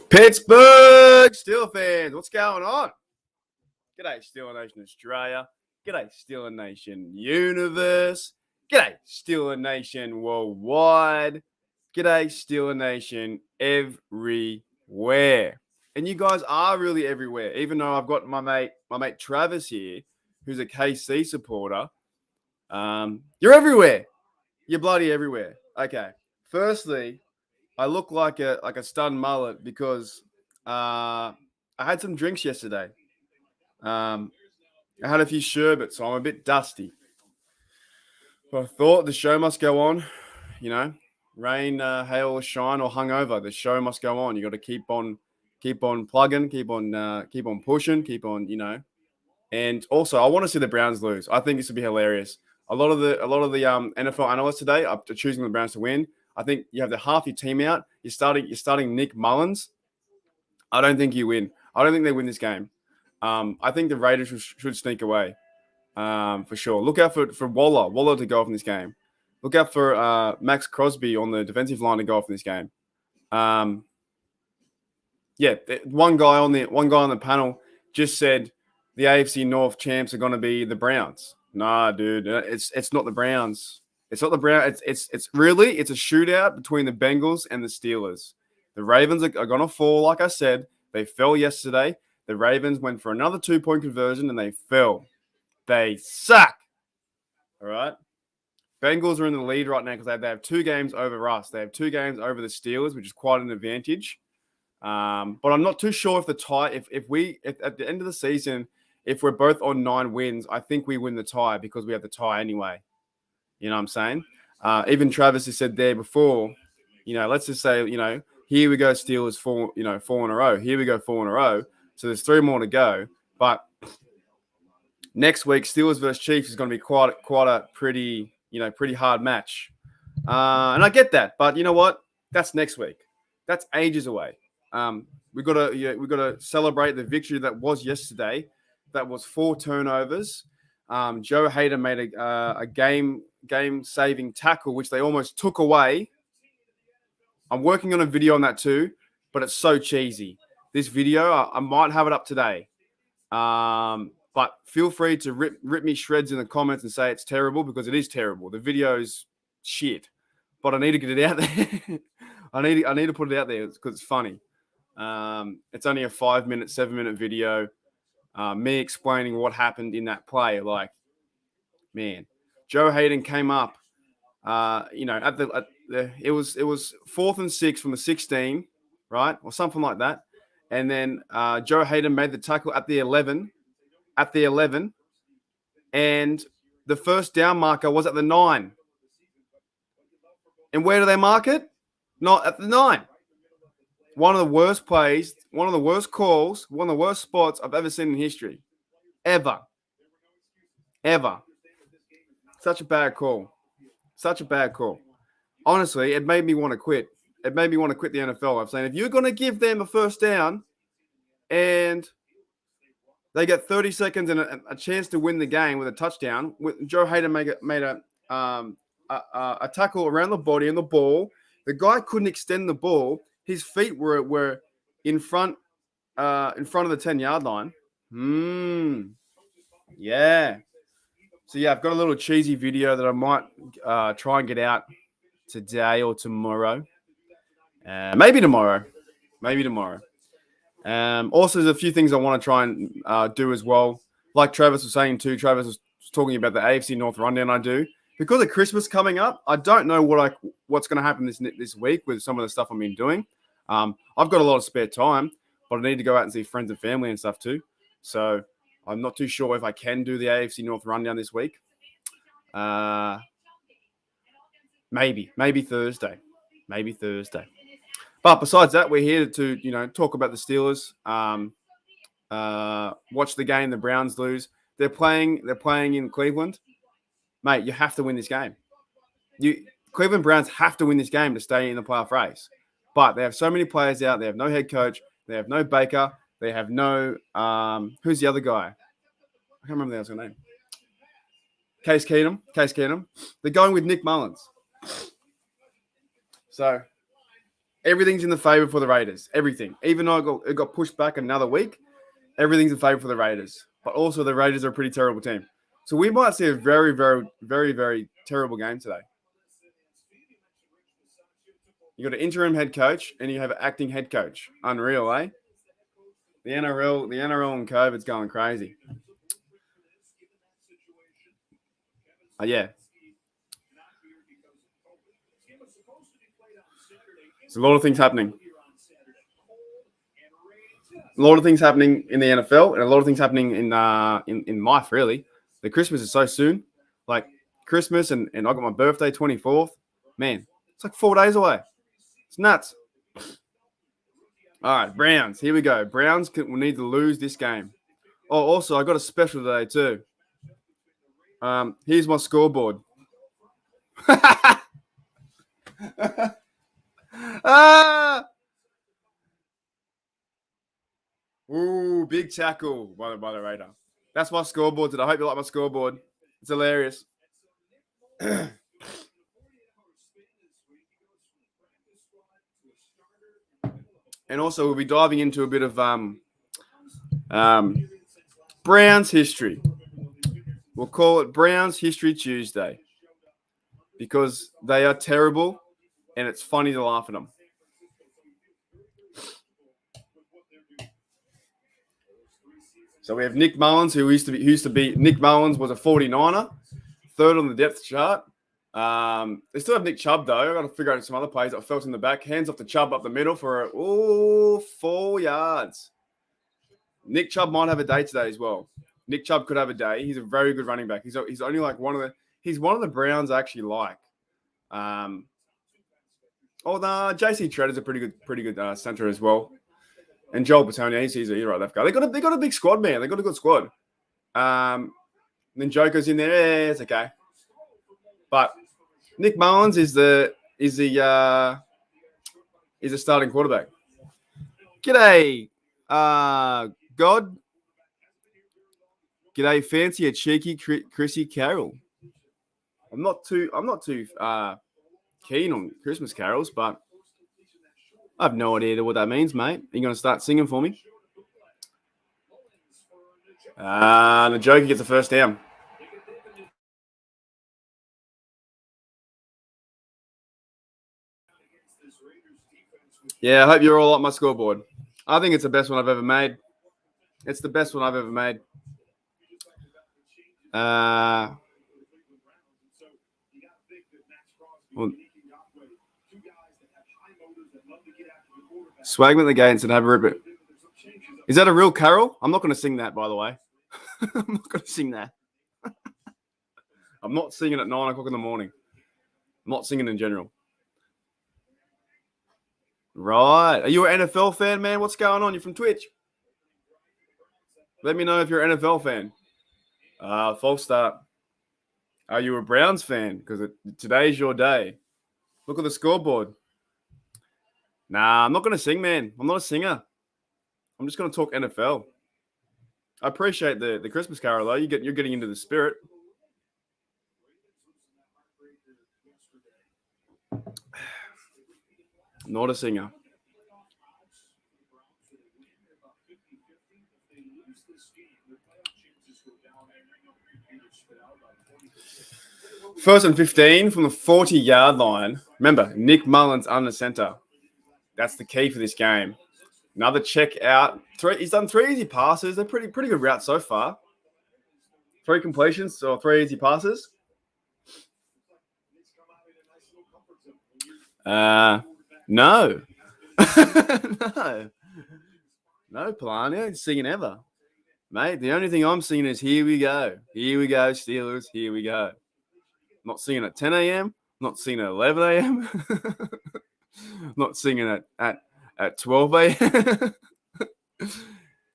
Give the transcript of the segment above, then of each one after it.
Pittsburgh Steelers fans, what's going on? G'day, Steeler Nation Australia. G'day, Steeler Nation Universe. G'day, Steeler Nation Worldwide. G'day, Steeler Nation everywhere. And you guys are really everywhere, even though I've got my mate Travis here, who's a KC supporter. You're everywhere. You're bloody everywhere. Okay. Firstly, I look like a stunned mullet because I had some drinks yesterday. I had a few sherbets, so I'm a bit dusty. But I thought the show must go on. You know, rain, hail, or shine, or hungover, the show must go on. You got to keep on plugging, keep on pushing, keep on, you know. And also, I want to see the Browns lose. I think this would be hilarious. A lot of the NFL analysts today are choosing the Browns to win. I think you have half your team out. You're starting Nick Mullins. I don't think you win. I don't think they win this game. I think the Raiders should sneak away for sure. Look out for Waller to go off in this game. Look out for Max Crosby on the defensive line to go off in this game. One guy on the panel just said the AFC North champs are going to be the Browns. Nah, dude, it's not the Browns. It's not the Browns. It's a shootout between the Bengals and the Steelers. The Ravens are going to fall, like I said. They fell yesterday. The Ravens went for another 2-point conversion, and they fell. They suck. All right? Bengals are in the lead right now because they have 2 games over us. They have 2 games over the Steelers, which is quite an advantage. But I'm not too sure if the tie, if at the end of the season, if we're both on 9 wins, I think we win the tie because we have the tie anyway. You know what I'm saying? Even Travis has said there before, you know, let's just say, you know, here we go, Steelers 4 in a row. Here we go, 4 in a row. So there's 3 more to go. But next week, Steelers versus Chiefs is going to be quite a pretty hard match. And I get that, but you know what? That's next week. That's ages away. We've got to celebrate the victory that was yesterday. That was 4 turnovers. Joe Hayden made a game-saving tackle, which they almost took away. I'm working on a video on that too, but it's so cheesy. This video, I might have it up today. But feel free to rip me shreds in the comments and say it's terrible because it is terrible. The video's shit, but I need to get it out there. I need to put it out there because it's funny. It's only a 5-minute, 7-minute video. Me explaining what happened in that play. Like, man, Joe Hayden came up. It was 4th and 6 from the 16, right, or something like that. And then Joe Hayden made the tackle at the 11. And the first down marker was at the 9. And where do they mark it? Not at the 9. One of the worst plays, one of the worst calls, one of the worst spots I've ever seen in history. Ever. Such a bad call. Honestly, it made me want to quit. It made me want to quit the NFL. I'm saying, if you're going to give them a first down and they get 30 seconds and a chance to win the game with a touchdown, Joe Hayden made a tackle around the body and the ball. The guy couldn't extend the ball. His feet were in front of the 10-yard line. Yeah. So, yeah, I've got a little cheesy video that I might try and get out today or tomorrow. Maybe tomorrow. Also, there's a few things I want to try and do as well. Like Travis was saying too, Travis was talking about the AFC North rundown I do. Because of Christmas coming up, I don't know what's going to happen this week with some of the stuff I've been doing. I've got a lot of spare time, but I need to go out and see friends and family and stuff too. So I'm not too sure if I can do the AFC North rundown this week. Maybe Thursday. But besides that, we're here to talk about the Steelers. Watch the game the Browns lose. They're playing in Cleveland. Mate, you have to win this game. Cleveland Browns have to win this game to stay in the playoff race. But they have so many players out. They have no head coach. They have no Baker. They have no who's the other guy? I can't remember the other name. Case Keenum. They're going with Nick Mullins. So Everything's in the favor for the Raiders. Everything. Even though it got pushed back another week, everything's in favor for the Raiders. But also the Raiders are a pretty terrible team. So we might see a very, very, very, very terrible game today. You got an interim head coach and you have an acting head coach. Unreal, eh? The NRL and COVID's going crazy. Yeah. There's a lot of things happening. A lot of things happening in the NFL and a lot of things happening in life, really. The Christmas is so soon. Like Christmas and I got my birthday, 24th. Man, it's like 4 days away. It's nuts. All right, Browns. Here we go. Browns will need to lose this game. Oh, also, I got a special today, too. Here's my scoreboard. Ooh, big tackle by the Raider. That's my scoreboard today. I hope you like my scoreboard. It's hilarious. And also, we'll be diving into a bit of Browns history. We'll call it Browns History Tuesday because they are terrible and it's funny to laugh at them. So we have Nick Mullins, who used to be Nick Mullins was a 49er, third on the depth chart. They still have Nick Chubb, though. I've got to figure out some other plays that felt in the back. Hands off to Chubb up the middle for 4 yards. Nick Chubb might have a day today as well. Nick Chubb could have a day. He's a very good running back. He's only like one of the Browns I actually like. JC Tretter's a pretty good center as well. And Joel Patonia, he's a right left guy. They got a big squad, man. They got a good squad. Then Joker's in there. Yeah, it's okay. But Nick Mullins is the starting quarterback. G'day, God. G'day, fancy a cheeky Chrissy Carol. I'm not too keen on Christmas carols, but I have no idea what that means, mate. Are you going to start singing for me? The Joker gets the first down. Yeah, I hope you're all like my scoreboard. I think it's the best one I've ever made. It's the best one I've ever made. Swagman the Gates and have a rip. Is that a real carol? I'm not going to sing that, by the way. I'm not going to sing that. I'm not singing at 9 o'clock in the morning. I'm not singing in general. Right. Are you an NFL fan, man? What's going on? You're from Twitch. Let me know if you're an NFL fan. False start. Are you a Browns fan? Because today's your day. Look at the scoreboard. Nah, I'm not going to sing, man. I'm not a singer. I'm just going to talk NFL. I appreciate the Christmas carol, though. You're getting into the spirit. Not a singer. First and 15 from the 40-yard line. Remember, Nick Mullins under center. That's the key for this game. Another check out. He's done 3 easy passes. They're pretty good routes so far. 3 completions or 3 easy passes. No. No, Polania, ain't singing ever. Mate, the only thing I'm singing is here we go. Here we go, Steelers. Here we go. Not singing at 10 a.m. Not singing at 11 a.m. Not singing at 12 a.m.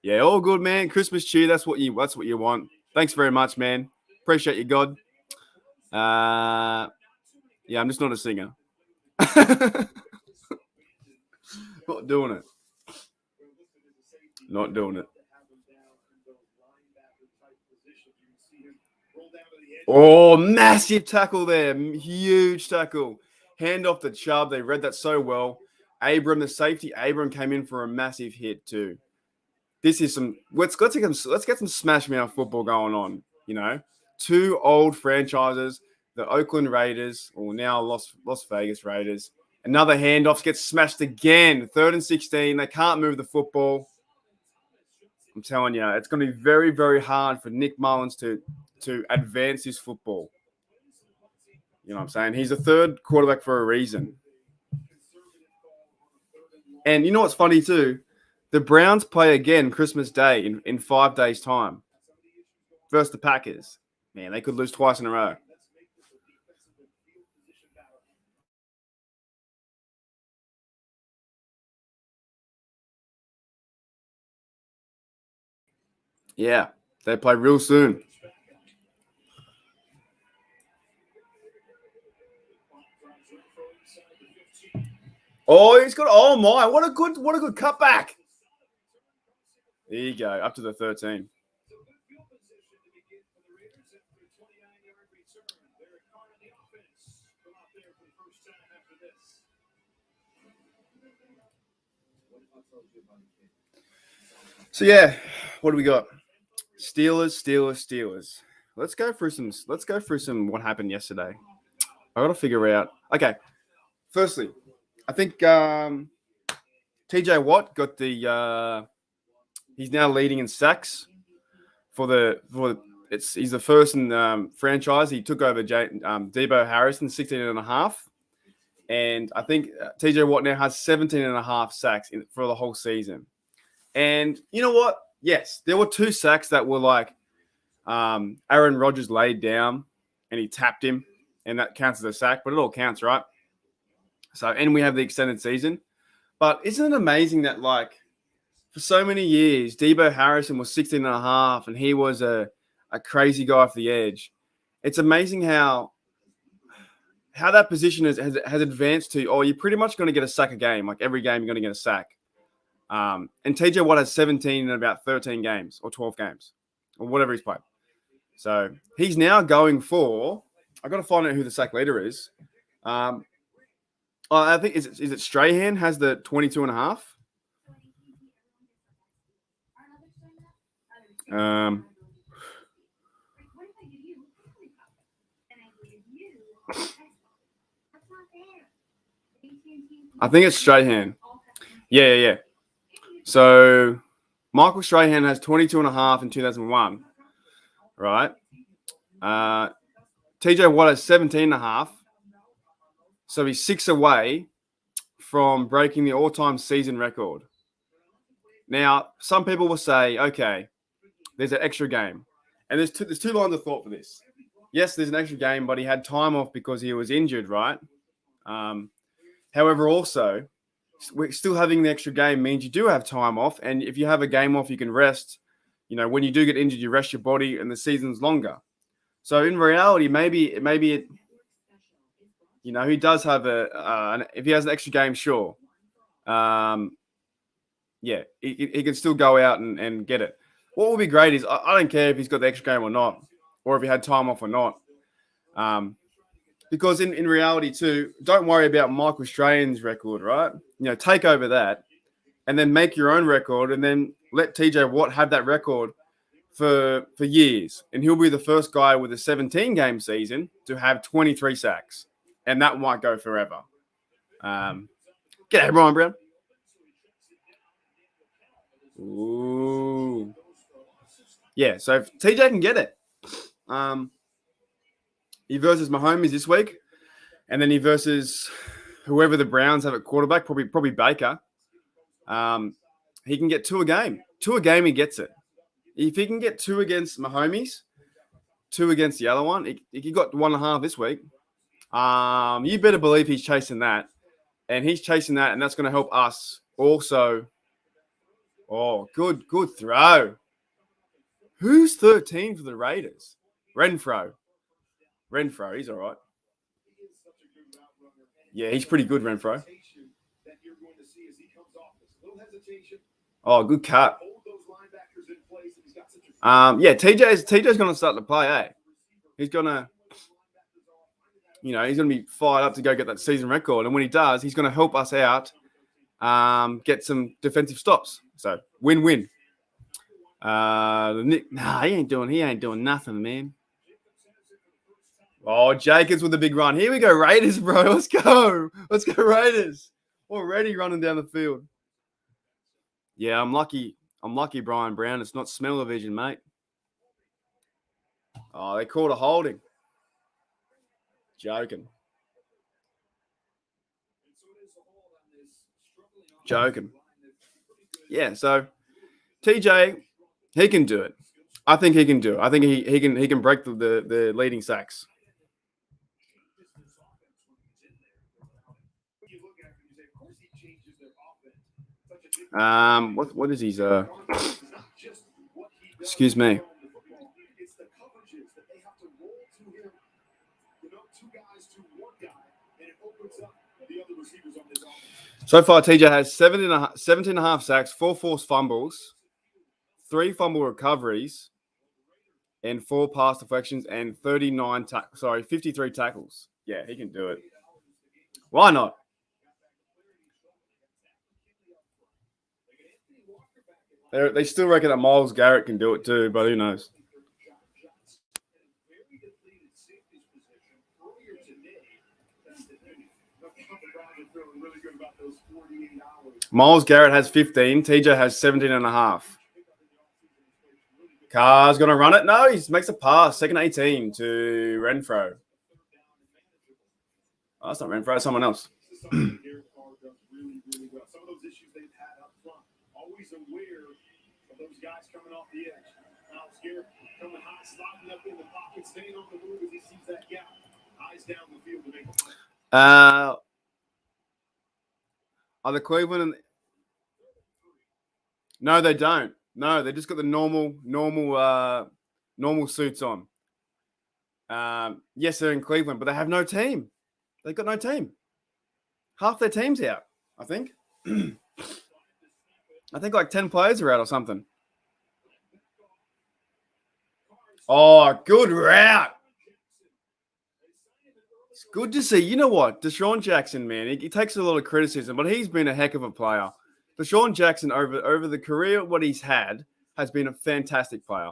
Yeah, all good, man. Christmas cheer. That's what you want. Thanks very much, man. Appreciate you, God. Yeah, I'm just not a singer. Not doing it. Not doing it. Oh, massive tackle there. Huge tackle. Hand off the Chubb. They read that so well. Abram, the safety, Abram came in for a massive hit too. This is some. Let's get some smash mouth football going on. You know, two old franchises, the Oakland Raiders, or now Las Vegas Raiders. Another handoff gets smashed again. 3rd and 16. They can't move the football. I'm telling you, it's going to be very, very hard for Nick Mullins to advance his football. You know what I'm saying? He's a third quarterback for a reason. And you know what's funny too? The Browns play again Christmas Day in 5 days' time versus the Packers. Man, they could lose twice in a row. Yeah, they play real soon. Oh, he's got. Oh my! What a good cutback. There you go, up to the 13. So yeah, what do we got? Steelers. Let's go through some what happened yesterday. I got to figure out. Okay, firstly, I think TJ Watt got the. He's now leading in sacks he's the first in franchise. He took over Debo Harrison, 16 and a half. And I think TJ Watt now has 17 and a half sacks for the whole season. And you know what? Yes, there were 2 sacks that were like Aaron Rodgers laid down and he tapped him, and that counts as a sack, but it all counts, right? So, and we have the extended season. But isn't it amazing that, like, for so many years, Debo Harrison was 16 and a half, and he was a crazy guy off the edge. It's amazing how that position has advanced to, you're pretty much going to get a sack a game. Like, every game, you're going to get a sack. And TJ Watt has 17 in about 13 games or 12 games or whatever he's played. So he's now going for, I've got to find out who the sack leader is. I think, is it Strahan has the 22 and a half? I think it's Strahan. Yeah. So Michael Strahan has 22 and a half in 2001, right? TJ Watt has 17 and a half. So he's 6 away from breaking the all-time season record. Now, some people will say, okay, there's an extra game. And there's two lines of thought for this. Yes, there's an extra game, but he had time off because he was injured, right? However, also, we're still having the extra game means you do have time off. And if you have a game off, you can rest. You know, when you do get injured, you rest your body and the season's longer. So in reality, maybe it, you know, he does have if he has an extra game, sure. Yeah, he can still go out and get it. What would be great is I don't care if he's got the extra game or not, or if he had time off or not. Because in reality too, don't worry about Michael Strahan's record, right? You know, take over that and then make your own record and then let TJ Watt have that record for years. And he'll be the first guy with a 17-game season to have 23 sacks. And that might go forever. G'day, Brian Brown. Ooh. Yeah, so if TJ can get it. He versus Mahomes this week, and then he versus whoever the Browns have at quarterback, probably Baker. He can get 2 a game. 2 a game, he gets it. If he can get 2 against Mahomes, 2 against the other one, he got 1.5 this week. You better believe he's chasing that, and that's going to help us also. Oh, good throw. Who's 13 for the Raiders? Renfro, he's all right. Yeah, he's pretty good, Renfro. Oh, good cut. Yeah, TJ's going to start to play, eh? He's going to, he's going to be fired up to go get that season record. And when he does, he's going to help us out get some defensive stops. So win-win. He ain't doing nothing, man. Oh, Jacobs with a big run. Here we go, Raiders, bro. Let's go, Raiders. Already running down the field. Yeah, I'm lucky, Brian Brown. It's not smell-o-vision, mate. Oh, they called a holding. Joking. Yeah, so TJ, he can do it. I think he can do it. I think he can break the leading sacks. What is his excuse me. So far, TJ has 17 and a half sacks, 4 forced fumbles, 3 fumble recoveries, and 4 pass deflections, and 53 tackles. Yeah, he can do it. Why not? They still reckon that Myles Garrett can do it too, but who knows? Myles Garrett has 15. TJ has 17 and a half. Carr's going to run it. No, he makes a pass. Second 18 to Renfro. Oh, that's not Renfro. It's someone else. Are the Cleveland? No, they don't. No, they just got the normal suits on. Yes, they're in Cleveland, but they have no team. They've got no team. Half their team's out, I think. I think like 10 players are out or something. Oh, good route. It's good to see. You know what? Deshaun Jackson, man, he takes a lot of criticism, but he's been a heck of a player. Deshaun Jackson, over the career, what he's had, has been a fantastic player.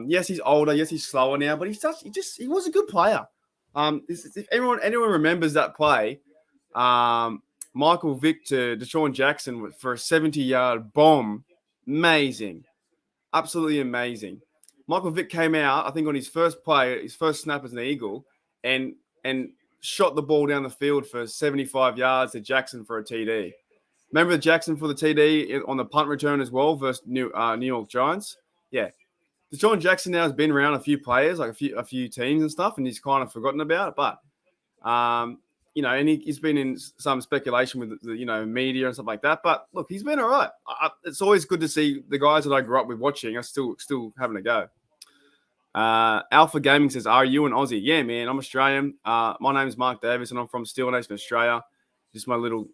Yes, he's older. Yes, he's slower now, but he was a good player. If anyone remembers that play, Michael Vick to Deshaun Jackson for a 70-yard bomb, amazing, absolutely amazing. Michael Vick came out, I think, on his first play, his first snap as an Eagle, and shot the ball down the field for 75 yards to Jackson for a TD. Remember Jackson for the TD on the punt return as well versus New York Giants? Yeah. Deshaun Jackson now has been around a few players, like a few teams and stuff, and he's kind of forgotten about it. But, and he's been in some speculation with the media and stuff like that. But, look, he's been all right. It's always good to see the guys that I grew up with watching are still having a go. Alpha Gaming says, are you an Aussie? Yeah, man, I'm Australian. My name is Mark Davis, and I'm from Steel Nation, Australia. Just my little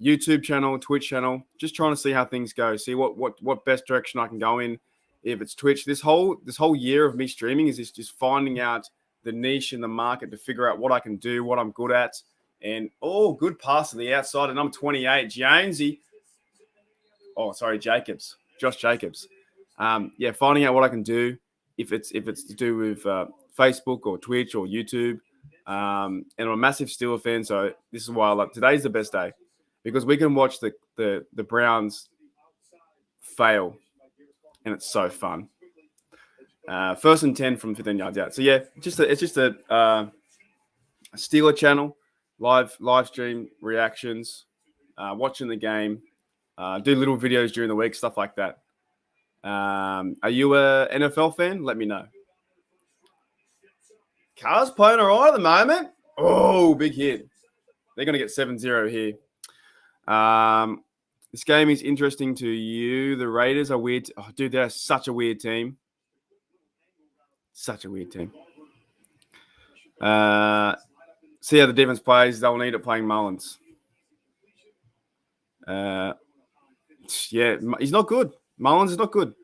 YouTube channel, Twitch channel. Just trying to see how things go. See what best direction I can go in. If it's Twitch, this whole year of me streaming is just finding out the niche in the market to figure out what I can do, what I'm good at. And, good pass to the outside. And I'm 28, Jonesy. Oh, sorry, Jacobs. Josh Jacobs. Finding out what I can do. If it's to do with Facebook or Twitch or YouTube. And I'm a massive Steelers fan, so this is why I love today's the best day. Because we can watch the Browns fail. And it's so fun. 1st and 10 from 15 yards out. So yeah, it's just a Steeler channel, live stream reactions, watching the game, do little videos during the week, stuff like that. Are you a NFL fan? Let me know. Carr's playing all right at the moment. Oh, big hit. They're going to get 7-0 here. This game is interesting to you. The Raiders are weird. Oh, dude, they're such a weird team. Such a weird team. See how the defense plays. They'll need it playing Mullins. Yeah, he's not good. Mullins is not good.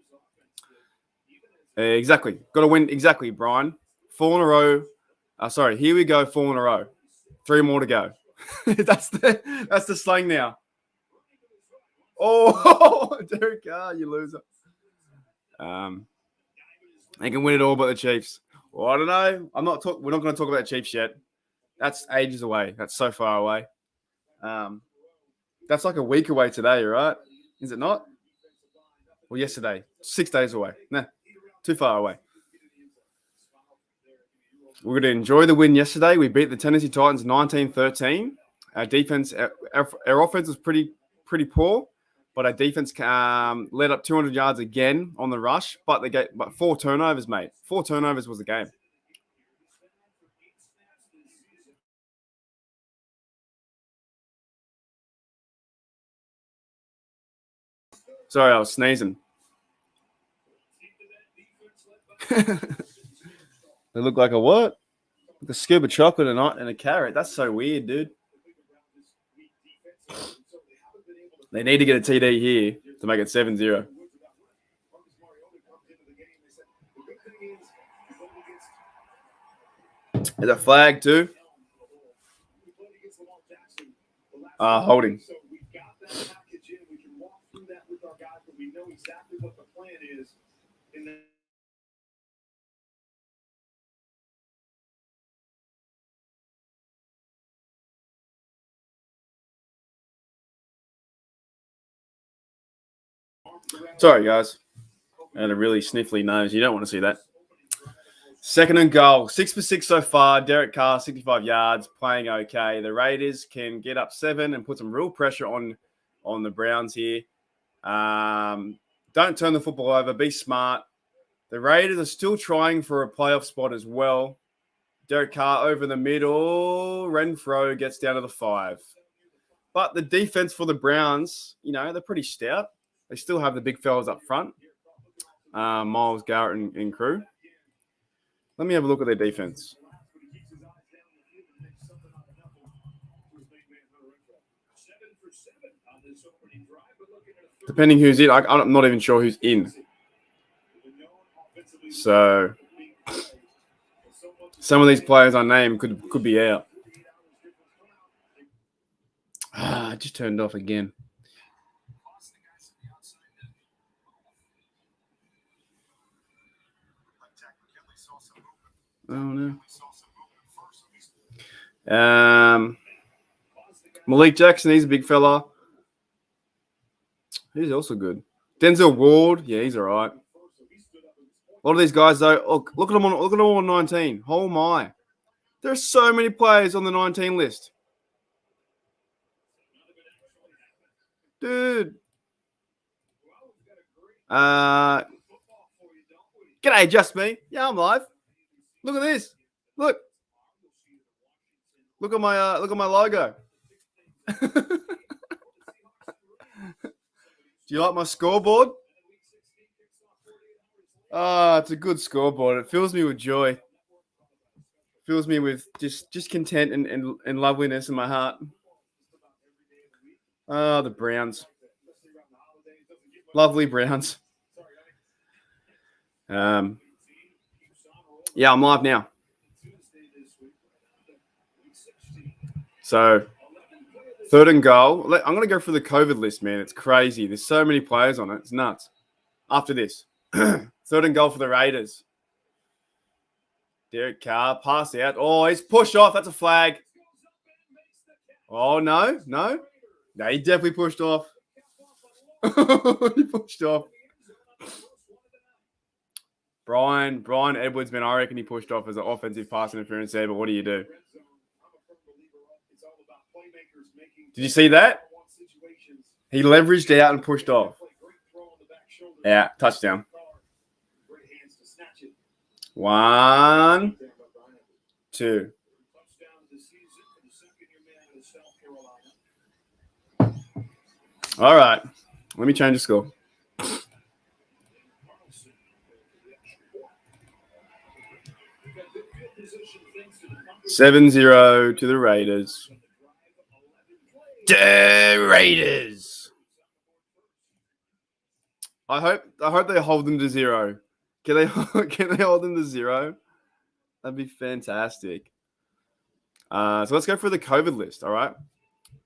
Exactly. Got to win. Exactly, Brian. 4 in a row. Here we go. 4 in a row. 3 more to go. that's the slang now. Oh, Derek Carr, you loser. They can win it all but the Chiefs. Well, I don't know. We're not going to talk about Chiefs yet. That's ages away. That's so far away. That's like a week away today, right? Is it not? Well, yesterday. 6 days away. Nah, too far away. We're going to enjoy the win yesterday. We beat the Tennessee Titans 19-13. Our defense, our offense was pretty poor, but our defense led up 200 yards again on the rush. But they got 4 turnovers, mate. 4 turnovers was the game. Sorry, I was sneezing. They look like a what? Like a scoop of chocolate and a carrot. That's so weird, dude. They need to get a TD here to make it 7-0. There's a flag too. Holding. Sorry, guys. I had a really sniffly nose. You don't want to see that. 2nd and goal. 6 for 6 so far. Derek Carr, 65 yards, playing okay. The Raiders can get up 7 and put some real pressure on the Browns here. Don't turn the football over. Be smart. The Raiders are still trying for a playoff spot as well. Derek Carr over the middle. Renfro gets down to the 5. But the defense for the Browns, they're pretty stout. They still have the big fellas up front. Miles Garrett and crew. Let me have a look at their defense. Depending who's in, I'm not even sure who's in. So some of these players I named could be out. I just turned off again. Oh no. Malik Jackson, he's a big fella. He's also good. Denzel Ward, yeah, he's all right. A lot of these guys, though, look at them on 19. Oh my, there are so many players on the 19 list, dude. G'day, just me. Yeah, I'm live. Look at this. Look at my logo. Do you like my scoreboard? It's a good scoreboard. It fills me with joy. Fills me with just content and loveliness in my heart. The Browns. Lovely Browns. Yeah, I'm live now. So, 3rd and goal. I'm going to go through the COVID list, man. It's crazy. There's so many players on it. It's nuts. After this, 3rd and goal for the Raiders. Derek Carr, pass out. Oh, he's pushed off. That's a flag. Oh, no. No, he definitely pushed off. He pushed off. Brian Edwards, man, I reckon he pushed off as an offensive pass interference there, but what do you do? Did you see that? He leveraged out and pushed off. Yeah, touchdown. 1, 2. All right. Let me change the score. $7-0 to the Raiders. The Raiders. I hope they hold them to 0. Can they hold them to 0? That'd be fantastic. So let's go through the COVID list. All right.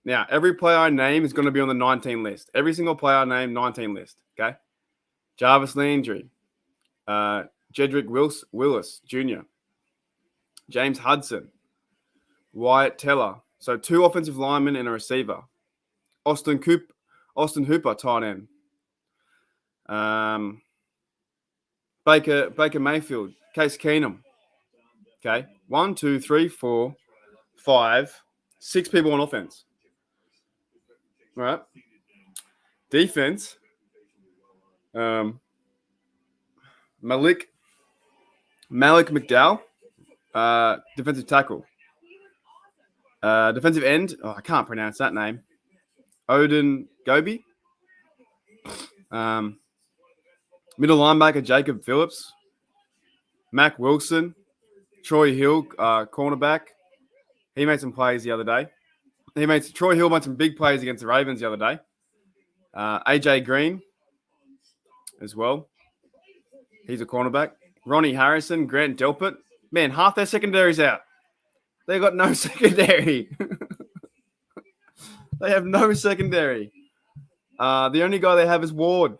Now, every player I name is going to be on the 19 list. Every single player I name, 19 list. Okay. Jarvis Landry, Jedrick Willis Jr., James Hudson, Wyatt Teller. So 2 offensive linemen and a receiver. Austin Hooper, tight end. Baker Mayfield, Case Keenum. Okay. 1, 2, 3, 4, 5, 6 people on offense. All right. Defense. Malik McDowell, defensive tackle. Defensive end. Oh, I can't pronounce that name. Odin Gobi. Middle linebacker Jacob Phillips. Mac Wilson. Troy Hill, cornerback. He made some plays the other day. Troy Hill made some big plays against the Ravens the other day. AJ Green as well. He's a cornerback. Ronnie Harrison, Grant Delpit. Man, half their secondary's out. They got no secondary. They have no secondary. The only guy they have is Ward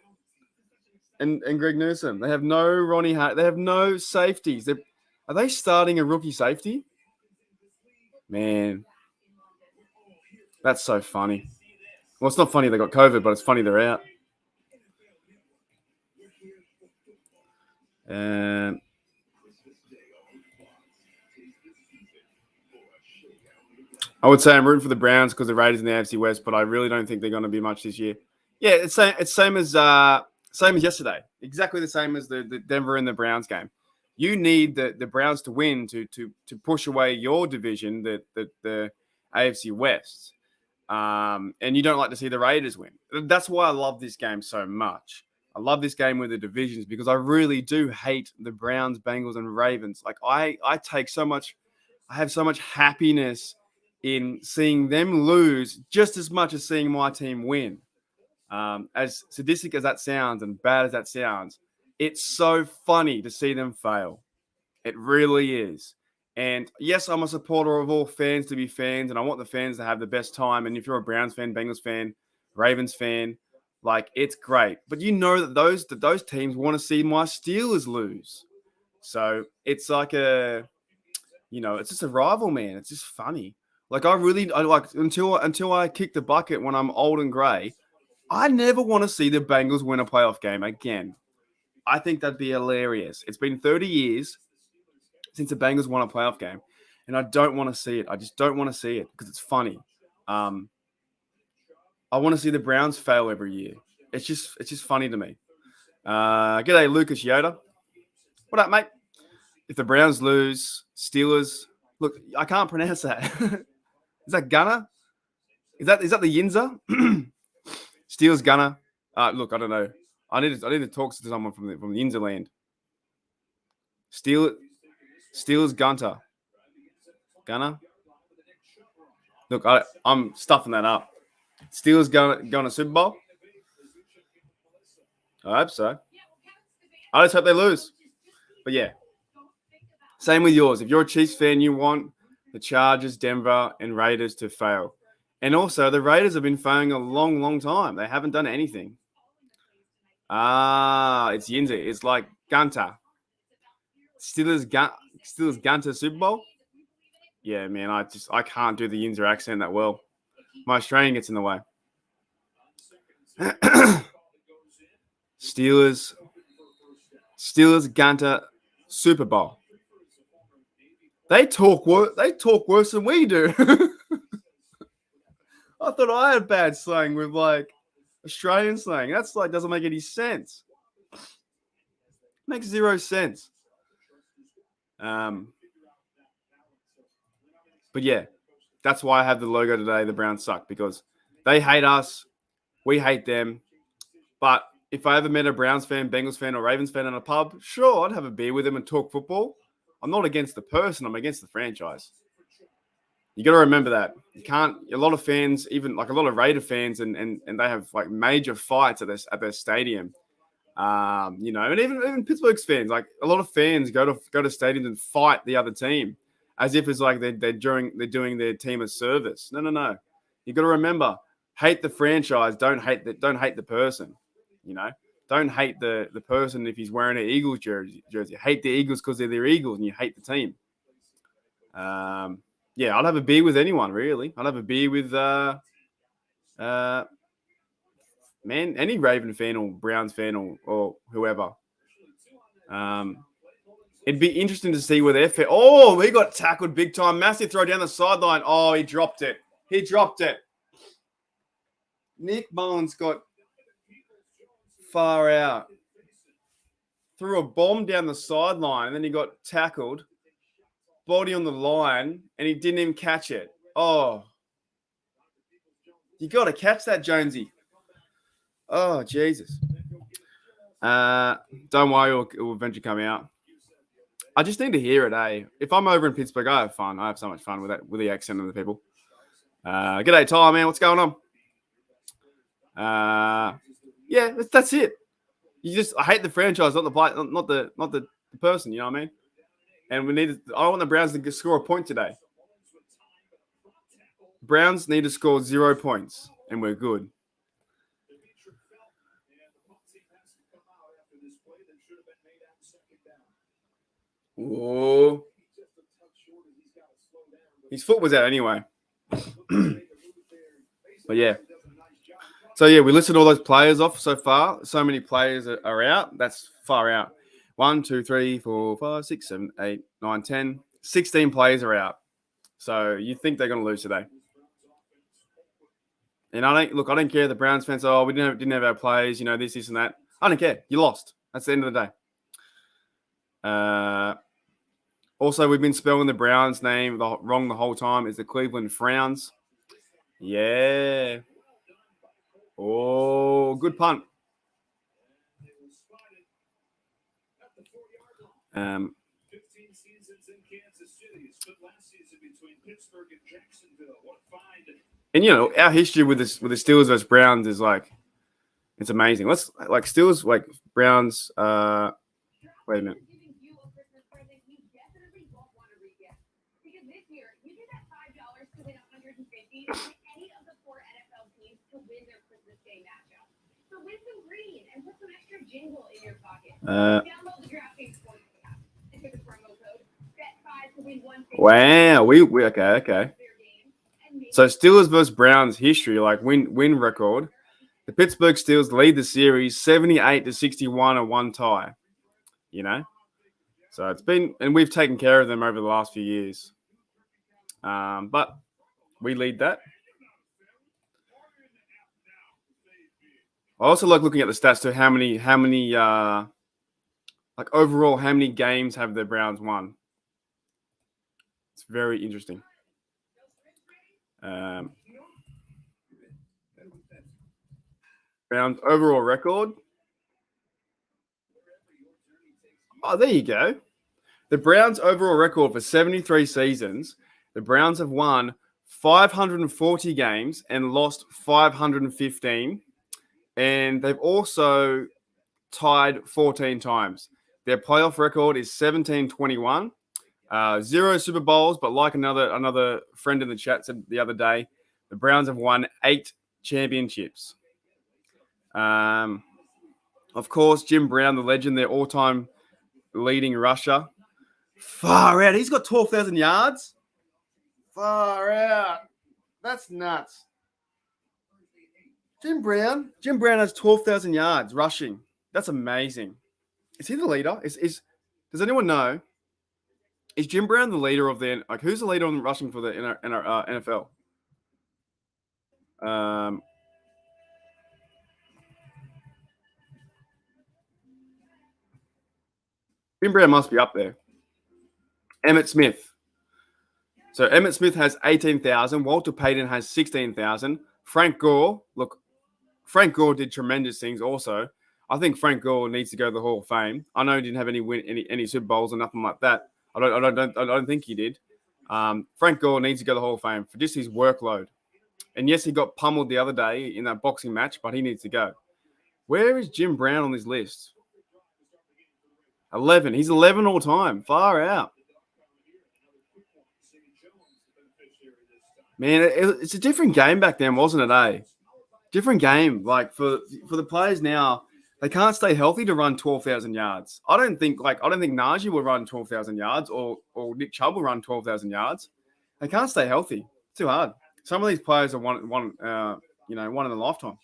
and Greg Newsom. They have no Ronnie. They have no safeties. Are they starting a rookie safety? Man, that's so funny. Well, it's not funny they got COVID, but it's funny they're out. And I would say I'm rooting for the Browns because the Raiders in the AFC West, but I really don't think they're going to be much this year. Yeah, it's same as yesterday. Exactly the same as the Denver and the Browns game. You need the Browns to win to push away your division, the AFC West. And you don't like to see the Raiders win. That's why I love this game so much. I love this game with the divisions because I really do hate the Browns, Bengals, and Ravens. Like I have so much happiness in seeing them lose just as much as seeing my team win. As sadistic as that sounds and bad as that sounds, it's so funny to see them fail. It really is. And yes, I'm a supporter of all fans to be fans, and I want the fans to have the best time. And if you're a Browns fan, Bengals fan, Ravens fan, like it's great. But you know that those teams want to see my Steelers lose. So it's like it's just a rival, man. It's just funny. Like I like until I kick the bucket when I'm old and grey, I never want to see the Bengals win a playoff game again. I think that'd be hilarious. It's been 30 years since the Bengals won a playoff game, and I don't want to see it. I just don't want to see it because it's funny. I want to see the Browns fail every year. It's just funny to me. G'day, Lucas Yoda. What up, mate? If the Browns lose, Steelers. Look, I can't pronounce that. Is that Gunner? Is that the Yinzer? Steelers Gunner. Look, I don't know. I need to talk to someone from the Yinzer land. Steelers Gunter. Gunner. Look, I'm stuffing that up. Steelers going to Super Bowl? I hope so. I just hope they lose. But yeah, same with yours. If you're a Chiefs fan, you want the Chargers, Denver, and Raiders to fail. And also, the Raiders have been failing a long, long time. They haven't done anything. It's Yinzer. It's like Gunter. Steelers Gunter Super Bowl? Yeah, man, I can't do the Yinzer accent that well. My Australian gets in the way. Steelers Gunter Super Bowl. They talk worse than we do. I thought I had bad slang with like Australian slang. That's like doesn't make any sense. Makes zero sense. But yeah, that's why I have the logo today. The Browns suck because they hate us. We hate them. But if I ever met a Browns fan, Bengals fan, or Ravens fan in a pub, sure, I'd have a beer with them and talk football. I'm not against the person. I'm against the franchise. You got to remember that. You can't. A lot of fans, even like a lot of Raider fans, and they have like major fights at their stadium. And even Pittsburgh's fans, like a lot of fans go to stadiums and fight the other team. as if it's like they're doing their team a service. No. You got to remember, hate the franchise, don't hate the person. You know, don't hate the person if he's wearing an Eagles jersey. Hate the Eagles because they're their Eagles, and you hate the team. Yeah, I'd have a beer with anyone, really. I'd have a beer with man, any Raven fan or Browns fan or whoever. It'd be interesting to see where they're fit. Oh, he got tackled big time. Massive throw down the sideline. Oh, he dropped it. Nick Mullins got far out. Threw a bomb down the sideline, and then he got tackled. Body on the line, and he didn't even catch it. Oh. You got to catch that, Jonesy. Oh, Jesus. Don't worry, it will eventually come out. I just need to hear it, eh? If I'm over in Pittsburgh, I have fun. I have so much fun with the accent of the people. G'day, Ty, man. What's going on? Yeah, that's it. I hate the franchise, not the player, not the person. You know what I mean? And I want the Browns to score a point today. Browns need to score 0 points, and we're good. Whoa. His foot was out anyway. But yeah. So yeah, we listed all those players off so far. So many players are out. That's far out. 1, 2, 3, 4, 5, 6, 7, 8, 9, 10. 16 players are out. So you think they're going to lose today. And I don't care. The Browns fans, we didn't have our players, this and that. I don't care. You lost. That's the end of the day. Also, we've been spelling the Browns name wrong the whole time. It's the Cleveland Frowns. Yeah. Oh, good punt. And our history with the Steelers versus Browns is it's amazing. Let's Steelers Browns. Wait a minute. Wow, we okay. So Steelers versus Browns history, win record. The Pittsburgh Steelers lead the series 78-61 and 1 tie. So it's been, and we've taken care of them over the last few years. But we lead that. I also like looking at the stats to how many overall, how many games have the Browns won? It's very interesting. Browns overall record. Oh, there you go. The Browns overall record for 73 seasons. The Browns have won 540 games and lost 515. And they've also tied 14 times. Their playoff record is 17-21. 0 Super Bowls, but like another friend in the chat said the other day, the Browns have won 8 championships. Of course, Jim Brown, the legend, their all-time leading rusher. Far out. He's got 12,000 yards. Far out. That's nuts. Jim Brown has 12,000 yards rushing. That's amazing. Is he the leader? Does anyone know? Is Jim Brown the leader of who's the leader on rushing for the NFL? Jim Brown must be up there. Emmitt Smith. So Emmitt Smith has 18,000. Walter Payton has 16,000. Frank Gore did tremendous things also. I think Frank Gore needs to go to the Hall of Fame. I know he didn't have any Super Bowls or nothing like that. I don't think he did. Frank Gore needs to go to the Hall of Fame for just his workload. And yes, he got pummeled the other day in that boxing match, but he needs to go. Where is Jim Brown on this list? 11. He's 11 all time. Far out. Man, it's a different game back then, wasn't it? Different game. Like for the players now, they can't stay healthy to run 12,000 yards. I don't think Najee will run 12,000 yards or Nick Chubb will run 12,000 yards. They can't stay healthy. It's too hard. Some of these players are one in a lifetime.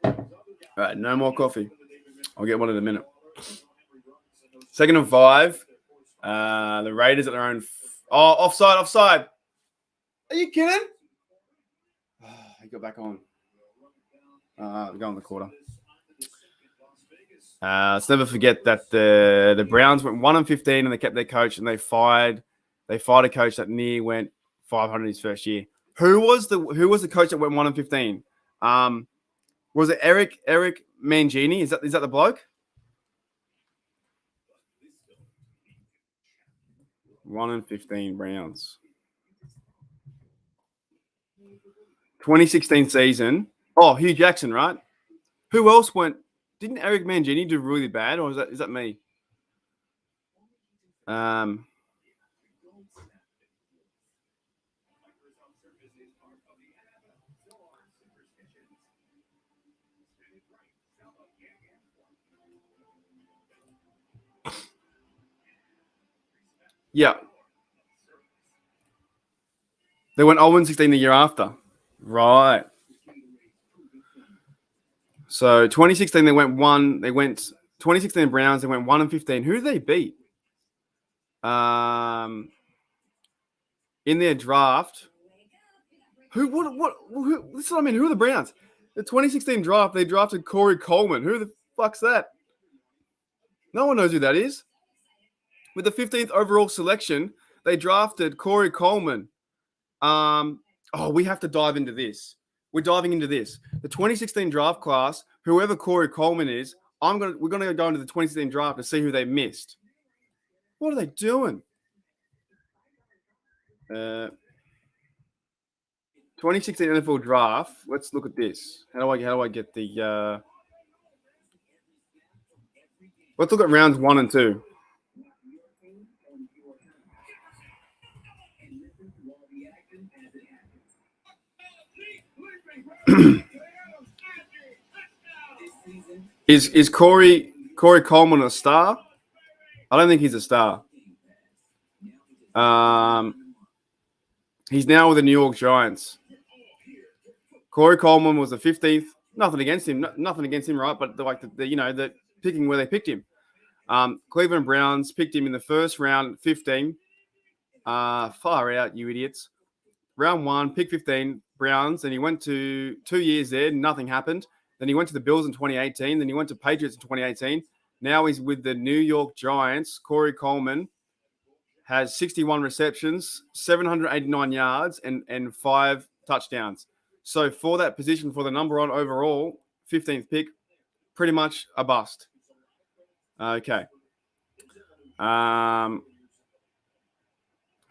All right, no more coffee. I'll get one in a minute. 2nd and 5. The Raiders at their own. Offside. Are you kidding? He got back on. Go on the quarter. Let's never forget that the Browns went 1-15 and they kept their coach and they fired a coach that near went 500 his first year. Who was the coach that went 1-15? Was it Eric Mangini? Is that the bloke? 1-15 Browns. 2016 season. Oh, Hugh Jackson, right? Who else went? Didn't Eric Mangini do really bad, or is that me? Yeah. They went 0-16 the year after. Right. So 2016 they went 2016 Browns, they went 1-15. Who did they beat? In their draft. This is what I mean. Who are the Browns? The 2016 draft, they drafted Corey Coleman. Who the fuck's that? No one knows who that is. With the 15th overall selection, they drafted Corey Coleman. We have to dive into this. We're diving into this. The 2016 draft class, whoever Corey Coleman is, we're gonna go into the 2016 draft to see who they missed. What are they doing? 2016 NFL draft. Let's look at this. How do I get the? Let's look at rounds 1 and 2. Is Corey Coleman a star? I don't think he's a star. He's now with the New York Giants. Corey Coleman was the 15th. Nothing against him, right? But the picking where they picked him. Cleveland Browns picked him in the first round, 15. Far out, you idiots. Round 1, pick 15, Browns. And he went to 2 years there. Nothing happened. Then he went to the Bills in 2018. Then he went to Patriots in 2018. Now he's with the New York Giants. Corey Coleman has 61 receptions, 789 yards, and 5 touchdowns. So for that position, for the number 1 overall, 15th pick, pretty much a bust. Okay.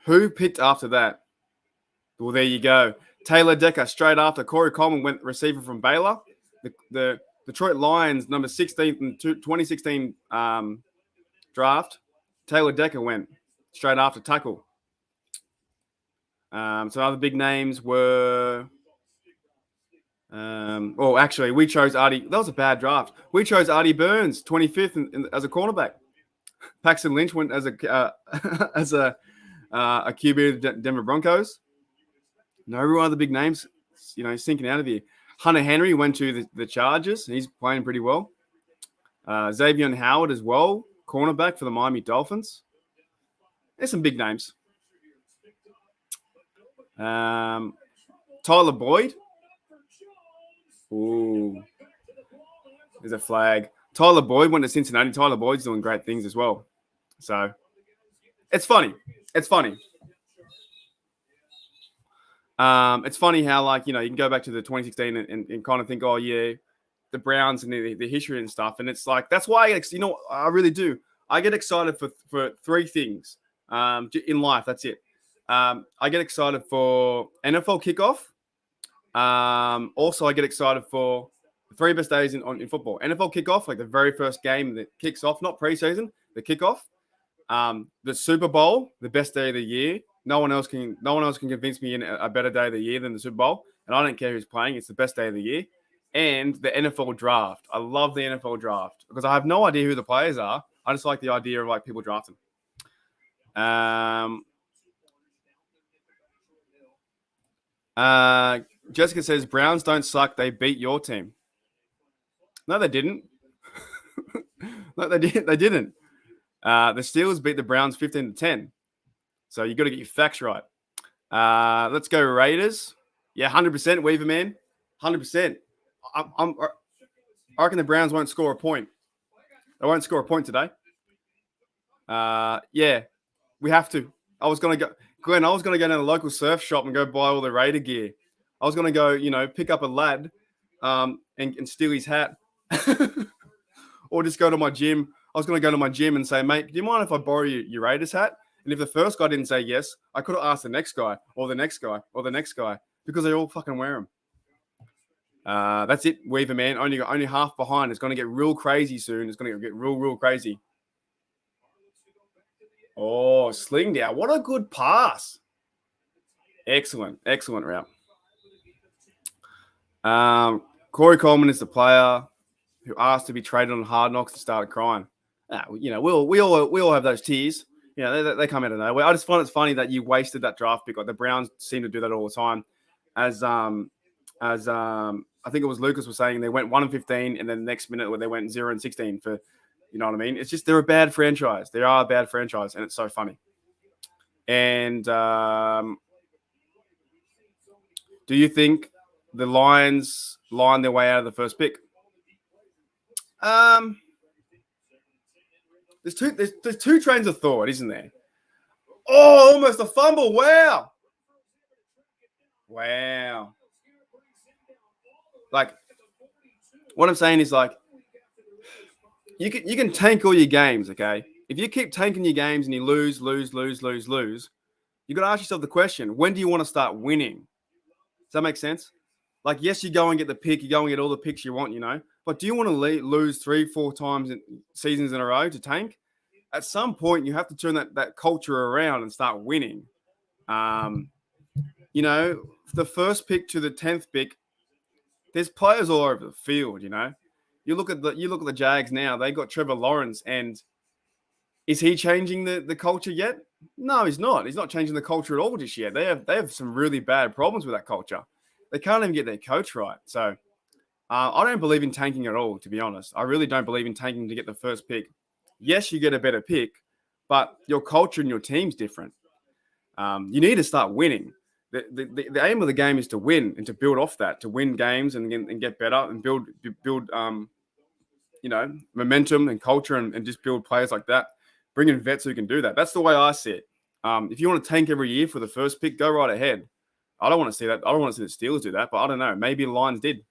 Who picked after that? Well, there you go. Taylor Decker, straight after. Corey Coleman went receiver from Baylor. The Detroit Lions, number 16th in 2016 draft. Taylor Decker went straight after tackle. So other big names were... actually, we chose Artie. That was a bad draft. We chose Artie Burns, 25th as a cornerback. Paxton Lynch went as a QB of the Denver Broncos. No, every one of the big names, sinking out of here. Hunter Henry went to the Chargers. He's playing pretty well. Xavier Howard as well, cornerback for the Miami Dolphins. There's some big names. Tyler Boyd. Ooh. There's a flag. Tyler Boyd went to Cincinnati. Tyler Boyd's doing great things as well. So, it's funny. It's funny how, you can go back to the 2016 and kind of think, oh, yeah, the Browns and the history and stuff. And it's like, that's why, I really do. I get excited for 3 things in life. That's it. I get excited for NFL kickoff. Also, I get excited for The 3 best days in football. NFL kickoff, like the very first game that kicks off, not preseason, the kickoff. The Super Bowl, the best day of the year. No one else can convince me in a better day of the year than the Super Bowl. And I don't care who's playing; it's the best day of the year. And the NFL draft. I love the NFL draft because I have no idea who the players are. I just like the idea of like people drafting. Jessica says Browns don't suck; they beat your team. No, they didn't. No, they didn't. The Steelers beat the Browns 15-10. So you got to get your facts right. Let's go Raiders. Yeah, 100%. Weaver man, 100%. I reckon the Browns won't score a point. They won't score a point today. Yeah, we have to. I was going to go down to the local surf shop and go buy all the Raider gear. I was going to go, pick up a lad and steal his hat. Or just go to my gym. I was going to go to my gym and say, mate, do you mind if I borrow your Raiders hat? And if the first guy didn't say yes, I could have asked the next guy or the next guy or the next guy because they all fucking wear them. That's it, Weaver man. Only half behind. It's going to get real crazy soon. It's going to get real crazy. Oh, slinged out. What a good pass. Excellent route. Corey Coleman is the player who asked to be traded on Hard Knocks and started crying. We all have those tears. They come out of nowhere. I just find it's funny that you wasted that draft pick. Like the Browns seem to do that all the time. As I think it was Lucas was saying, they went 1-15, and then the next minute they went 0-16 for, you know what I mean? It's just they're a bad franchise. They are a bad franchise, and it's so funny. And do you think the Lions line their way out of the first pick? There's two trains of thought, isn't there? Oh, almost a fumble! Wow. Like, what I'm saying is like, you can tank all your games, okay? If you keep tanking your games and you lose, you got to ask yourself the question: when do you want to start winning? Does that make sense? Like, yes, you go and get the pick, you go and get all the picks you want, but do you want to lose 3-4 times in seasons in a row to tank? At some point, you have to turn that culture around and start winning. The first pick to the 10th pick, there's players all over the field. You look at the Jags now. They got Trevor Lawrence, and is he changing the culture yet? No, he's not. He's not changing the culture at all just yet. They have some really bad problems with that culture. They can't even get their coach right. So I don't believe in tanking at all, to be honest. I really don't believe in tanking to get the first pick. Yes, you get a better pick, but your culture and your team's different. You need to start winning. The aim of the game is to win and to build off that, to win games and get better and build momentum and culture and just build players like that. Bring in vets who can do that. That's the way I see it. If you want to tank every year for the first pick, go right ahead. I don't want to see that. I don't want to see the Steelers do that, but I don't know. Maybe the Lions did.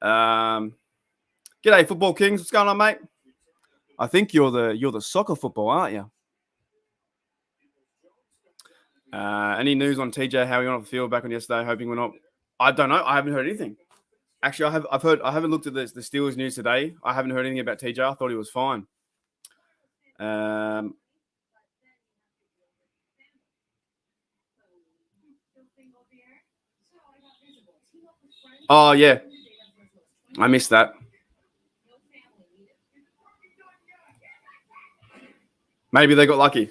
G'day, Football Kings. What's going on, mate? I think you're the soccer football, aren't you? Any news on TJ? How he went off the field back on yesterday? Hoping we're not. I don't know. I haven't heard anything. Actually, I haven't looked at the Steelers news today. I haven't heard anything about TJ. I thought he was fine. Oh yeah, I missed that. Maybe they got lucky.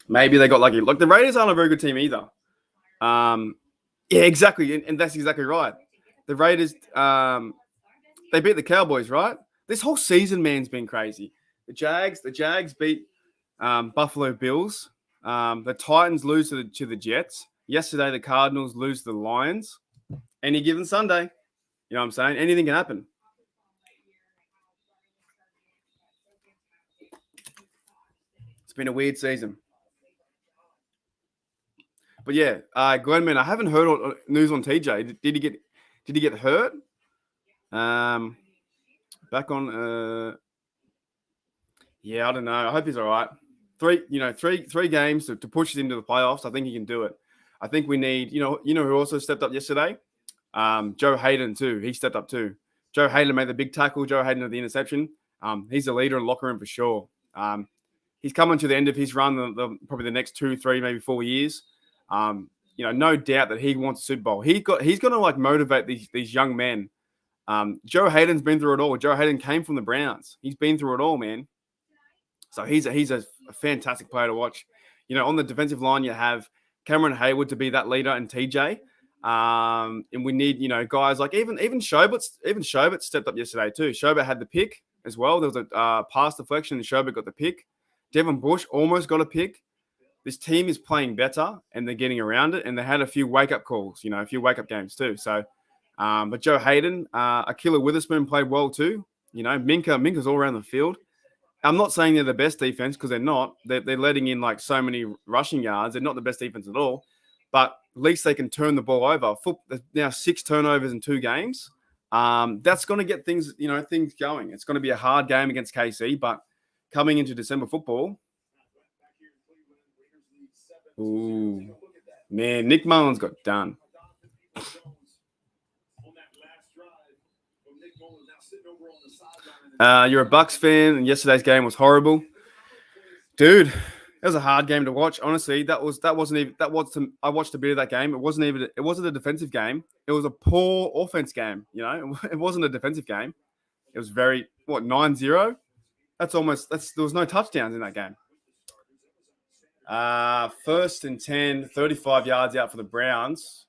Look, the Raiders aren't a very good team either. Yeah, exactly, and that's exactly right. The Raiders, they beat the Cowboys, right? This whole season, man's been crazy. The Jags beat Buffalo Bills. The Titans lose to the Jets. Yesterday, the Cardinals lose to the Lions. Any given Sunday, you know what I'm saying? Anything can happen. It's been a weird season. But yeah, Glenn, I haven't heard news on TJ. Did he get hurt? Back on. Yeah, I don't know. I hope he's all right. Three games to push us into the playoffs. I think he can do it. I think we need. You know who also stepped up yesterday? Joe Hayden too. He stepped up too. Joe Hayden made the big tackle. Joe Hayden had the interception. He's a leader in the locker room for sure. He's coming to the end of his run, probably the next 2, 3, maybe 4 years. No doubt that he wants a Super Bowl. He's going to like motivate these young men. Joe Hayden's been through it all. Joe Hayden came from the Browns. He's been through it all, man. So he's a fantastic player to watch. On the defensive line, you have Cameron Hayward to be that leader and TJ. And we need, guys like even Schobert stepped up yesterday too. Schobert had the pick as well. There was a pass deflection and Schobert got the pick. Devin Bush almost got a pick. This team is playing better and they're getting around it. And they had a few wake-up calls, a few wake-up games too. So, but Joe Hayden, Akila Witherspoon played well too. Minka's all around the field. I'm not saying they're the best defense because they're not. They're letting in like so many rushing yards. They're not the best defense at all. But at least they can turn the ball over. There's now 6 turnovers in 2 games. That's going to get things going. It's going to be a hard game against KC, but coming into December football, ooh, man, Nick Mullins got done. You're a Bucks fan, and yesterday's game was horrible, dude. It was a hard game to watch. Honestly, I watched a bit of that game. It wasn't a defensive game. It was a poor offense game. It wasn't a defensive game. It was 9-0. There was no touchdowns in that game. 1st and 10, 35 yards out for the Browns.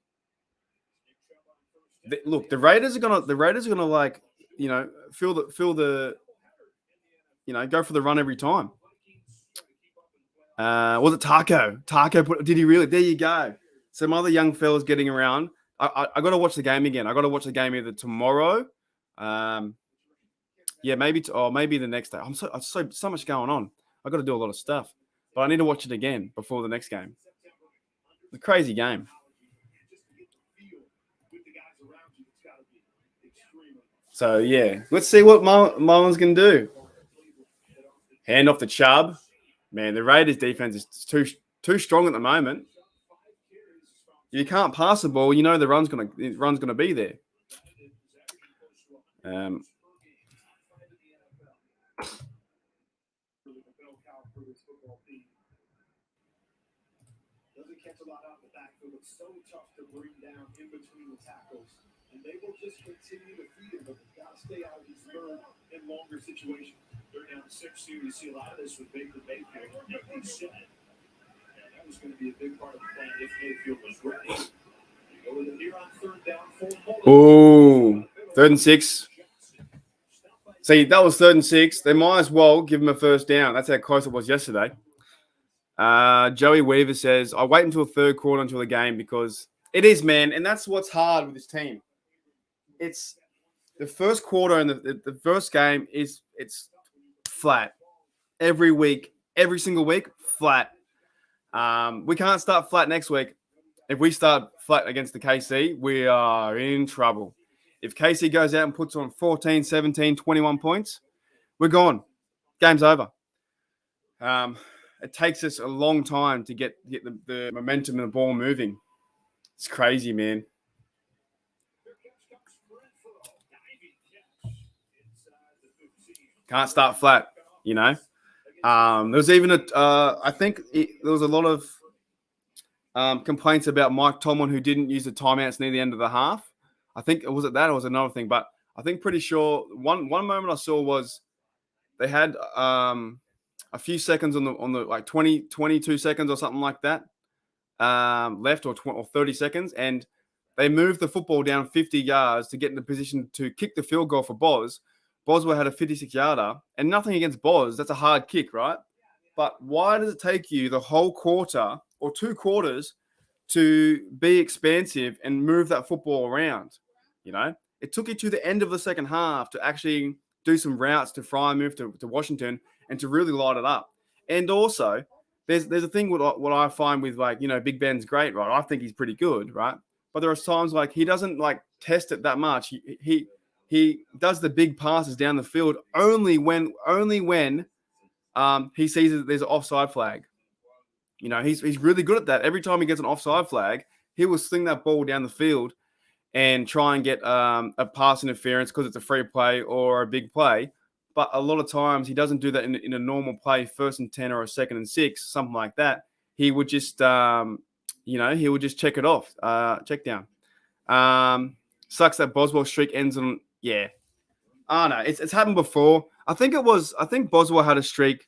The Raiders are gonna like, feel the go for the run every time. Was it Taco? Did he really? There you go. Some other young fellas getting around. I got to watch the game again. I got to watch the game either tomorrow. Maybe the next day. I'm so much going on. I got to do a lot of stuff, but I need to watch it again before the next game. It's a crazy game. So yeah, let's see what Mullins can do. Hand off to Chubb. Man, the Raiders defense is too strong at the moment. You can't pass the ball. The run's gonna be there. So tough to bring down in between the tackles, and they will just continue to feed him, but they've got to stay out of these third and longer situations. They're down 6-2. You see a lot of this with Baker Mayfield. He said that was going to be a big part of the plan if Mayfield was ready. You go with it here on 3rd down, 4. Oh, 3rd and 6. See, that was 3rd and 6. They might as well give him a first down. That's how close it was yesterday. Joey Weaver says, I wait until 3rd quarter until the game because it is, man. And that's what's hard with this team. It's the first quarter and the first game it's flat every week, every single week, flat. We can't start flat next week. If we start flat against the KC, we are in trouble. If KC goes out and puts on 14, 17, 21 points, we're gone. Game's over. It takes us a long time to get the momentum and the ball moving. It's crazy, man. Can't start flat, There was even I think there was a lot of complaints about Mike Tomlin who didn't use the timeouts near the end of the half. I think was it that or was it another thing? But I think pretty sure one moment I saw was they had a few seconds on the like 22 seconds or something like that left or 30 seconds, and they moved the football down 50 yards to get in the position to kick the field goal for Boz. Boswell had a 56-yarder, and nothing against Boz. That's a hard kick, right? But why does it take you the whole quarter or 2 quarters to be expansive and move that football around? It took you to the end of the second half to actually do some routes to fry and move to Washington and to really light it up. And also, there's a thing what I find with Big Ben's great, right? I think he's pretty good, right? But there are times he doesn't test it that much. He does the big passes down the field only when he sees that there's an offside flag. He's really good at that. Every time he gets an offside flag, he will sling that ball down the field. and try and get a pass interference because it's a free play or a big play. But a lot of times he doesn't do that in a normal play, 1st and 10 or a 2nd and 6, something like that. He would just, he would just check it off, check down. Sucks that Boswell's streak ends on, yeah. Oh, no, it's happened before. I think Boswell had a streak,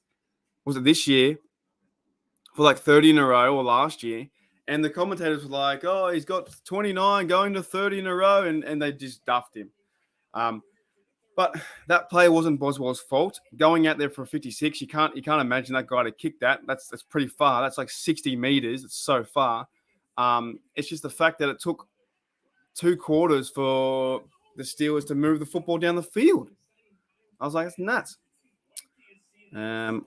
was it this year, for like 30 in a row or last year. And the commentators were like, oh, he's got 29 going to 30 in a row. And they just duffed him. But that play wasn't Boswell's fault. Going out there for 56, you can't imagine that guy to kick that. That's pretty far. That's like 60 meters. It's so far. It's just the fact that it took 2 quarters for the Steelers to move the football down the field. I was like, that's nuts. I'm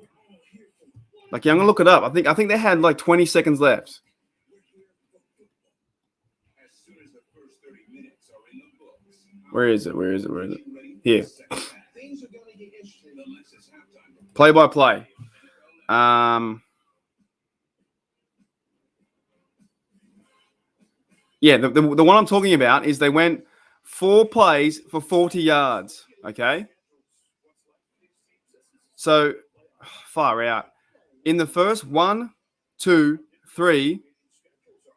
gonna look it up. I think they had like 20 seconds left. Where is it? Here. Play by play. Yeah, the one I'm talking about is they went 4 plays for 40 yards. Okay. So far out. In the first 1, 2, 3,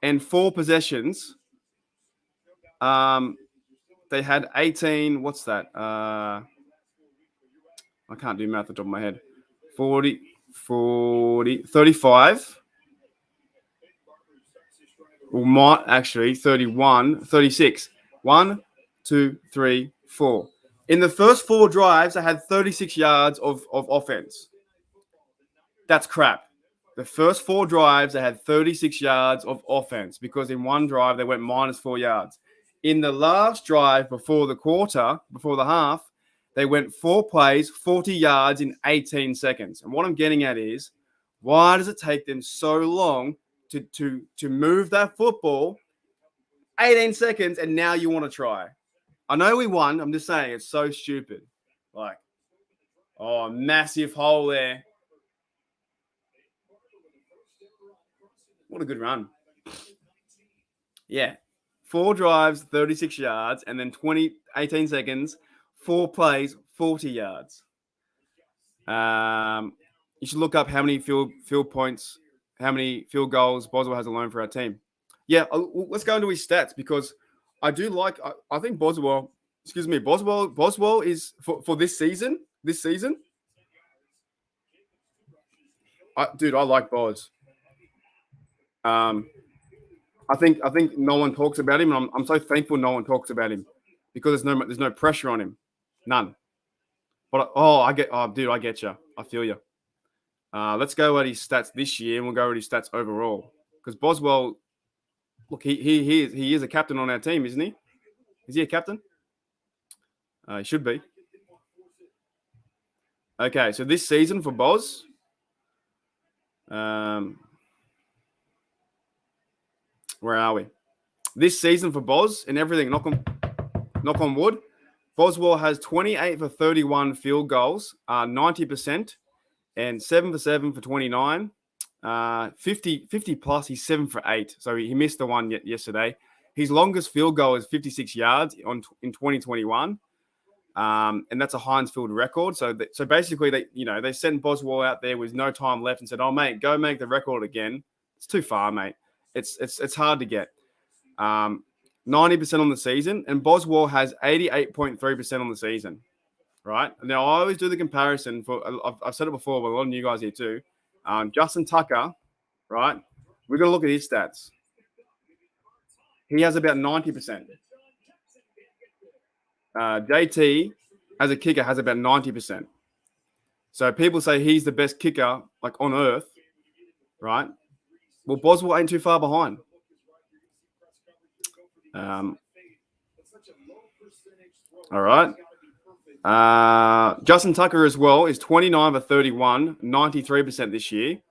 and 4 possessions, they had 18. What's that? I can't do math at the top of my head. 40, 35. Well, might actually 31, 36. 1, 2, 3, 4. In the first 4 drives, they had 36 yards of offense. That's crap. The first 4 drives, they had 36 yards of offense because in one drive, they went -4 yards. In the last drive before the half, they went 4 plays, 40 yards in 18 seconds. And what I'm getting at is, why does it take them so long to move that football 18 seconds and now you want to try? I know we won. I'm just saying it's so stupid. Like, oh, massive hole there. What a good run. Yeah. 4 drives, 36 yards, and then 18 seconds, 4 plays, 40 yards. You should look up how many field points, how many field goals Boswell has alone for our team. Yeah, let's go into his stats because I do like. I think Boswell is for this season. I like Bos. I think no one talks about him, and I'm so thankful no one talks about him because there's no pressure on him, none. But I get you. I feel you. Let's go at his stats this year, and we'll go at his stats overall because Boswell, look, he is a captain on our team, isn't he? Is he a captain? He should be. Okay, so this season for Bos, where are we? This season for Bos and everything, knock on wood, Boswell has 28 for 31 field goals, 90%, and 7 for 7 for 29. 50 plus, he's 7 for 8. So he missed the one yesterday. His longest field goal is 56 yards in 2021. And that's a Heinz Field record. So basically they sent Boswell out there with no time left and said, "Oh mate, go make the record again." It's too far, mate. It's hard to get. 90% on the season, and Boswell has 88.3% on the season. Right now, I always do the comparison I've said it before, but a lot of you guys here too. Justin Tucker, right? We're gonna look at his stats. He has about 90%. JT as a kicker has about 90%. So people say he's the best kicker like on earth, right? Well, Boswell ain't too far behind. All right. Justin Tucker as well is 29 for 31, 93% this year.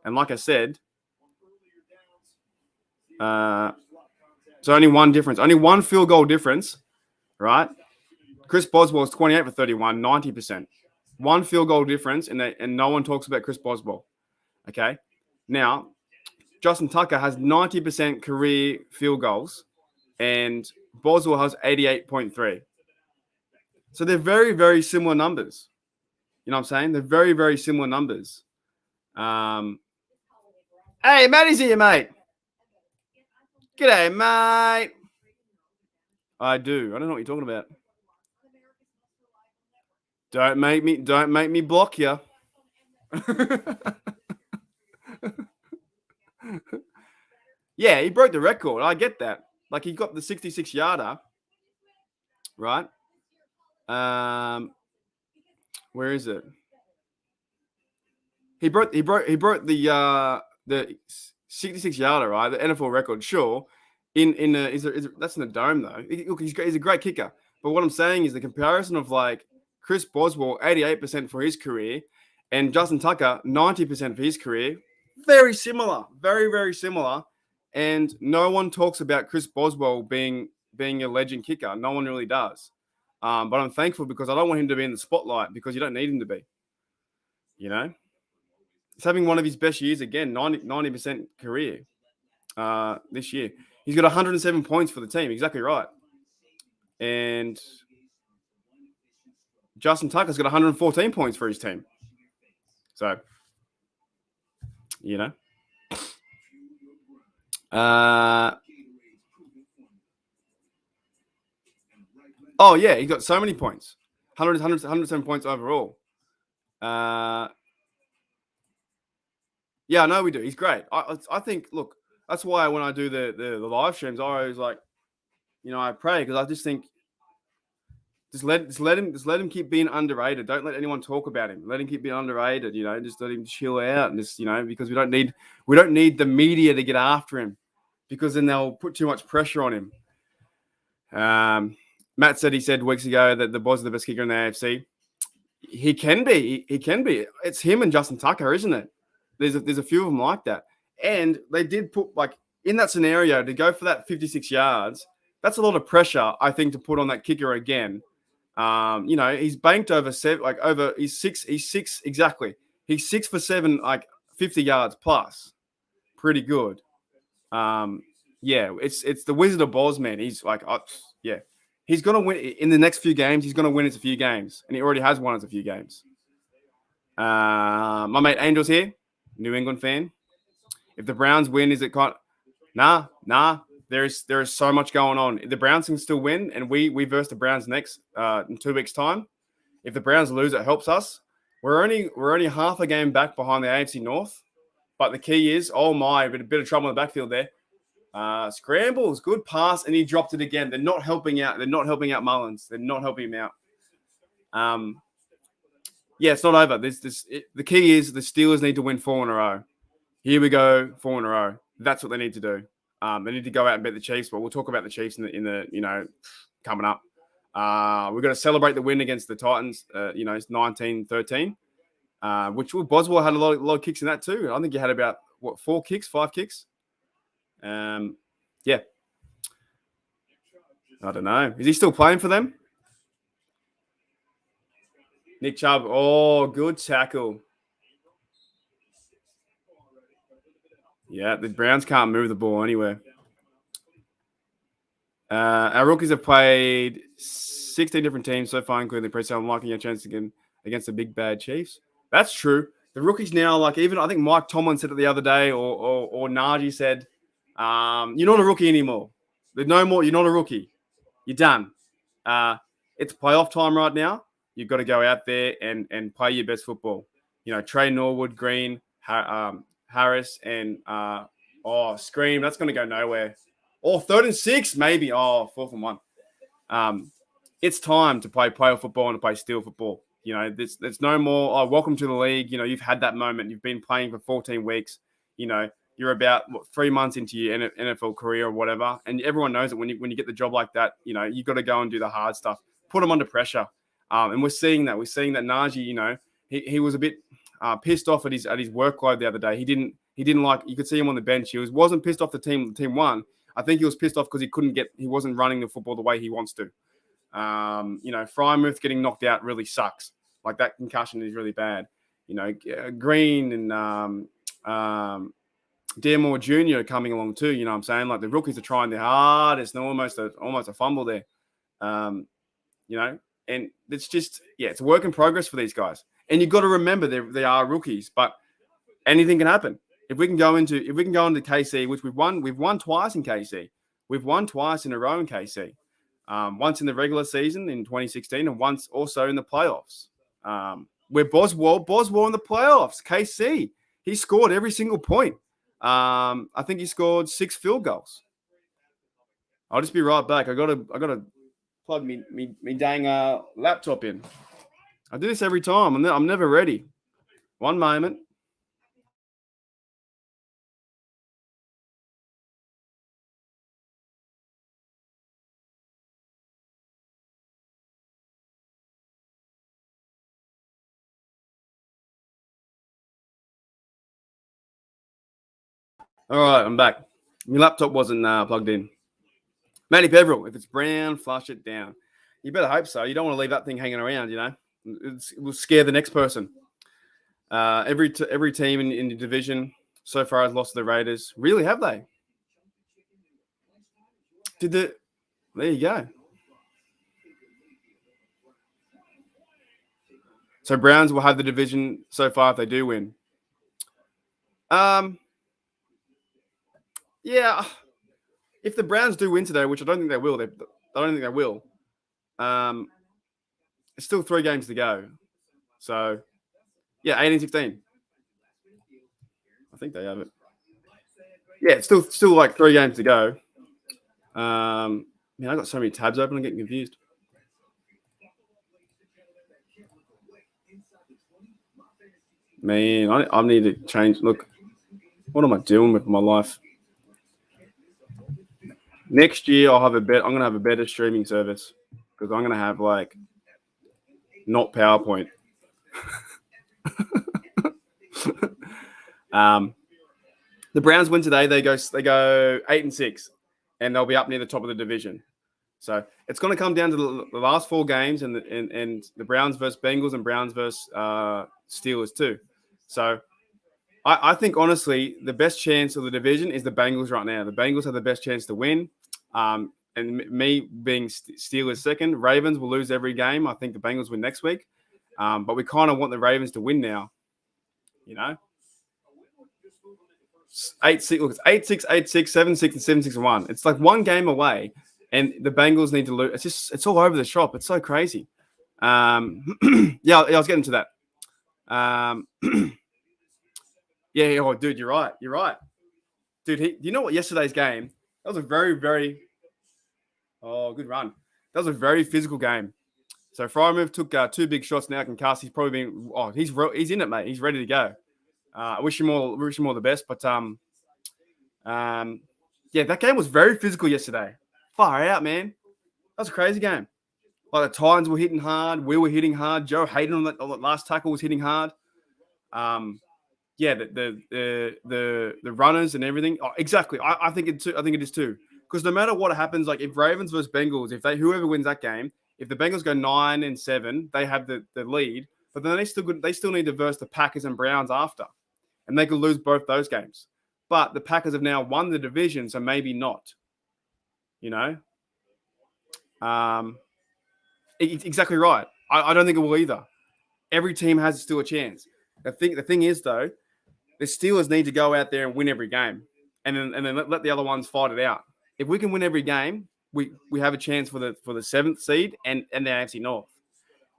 And like I said, so only one difference, only one field goal difference, right? Chris Boswell is 28 for 31, 90%. One field goal difference, and no one talks about Chris Boswell. Okay. Now, Justin Tucker has 90% career field goals, and Boswell has 88.3. So they're very, very similar numbers. You know what I'm saying? They're very, very similar numbers. Hey, Matty's here, mate. G'day, mate. I do. I don't know what you're talking about. Don't make me block you. Yeah, he broke the record. I get that. Like, he got the 66 yarder, right? Where is it? He broke the 66 yarder, right? The NFL record, sure. That's in the dome though. He's a great kicker. But what I'm saying is the comparison of like Chris Boswell, 88% for his career, and Justin Tucker, 90% for his career, very similar, very, very similar. And no one talks about Chris Boswell being a legend kicker. No one really does. But I'm thankful because I don't want him to be in the spotlight because you don't need him to be. You know, he's having one of his best years again, 90% career this year. He's got 107 points for the team. Exactly right. And Justin Tucker's got 114 points for his team. So, you know. Oh, yeah, he got so many points. 107 points overall. Yeah, I know we do. He's great. I think, look, that's why when I do the live streams, I always like, you know, I pray because I just think just let him keep being underrated. Don't let anyone talk about him. Let him keep being underrated. You know, just let him chill out and just, you know, because we don't need the media to get after him because then they'll put too much pressure on him. Matt said weeks ago that the Boz is the best kicker in the AFC. He can be. He can be. It's him and Justin Tucker, isn't it? There's a few of them like that. And they did put, like, in that scenario, to go for that 56 yards, that's a lot of pressure, I think, to put on that kicker again. You know, he's banked he's six exactly. He's 6 for 7, like 50 yards plus. Pretty good. Yeah, it's the Wizard of Oz, man. He's like, yeah. He's going to win in the next few games. He's going to win it a few games. And he already has won it a few games. My mate Angel's here. New England fan. If the Browns win, is it Nah. There is so much going on. The Browns can still win, and we verse the Browns next in 2 weeks' time. If the Browns lose, it helps us. We're only half a game back behind the AFC North. But the key is, a bit of trouble in the backfield there. Scrambles, good pass, and he dropped it again. They're not helping out. They're not helping out Mullins. They're not helping him out. Yeah, it's not over. The key is the Steelers need to win 4 in a row. Here we go, 4 in a row. That's what they need to do. They need to go out and beat the Chiefs, but we'll talk about the Chiefs in the you know, coming up. We're going to celebrate the win against the Titans. You know, it's 19-13, which Boswell had a lot of kicks in that too. I think he had about 5 kicks. Yeah. I don't know. Is he still playing for them? Nick Chubb. Oh, good tackle. Yeah, the Browns can't move the ball anywhere. Our rookies have played 16 different teams so far, including the preseason. I'm liking your chance again against the big bad Chiefs. That's true. The rookies now, like, even I think Mike Tomlin said it the other day, or Najee said, you're not a rookie anymore. There's no more. You're not a rookie. You're done. It's playoff time right now. You've got to go out there and play your best football. You know, Trey Norwood, Green, Harris, and Scream. That's going to go nowhere. Or 3rd and 6, maybe. 4th and 1. It's time to play playoff football and to play steel football. You know, there's no more. Welcome to the league. You know, you've had that moment. You've been playing for 14 weeks. You know, you're about 3 months into your NFL career or whatever, and everyone knows that when you get the job like that, you know, you've got to go and do the hard stuff. Put them under pressure. And we're seeing that. We're seeing that Najee, you know, he was a bit pissed off at his workload the other day. He didn't like. You could see him on the bench. He wasn't pissed off the team won. I think he was pissed off because he wasn't running the football the way he wants to. You know, Frymouth getting knocked out really sucks. Like, that concussion is really bad. You know, Green and Dearmore Jr. coming along too. You know what I'm saying? Like the rookies are trying their hardest and almost a fumble there. You know, and it's just, it's a work in progress for these guys. And you've got to remember they are rookies, but anything can happen. If we can go into KC, which we've won twice in KC. We've won twice in a row in KC. Once in the regular season in 2016 and once also in the playoffs. Where Boswell in the playoffs, KC, he scored every single point. I think he scored 6 field goals. I'll just be right back. I gotta plug me dang laptop in. I do this every time. I'm never ready. One moment. All right, I'm back. My laptop wasn't plugged in. Matty Peveril, if it's brown, flush it down. You better hope so. You don't want to leave that thing hanging around, you know. It will scare the next person. Every team in the division so far has lost to the Raiders. Really, have they? There you go. So Browns will have the division so far if they do win. Yeah. If the Browns do win today, which I don't think they will, it's still 3 games to go. So, 18-16. I think they have it. Yeah, it's still like 3 games to go. Man, I got so many tabs open, I'm getting confused. Man, I need to change. Look, what am I doing with my life? Next year, I'm going to have a better streaming service because I'm going to have like not PowerPoint. The Browns win today. They go 8-6, and they'll be up near the top of the division. So it's going to come down to the last 4 games, and the Browns versus Bengals and Browns versus Steelers too. So I think honestly the best chance of the division is the Bengals right now. The Bengals have the best chance to win. And me being Steelers second, Ravens will lose every game. I think the Bengals win next week. But we kind of want the Ravens to win now. You know? 8-6, look, it's 8-6, 8-6, 7-6, and 7-6-1. It's like 1 game away, and the Bengals need to lose. It's all over the shop. It's so crazy. I was getting to that. Dude, you're right. Dude, you know what? Yesterday's game, that was a very, very good run. That was a very physical game. So Frymouth took 2 big shots now. Concussed. He's probably been. He's in it, mate. He's ready to go. I wish him all the best. But that game was very physical yesterday. Far out, man. That was a crazy game. Like the Titans were hitting hard. We were hitting hard. Joe Hayden on that last tackle was hitting hard. The runners and everything. Oh, exactly. I think it is too. Because no matter what happens, like if Ravens versus Bengals, whoever wins that game, if the Bengals go 9-7, they have the lead. But then they still need to verse the Packers and Browns after, and they could lose both those games. But the Packers have now won the division, so maybe not. You know, exactly right. I don't think it will either. Every team has still a chance. The thing is though, the Steelers need to go out there and win every game, and then let the other ones fight it out. If we can win every game, we have a chance for the 7th seed and the AFC North.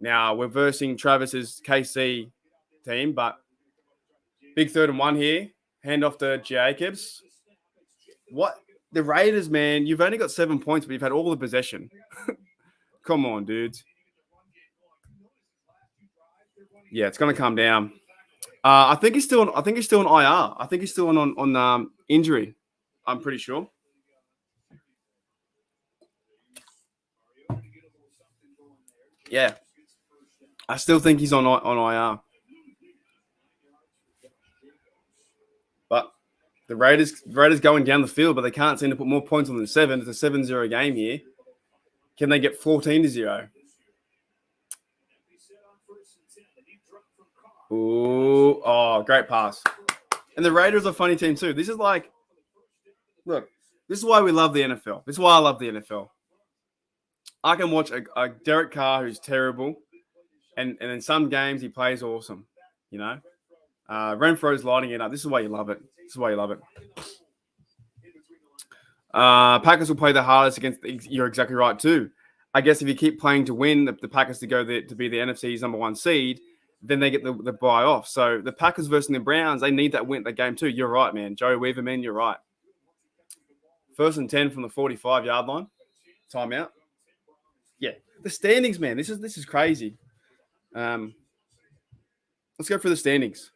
Now we're versing Travis's KC team, but big 3rd and 1 here. Hand off to Jacobs. What? The Raiders, man, you've only got 7 points, but you've had all the possession. Come on, dudes. Yeah, it's going to come down. I think he's still on IR. I think he's still on injury. I'm pretty sure. Yeah, I still think he's on IR. But the Raiders going down the field, but they can't seem to put more points on than 7. It's a 7-0 game here. Can they get 14-0? Ooh, great pass. And the Raiders are a funny team too. This is like, look, this is why we love the NFL. This is why I love the NFL. I can watch a Derek Carr who's terrible, and in some games he plays awesome. You know, Renfro's lighting it up. This is why you love it. This is why you love it. Packers will play the hardest against. You're exactly right too. I guess if you keep playing to win, the Packers to go there to be the NFC's number one seed, then they get the bye off. So the Packers versus the Browns, they need that win that game too. You're right, man. Joey Weaver, man, you're right. 1st and 10 from the 45-yard line. Timeout. Yeah, the standings, man. This is crazy. Let's go through the standings.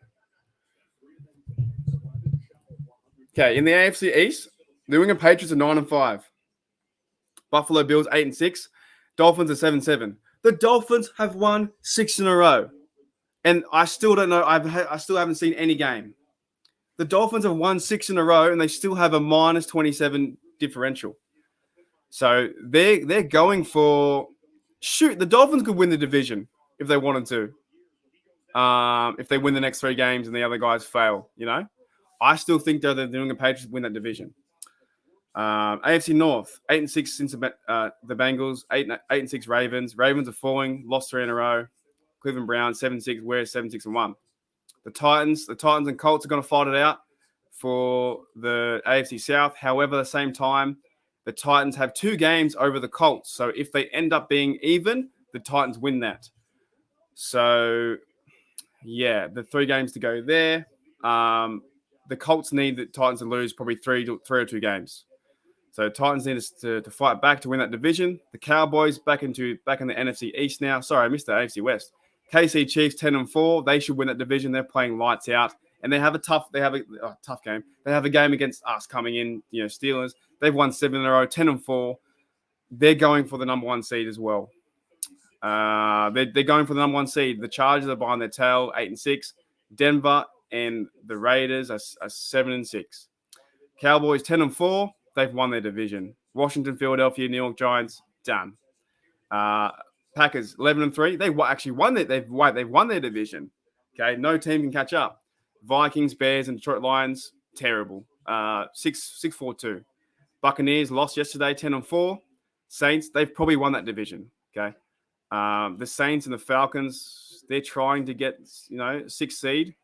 Okay, in the AFC East, the New England Patriots are 9-5. Buffalo Bills 8-6. Dolphins are 7-7. The Dolphins have won 6 in a row, and I still don't know. I still haven't seen any game. The Dolphins have won 6 in a row, and they still have a minus 27 differential. So they're going for shoot. The Dolphins could win the division if they wanted to. If they win the next 3 games and the other guys fail, you know, I still think they're the New England Patriots win that division. AFC North 8-6 since the Bengals, 8-6 Ravens. Ravens are falling, lost 3 in a row. Cleveland Browns 7-6. We're 7-6-1. The Titans and Colts are going to fight it out for the AFC South. However, at the same time, the Titans have 2 games over the Colts. So if they end up being even, the Titans win that. So yeah, the 3 games to go there. The Colts need the Titans to lose probably 3 or 2 games. So Titans need to fight back to win that division. The Cowboys back in the NFC East now. Sorry, I missed the AFC West. KC Chiefs 10-4. They should win that division. They're playing lights out, and they have a tough game. They have a game against us coming in. You know, Steelers. They've won 7 in a row, 10-4. They're going for the number 1 seed as well. They're going for the number 1 seed. The Chargers are behind their tail, 8-6. Denver and the Raiders are 7-6. Cowboys 10-4. They've won their division. Washington, Philadelphia, New York Giants, done. Packers 11-3. They actually won they've won their division. Okay, no team can catch up. Vikings, Bears, and Detroit Lions, terrible. 6-4-2. Buccaneers lost yesterday, 10-4. Saints, they've probably won that division. Okay, the Saints and the Falcons, they're trying to get 6th seed.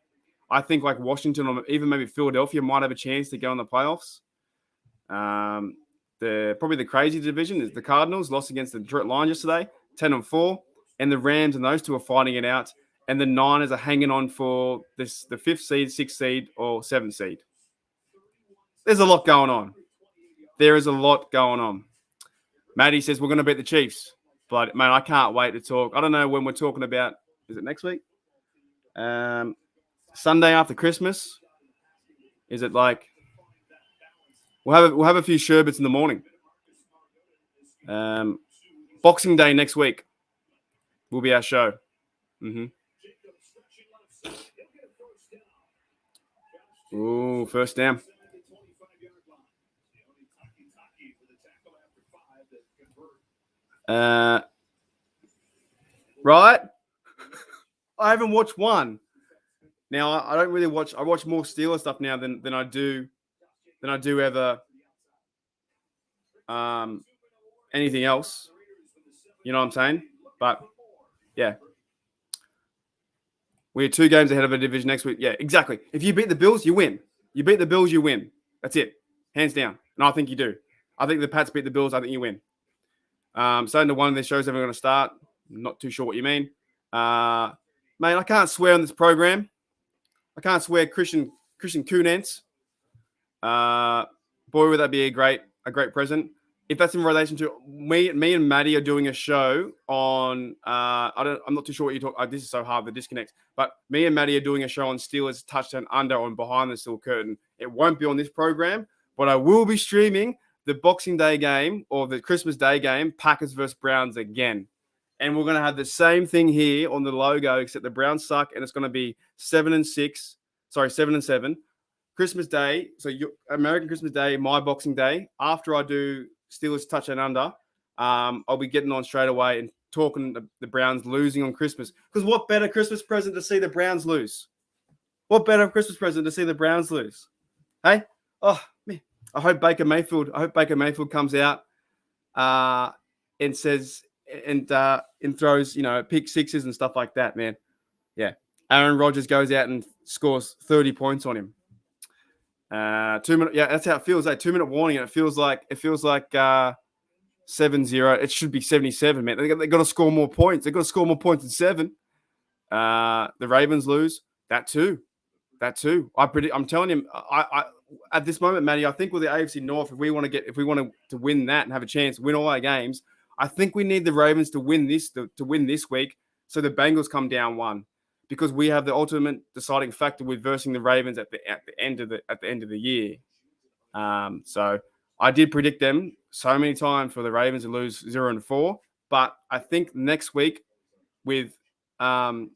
I think like Washington or even maybe Philadelphia might have a chance to go in the playoffs. Probably the crazy division is the Cardinals lost against the Detroit Lions yesterday, 10-4, and the Rams and those 2 are fighting it out, and the Niners are hanging on for the 5th seed, 6th seed, or 7th seed. There's a lot going on. There is a lot going on. Maddie says we're going to beat the Chiefs, but man, I can't wait to talk. I don't know when we're talking about. Is it next week? Sunday after Christmas? Is it like? We'll have a few sherbets in the morning. Boxing Day next week will be our show. Ooh, first down. Right? I haven't watched one. Now I don't really watch. I watch more Steelers stuff now than I do ever anything else. You know what I'm saying? But yeah, we're 2 games ahead of a division next week. Yeah, exactly. If you beat the Bills, you win. You beat the Bills, you win. That's it, hands down. And I think you do. I think the Pats beat the Bills. I think you win. Starting to one of their shows ever going to start. I'm not too sure what you mean. Mate, I can't swear on this program. I can't swear Christian Kunentz. Boy, would that be a great present. If that's in relation to me and Maddie are doing a show on I'm not too sure what you talk. This is so hard to disconnect. But me and Maddie are doing a show on Steelers touchdown under on Behind the Steel Curtain. It won't be on this program, but I will be streaming the Boxing Day game or the Christmas Day game, Packers versus Browns again. And we're going to have the same thing here on the logo, except the Browns suck, and it's going to be 7-7. Christmas Day, so American Christmas Day, my Boxing Day. After I do Steelers touch and under, I'll be getting on straight away and talking the Browns losing on Christmas. Because what better Christmas present to see the Browns lose? What better Christmas present to see the Browns lose? Hey, oh man, I hope Baker Mayfield comes out and says and throws pick sixes and stuff like that, man. Yeah, Aaron Rodgers goes out and scores 30 points on him. 2 minute, yeah, that's how it feels. 2 minute warning, and it feels like 7-0. It should be 77, man. They got to score more points. They got to score more points than 7. The Ravens lose that too. I'm telling him. I at this moment, Matty, I think with the AFC North, if we want to win that and have a chance to win all our games, I think we need the Ravens to win this week, so the Bengals come down 1, because we have the ultimate deciding factor with versing the Ravens at the end of the year. So I did predict them so many times for the Ravens to lose 0-4, but I think next week with the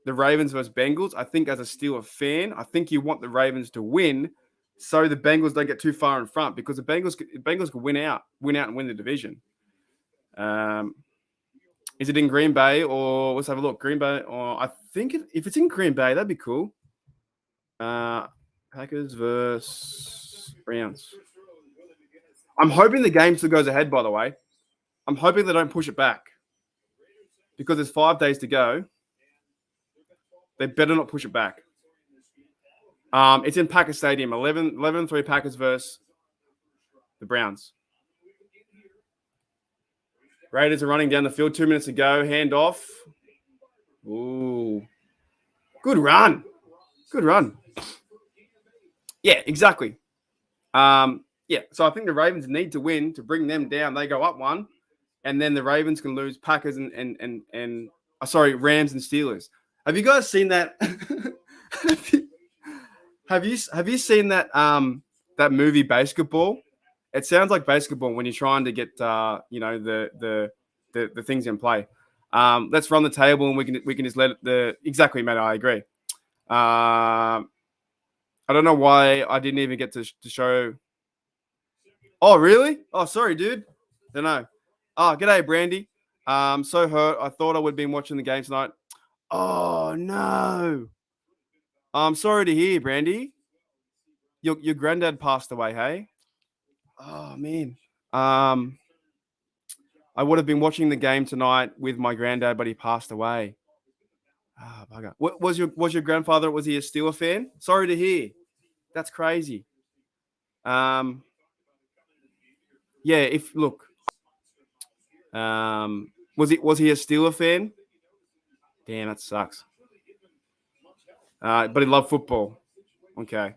Ravens versus Bengals, I think as a Steelers fan, I think you want the Ravens to win so the Bengals don't get too far in front, because the Bengals could win out and win the division. Is it in Green Bay, or let's have a look? Green Bay, or I think if it's in Green Bay, that'd be cool. Packers versus Browns. I'm hoping the game still goes ahead, by the way. I'm hoping they don't push it back, because there's 5 days to go. They better not push it back. It's in Packers Stadium. 11-3 Packers versus the Browns. Raiders are running down the field. 2 minutes to go. Hand off. Ooh. Good run. Yeah, exactly. Yeah, so I think the Ravens need to win to bring them down. They go up 1, and then the Ravens can lose Packers and Rams and Steelers. Have you guys seen that? Have you seen that that movie Basketball? It sounds like basketball when you're trying to get the things in play. Let's run the table and we can just let it exactly, mate. I agree. I don't know why I didn't even get to show. Oh, really? Oh, sorry, dude. Don't know. Oh, g'day, Brandy. So hurt. I thought I would have been watching the game tonight. Oh, no. I'm sorry to hear, Brandy. Your granddad passed away, hey? Oh, man. I would have been watching the game tonight with my granddad, but he passed away. Ah, bugger. What was your grandfather? Was he a Steelers fan? Sorry to hear. That's crazy. Yeah. Was he a Steelers fan? Damn, that sucks. But he loved football. Okay.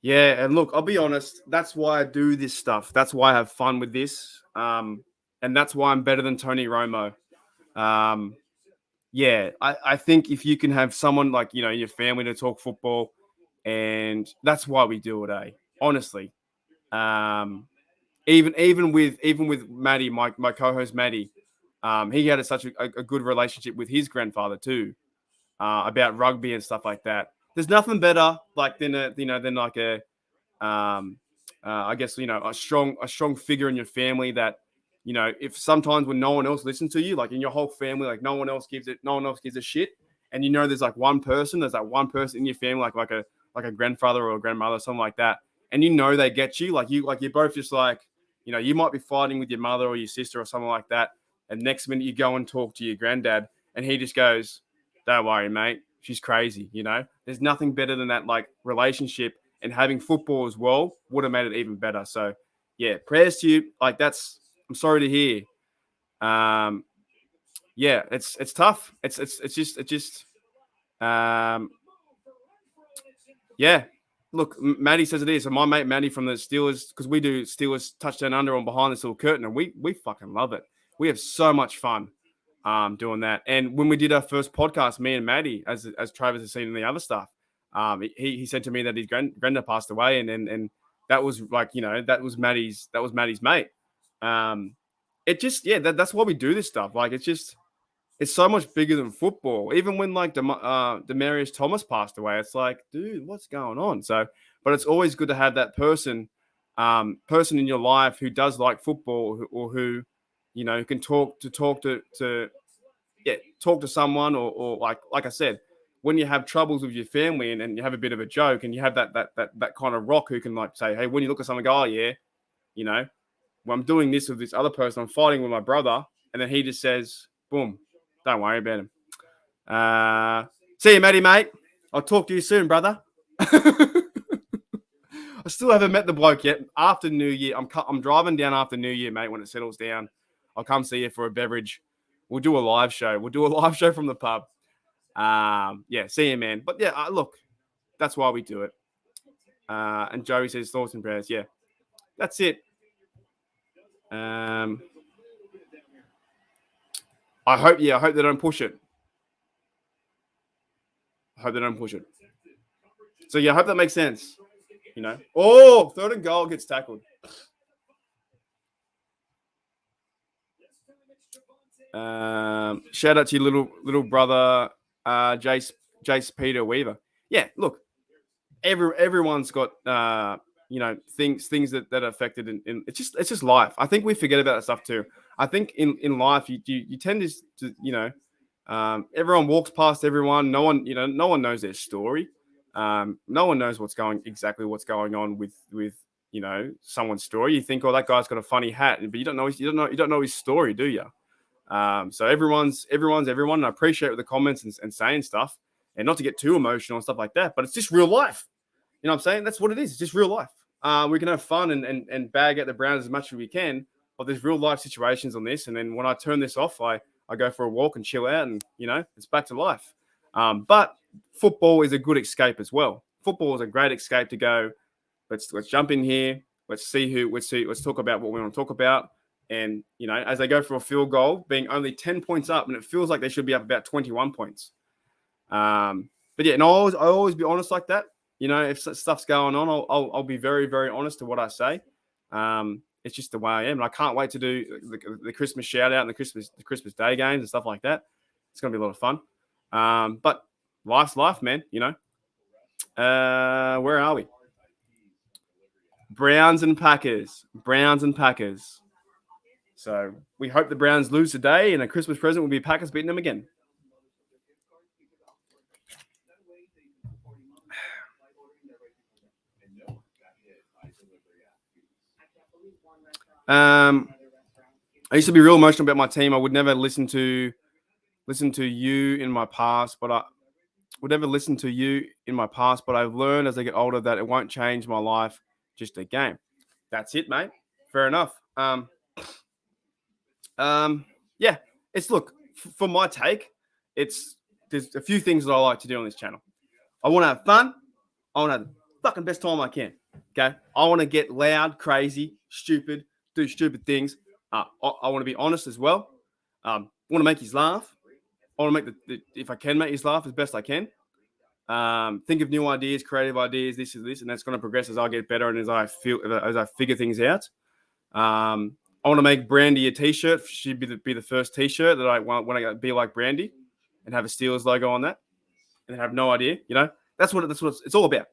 Yeah, and look, I'll be honest. That's why I do this stuff. That's why I have fun with this. And that's why I'm better than Tony Romo. Yeah, I think if you can have someone like, in your family to talk football, and that's why we do it, eh? Honestly. Even with Maddie, my co-host Maddie, he had such a good relationship with his grandfather too, about rugby and stuff like that. There's nothing better than a I guess a strong figure in your family that if sometimes when no one else listens to you, like in your whole family, like no one else gives a shit, and there's like one person in your family, like a grandfather or a grandmother or something like that, and they get you, you're both just like, you might be fighting with your mother or your sister or something like that, and next minute you go and talk to your granddad and he just goes, don't worry, mate, she's crazy. There's nothing better than that, like, relationship, and having football as well would have made it even better. So yeah, prayers to you. Like, I'm sorry to hear. Yeah, it's tough. It's just yeah. Look, Maddie says it is. So my mate Maddie from the Steelers, because we do Steelers touchdown under on behind this little curtain, and we fucking love it. We have so much fun doing that. And when we did our first podcast, me and Maddie, as Travis has seen in the other stuff, he said to me that his granddad passed away, and that was like, that was Maddie's mate. It just, yeah, that's why we do this stuff. Like, it's so much bigger than football. Even when like Demarius Thomas passed away, it's like, dude, what's going on? So, but it's always good to have that person in your life who does like football, or who, can talk to someone, or like I said, when you have troubles with your family and you have a bit of a joke and you have that kind of rock who can like say, hey, when you look at someone, go, oh yeah, you know, when I'm doing this with this other person, I'm fighting with my brother, and then he just says, boom, don't worry about him. See you, Matty, mate. I'll talk to you soon, brother. I still haven't met the bloke yet. After New Year, I'm driving down after New Year, mate. When it settles down, I'll come see you for a beverage. We'll do a live show. We'll do a live show from the pub. Yeah, see you, man. But yeah, look, that's why we do it. And Joey says thoughts and prayers. Yeah, that's it. I hope they don't push it. So yeah, I hope that makes sense. You know, oh, 3rd and goal gets tackled. Shout out to your little brother, Jace Peter Weaver. Yeah, look, everyone's got you know, things that are affected in it's just life. I think we forget about that stuff too. I think in life you tend to you know, everyone walks past everyone. No one knows their story. No one knows what's going on with you know, someone's story. You think, oh, that guy's got a funny hat, but you don't know his story, do you? So everyone's everyone. And I appreciate the comments and saying stuff, and not to get too emotional and stuff like that, but it's just real life. You know what I'm saying? That's what it is. It's just real life. We can have fun and bag at the Browns as much as we can, but there's real life situations on this. And then when I turn this off, I go for a walk and chill out, and you know, it's back to life. But football is a good escape as well. Football is a great escape to go. Let's jump in here. Let's talk about what we want to talk about. And you know, as they go for a field goal, being only 10 points up, and it feels like they should be up about 21 points. But yeah, and I always be honest like that. You know, if stuff's going on, I'll be very, very honest to what I say. It's just the way I am, and I can't wait to do the Christmas shout out and the Christmas Day games and stuff like that. It's gonna be a lot of fun. But life's life, man. You know. Where are we? Browns and Packers. So we hope the Browns lose today, and a Christmas present will be Packers beating them again. I used to be real emotional about my team. I would never listen to you in my past, but I've learned as I get older that it won't change my life, just a game. That's it, mate. Fair enough. Yeah, it's look, for my take, there's a few things that I like to do on this channel. I want to have fun. I want to have the fucking best time I can. Okay. I want to get loud, crazy, stupid, do stupid things. I want to be honest as well. I want to make you laugh. I want to make if I can make you laugh as best I can. Think of new ideas, creative ideas, this, and that's going to progress as I get better and as I figure things out. I want to make Brandy a t-shirt. She'd be the first t-shirt that I want when I be like Brandy and have a Steelers logo on that and have no idea, you know, that's what it's all about.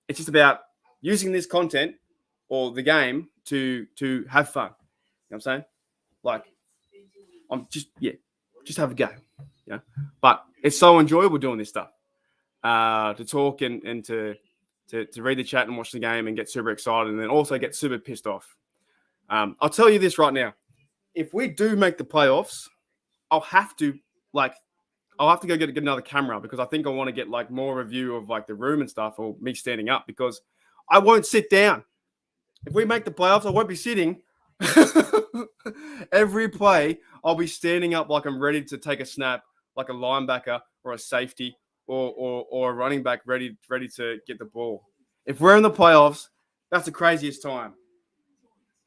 It's just about using this content or the game to have fun. You know what I'm saying? Like, I'm just have a go. You know? But it's so enjoyable doing this stuff. To talk and to read the chat and watch the game and get super excited and then also get super pissed off. I'll tell you this right now. If we do make the playoffs, I'll have to go get another camera because I think I want to get like more of a view of like the room and stuff or me standing up because I won't sit down. If we make the playoffs, I won't be sitting. Every play, I'll be standing up like I'm ready to take a snap, like a linebacker or a safety or a running back ready to get the ball. If we're in the playoffs, that's the craziest time.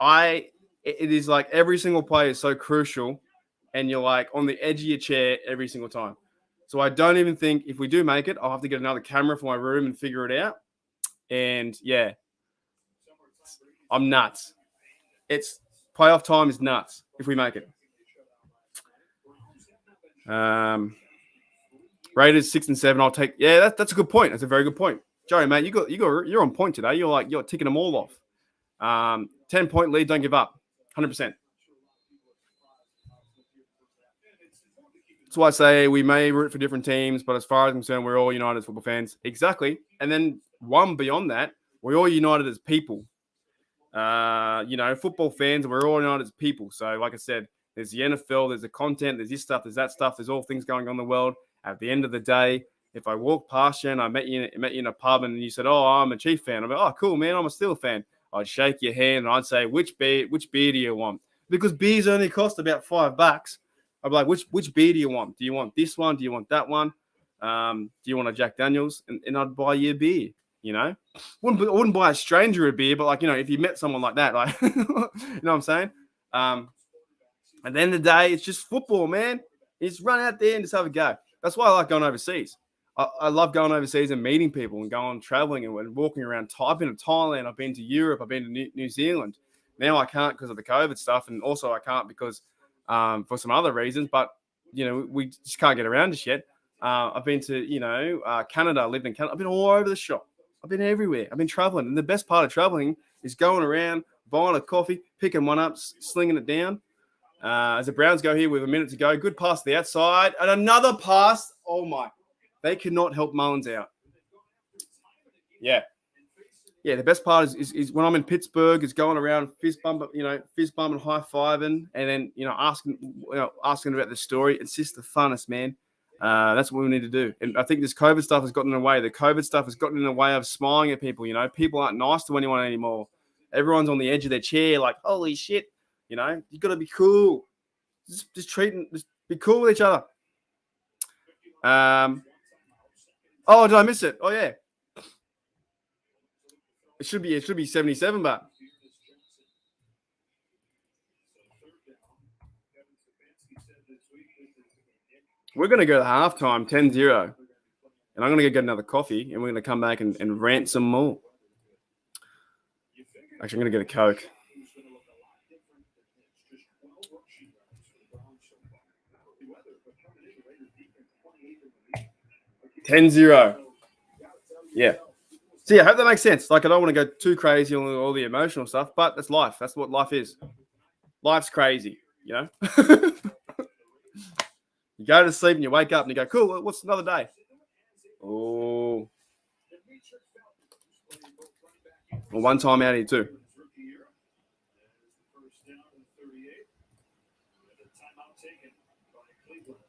It is like every single play is so crucial and you're like on the edge of your chair every single time. So I don't even think if we do make it, I'll have to get another camera for my room and figure it out. And yeah, I'm nuts. It's playoff time is nuts if we make it. Raiders 6 and 7. I'll take. Yeah, that's a good point. That's a very good point, Joey, mate. You're on point today. You're ticking them all off. 10-point lead. Don't give up. 100%. That's why I say we may root for different teams, but as far as I'm concerned, we're all united as football fans. Exactly. And then one beyond that, we're all united as people. Football fans, we're all united as people. So, like I said, there's the NFL, there's the content, there's this stuff, there's that stuff, there's all things going on in the world. At the end of the day, if I walk past you and I met you in a pub and you said, "Oh, I'm a Chief fan," I'm like, "Oh, cool, man, I'm a Steel fan." I'd shake your hand and I'd say, "Which beer do you want?" Because beers only cost about $5. I'd be like, "Which beer do you want? Do you want this one? Do you want that one? Do you want a Jack Daniels?" And I'd buy you a beer. I wouldn't buy a stranger a beer, but if you met someone like that, you know what I'm saying? At the end of the day, it's just football, man. You just run out there and just have a go. That's why I like going overseas. I love going overseas and meeting people and going traveling and walking around. I've been to Thailand. I've been to Europe. I've been to New Zealand. Now I can't because of the COVID stuff, and also I can't because for some other reasons. But we just can't get around just yet. I've been to Canada. I lived in Canada. I've been all over the shop. I've been everywhere. I've been traveling, and the best part of traveling is going around, buying a coffee, picking one up, slinging it down. As the Browns go here with a minute to go, good pass to the outside, and another pass. Oh my! They cannot help Mullins out. Yeah. The best part is when I'm in Pittsburgh, is going around fist bumping, high fiving, and then asking about the story. It's just the funnest, man. That's what we need to do. And I think this COVID stuff has gotten in the way. The COVID stuff has gotten in the way of smiling at people. People aren't nice to anyone anymore. Everyone's on the edge of their chair, like, holy shit. You got to be cool. Just be cool with each other. Oh, did I miss it? Oh yeah. It should be 77, but we're going to go to halftime 10-0. And I'm going to go get another coffee, and we're going to come back and rant some more. Actually, I'm going to get a Coke. $10-0. Yeah. So, I hope that makes sense. I don't want to go too crazy on all the emotional stuff, but that's life. That's what life is. Life's crazy, You go to sleep and you wake up and you go, cool, what's another day? Oh. Well, one time out here too.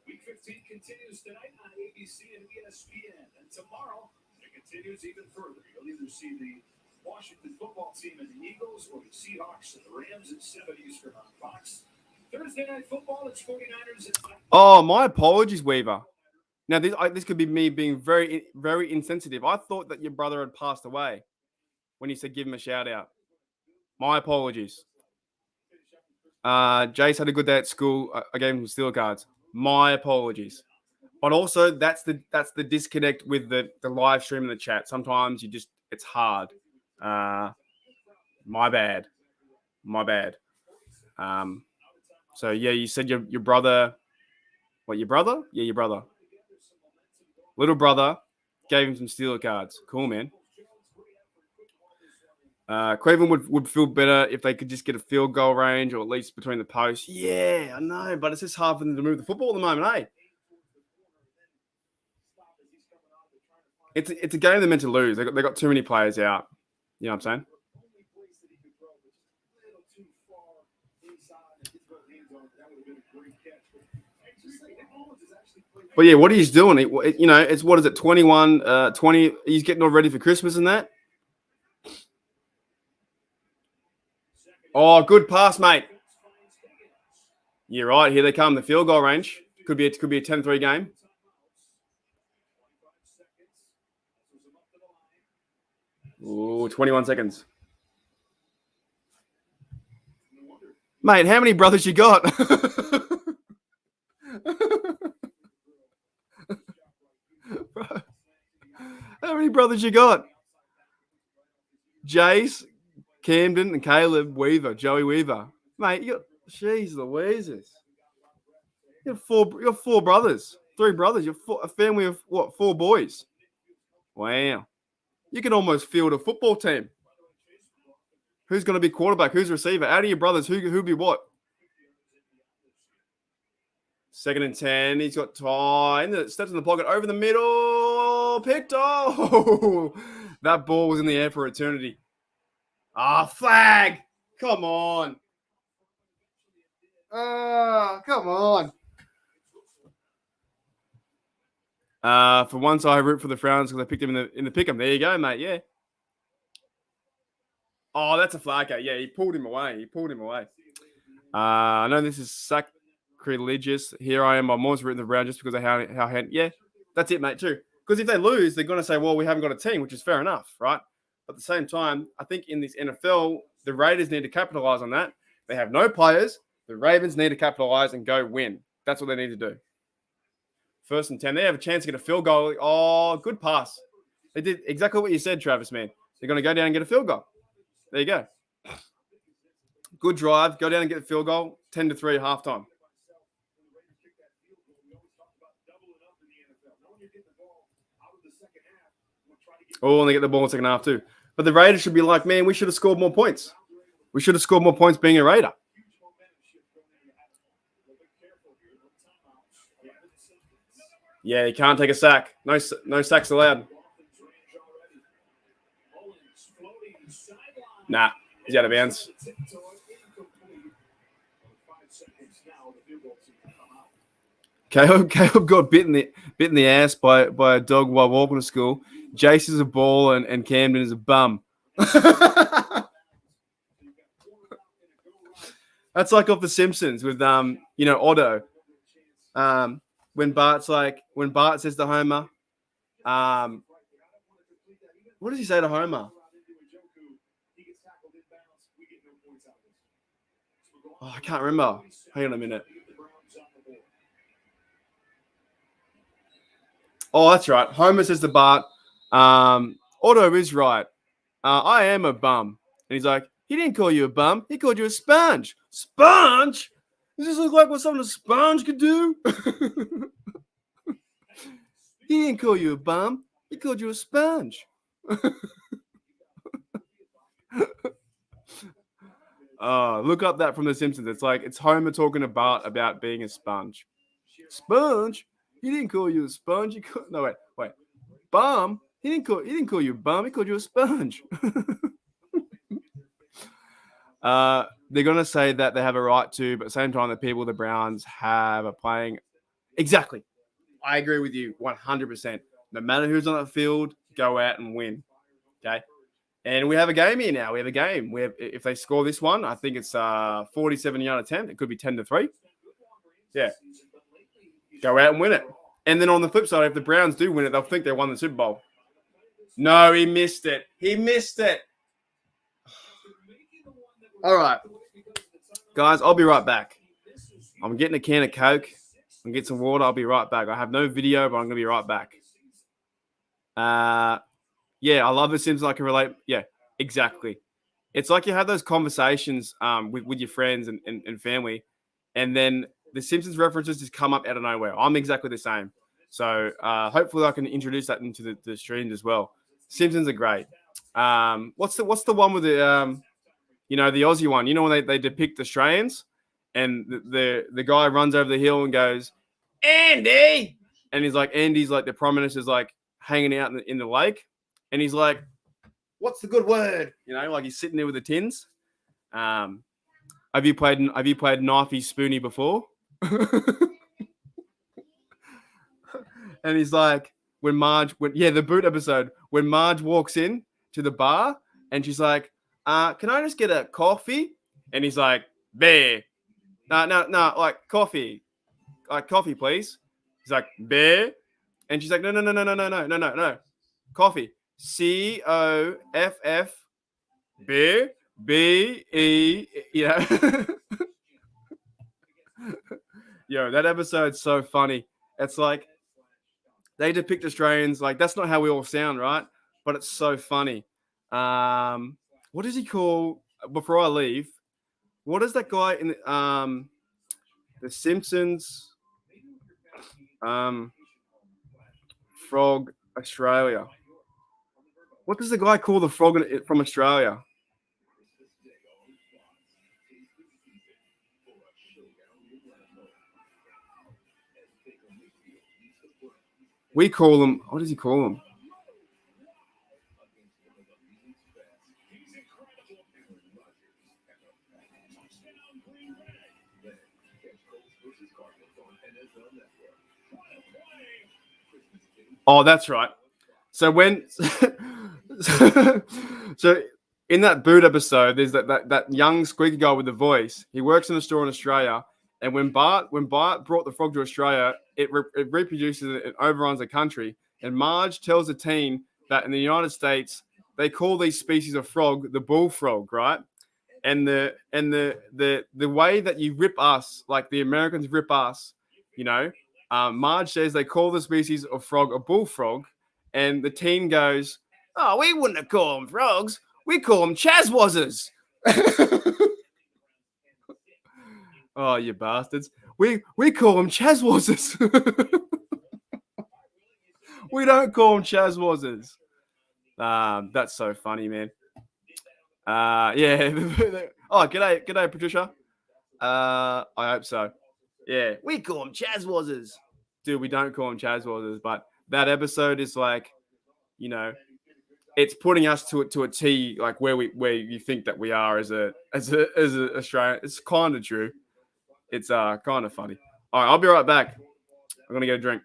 Week 15 continues tonight on ABC and ESPN. And tomorrow, it continues even further. You'll either see the Washington football team and the Eagles or the Seahawks and the Rams at 7 Eastern on Fox. Thursday night football, it's 49ers. Oh, my apologies, Weaver. Now, this could be me being very, very insensitive. I thought that your brother had passed away when you said give him a shout out. My apologies. Jace had a good day at school. I gave him some Steeler cards. My apologies. But also, that's the disconnect with the live stream and the chat. Sometimes it's hard. My bad. So, yeah, you said your brother... What, your brother? Yeah, your brother. Little brother gave him some Steeler cards. Cool, man. Cleveland would feel better if they could just get a field goal range or at least between the posts. Yeah, I know, but it's just hard for them to move the football at the moment, eh? It's a game they're meant to lose. They got too many players out. You know what I'm saying? But yeah, what he's doing, it's what is it, 21, 20. He's getting all ready for Christmas and that. Oh, good pass, mate. You're right. Here they come. The field goal range could be a 10-3 game. Ooh, 21 seconds. Mate, how many brothers you got? How many brothers you got? Jace, Camden, and Caleb Weaver, Joey Weaver. Mate, jeez Louises. You're four brothers. 3 brothers. You're a family of, 4 boys. Wow. You can almost field a football team. Who's going to be quarterback? Who's receiver? Out of your brothers, who be what? 2nd and 10. He's got time. Steps in the pocket over the middle. Picked. Oh, that ball was in the air for eternity. Flag. Come on. Come on. For once, I root for the Frowns because I picked him in the pick'em. There you go, mate. Yeah. Oh, that's a flag. Yeah, he pulled him away. I know this is sacrilegious. Here I am. I'm almost rooting the Browns just because of how yeah, that's it, mate, too. Because if they lose, they're going to say, well, we haven't got a team, which is fair enough, right? But at the same time, I think in this NFL, the Raiders need to capitalize on that. They have no players. The Ravens need to capitalize and go win. That's what they need to do. 1st and 10. They have a chance to get a field goal. Oh, good pass. They did exactly what you said, Travis, man. They're going to go down and get a field goal. There you go. Good drive. Go down and get the field goal. 10-3 halftime. Oh, and they get the ball in the second half too. But the Raiders should be like, man, we should have scored more points. We should have scored more points being a Raider. Yeah, you can't take a sack. No sacks allowed. Nah, he's out of bounds. Caleb got bit in the ass by a dog while walking to school. Jace is a ball and Camden is a bum. That's like off The Simpsons with Otto. When Bart says to Homer, what does he say to Homer? Oh, I can't remember. Hang on a minute. Oh, that's right. Homer says to Bart, Otto is right. I am a bum. And he's like, he didn't call you a bum. He called you a sponge. Sponge? Does this look like what something a sponge could do? He didn't call you a bum. He called you a sponge. Look up that from The Simpsons. It's Homer talking to Bart about being a sponge. Sponge? He didn't call you a sponge. No, wait. Bum? He didn't call you a bum. He called you a sponge. They're going to say that they have a right to, but at the same time, the people the Browns have are playing. Exactly. I agree with you 100%. No matter who's on the field, go out and win. Okay? And we have a game here now. We have a game. If they score this one, I think it's 47-yard attempt. It could be 10-3. Yeah. Go out and win it. And then on the flip side, if the Browns do win it, they'll think they won the Super Bowl. No, he missed it. All right. Guys, I'll be right back. I'm getting a can of Coke. I'm get some water. I'll be right back. I have no video, but I'm going to be right back. Yeah, I love The Simpsons. I can relate. Yeah, exactly. It's like you have those conversations with your friends and family, and then The Simpsons references just come up out of nowhere. I'm exactly the same. So hopefully I can introduce that into the streams as well. Simpsons are great. What's the one with the the Aussie one? You know when they depict Australians and the guy runs over the hill and goes, Andy, and he's like, Andy's like the Prime Minister's like hanging out in the lake, and he's like, what's the good word? Like he's sitting there with the tins. Have you played Knifey Spoony before? And he's like, the boot episode, when Marge walks in to the bar and she's like, can I just get a coffee? And he's like, bear. No, like coffee. Like coffee, please. He's like, bear. And she's like, no. Coffee. COFF, beer, BE, Yo, that episode's so funny. It's like they depict Australians like that's not how we all sound, right? But it's so funny. What does he call before I leave? What is that guy in the Simpsons? Frog Australia. What does the guy call the frog from Australia? We call them. What does he call them? Oh, that's right. So when so in that boot episode, there's that young squeaky guy with the voice. He works in a store in Australia, and when Bart brought the frog to Australia, it reproduces it, it overruns the country. And Marge tells the team that in the United States they call these species of frog the bullfrog, right? And the way that you rip us, like the Americans rip us, you know, Marge says they call the species of frog a bullfrog, and the team goes, "Oh, we wouldn't have called them frogs. We call them chaswazzers." Oh, you bastards! We call them chaswazzers. We don't call them chaswazzers. That's so funny, man. Yeah. Oh, g'day, Patricia. I hope so. Yeah, we call them Chazwazzers. Dude, we don't call them Chazwazzers, but that episode is like, you know, it's putting us to a T, like where you think that we are as a Australian. It's kind of true. It's kind of funny. All right, I'll be right back. I'm gonna get a drink.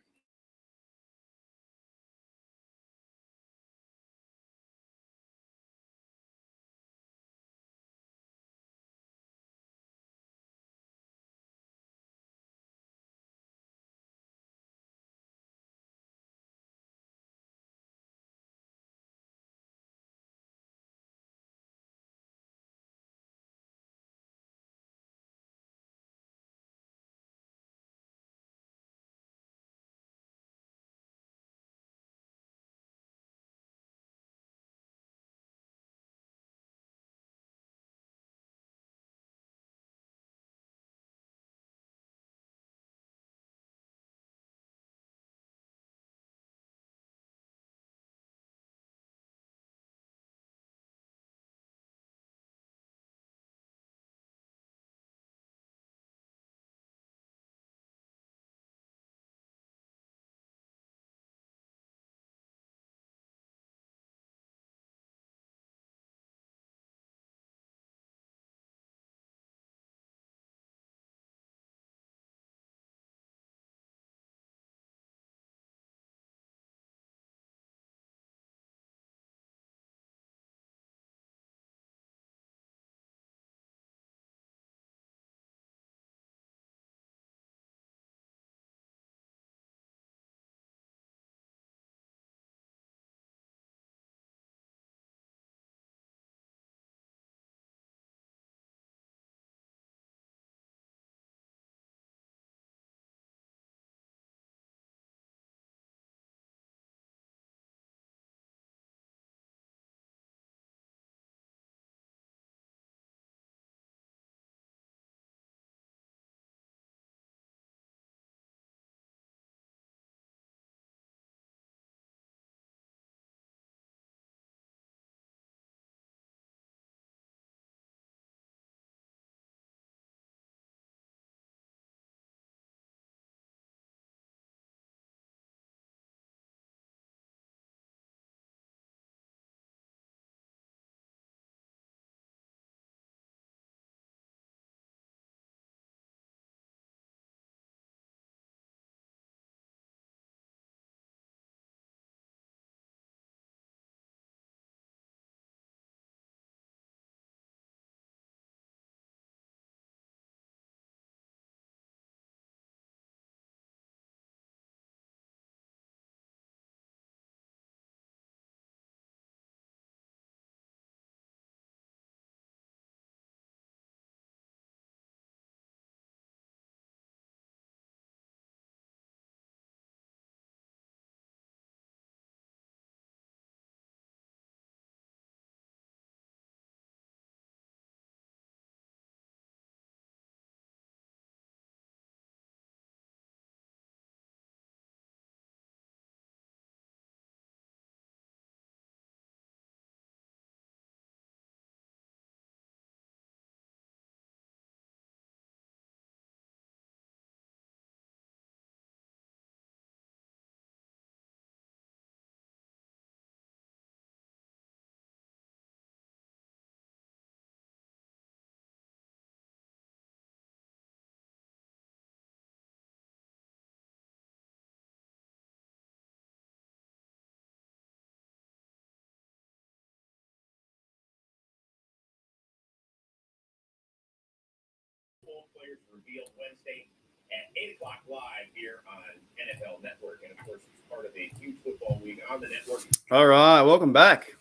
All right, welcome back.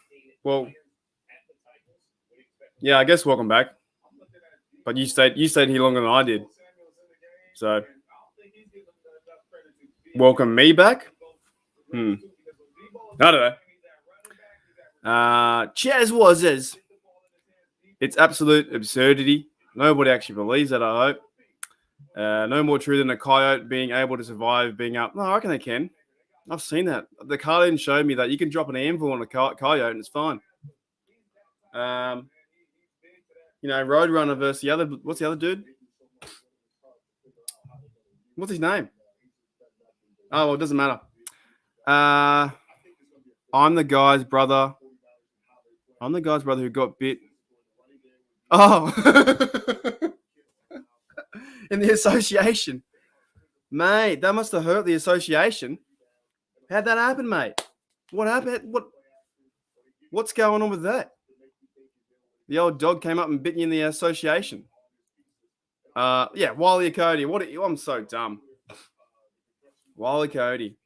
Well, yeah, I guess welcome back. But you stayed here longer than I did. So welcome me back. I don't know. Cheers was is. It's absolute absurdity. Nobody actually believes that, I hope. No more true than a coyote being able to survive being up. No, I reckon they can. I've seen that. The cartoon showed me that you can drop an anvil on a coyote and it's fine. Roadrunner versus the other. What's the other dude? What's his name? Oh, well, it doesn't matter. I'm the guy's brother. I'm the guy's brother who got bit. Oh, in the association, mate. That must have hurt the association. How'd that happen, mate? What happened? What's going on with that? The old dog came up and bit you in the association. Yeah, Wiley Cody. I'm so dumb. Wiley Cody.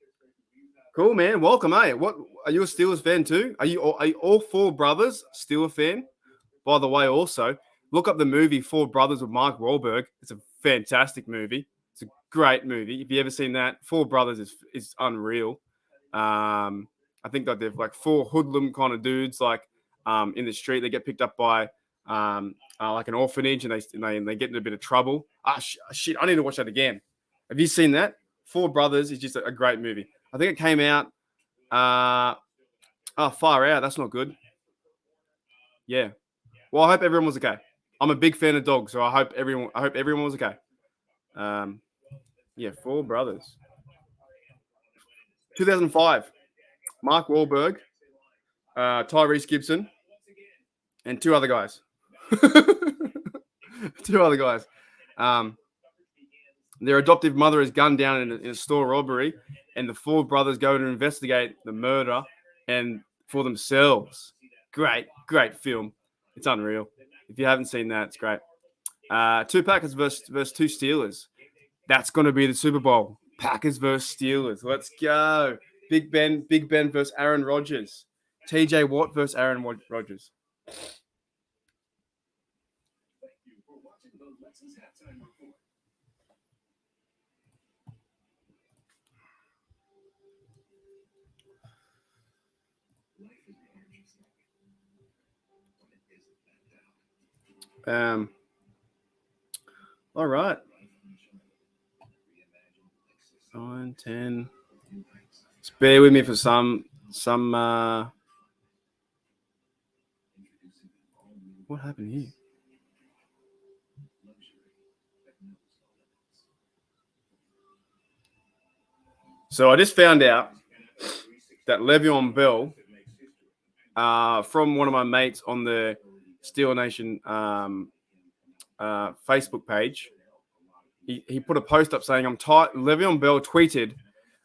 Cool, man. Welcome, eh? What are you a Steelers fan too? Are you all four brothers Steelers fan? By the way, also look up the movie Four Brothers with Mark Wahlberg. It's a fantastic movie. It's a great movie. If you ever seen that, Four Brothers is unreal. I think that they're like four hoodlum kind of dudes, like in the street. They get picked up by like an orphanage, and they get in a bit of trouble. Shit! I need to watch that again. Have you seen that? Four Brothers is just a great movie. I think it came out. Far out. That's not good. Yeah. Well, I hope everyone was okay. I'm a big fan of dogs, so I hope everyone was okay. Yeah, Four Brothers. 2005. Mark Wahlberg, Tyrese Gibson, and two other guys. Their adoptive mother is gunned down in a store robbery, and the four brothers go to investigate the murder and for themselves. Great film. It's unreal. If you haven't seen that, it's great. Two Packers versus two Steelers. That's going to be the Super Bowl. Packers versus Steelers. Let's go. Big Ben versus Aaron Rodgers. TJ Watt versus Aaron Rodgers. All right. 9, 10. Just bear with me for some. What happened here? So I just found out that Le'Veon Bell, from one of my mates on the Steel Nation Facebook page, he put a post up saying, Le'Veon Bell tweeted,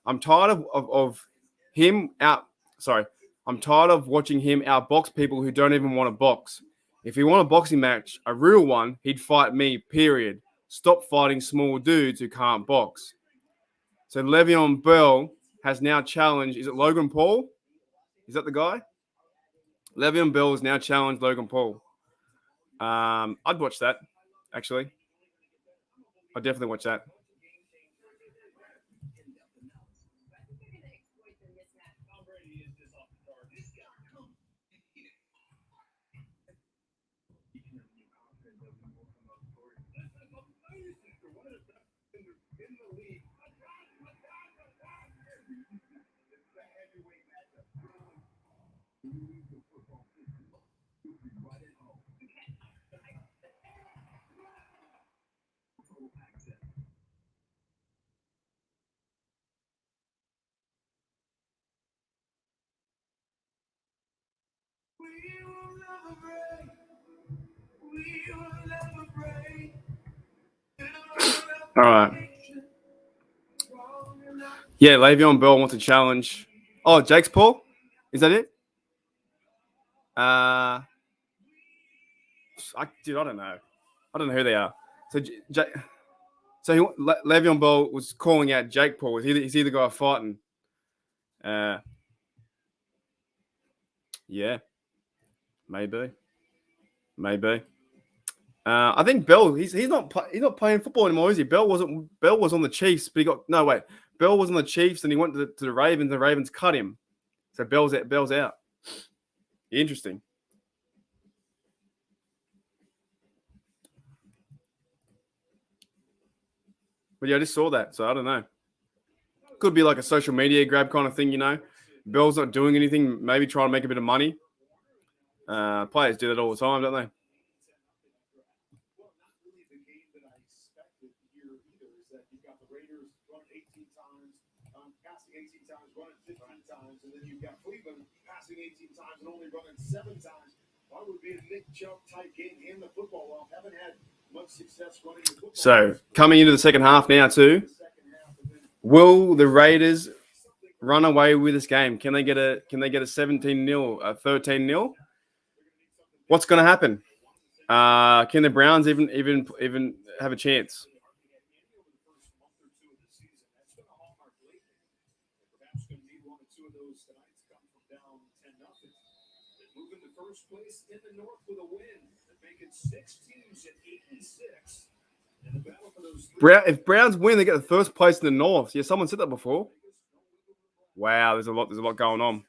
I'm tired of him out. Sorry. I'm tired of watching him outbox people who don't even want to box. If he won a boxing match, a real one, he'd fight me, period. Stop fighting small dudes who can't box. So Le'Veon Bell has now challenged, is it Logan Paul? Is that the guy? Le'Veon Bell has now challenged Logan Paul. I'd watch that, actually. I'd definitely watch that. All right. Yeah, Le'Veon Bell wants to challenge. Oh, Jake's Paul? Is that it? I don't know. I don't know who they are. So Le'Veon Bell was calling out Jake Paul. Is he the guy fighting? Yeah, maybe. I think Bell. He's not playing football anymore, is he? Bell was on the Chiefs, but he got no wait. Bell was on the Chiefs, and he went to the Ravens. The Ravens cut him, so Bell's out. Interesting. But yeah, I just saw that, so I don't know. Could be like a social media grab kind of thing, you know. Bell's not doing anything, maybe trying to make a bit of money. Players do that all the time, don't they? And then you've got Cleveland passing 18 times and only running 7 times. Why would be a Nick Chubb type game and the football off? Haven't had much success running the football. So coming into the second half now too. Will the Raiders run away with this game? Can they get a 17-0, a 13-0? What's going to happen? Can the Browns even have a chance? Place in the North with a win, making 6 teams at 8-6. And the battle for those if Browns win, they get the first place in the North. Yeah, someone said that before. Wow, there's a lot going on.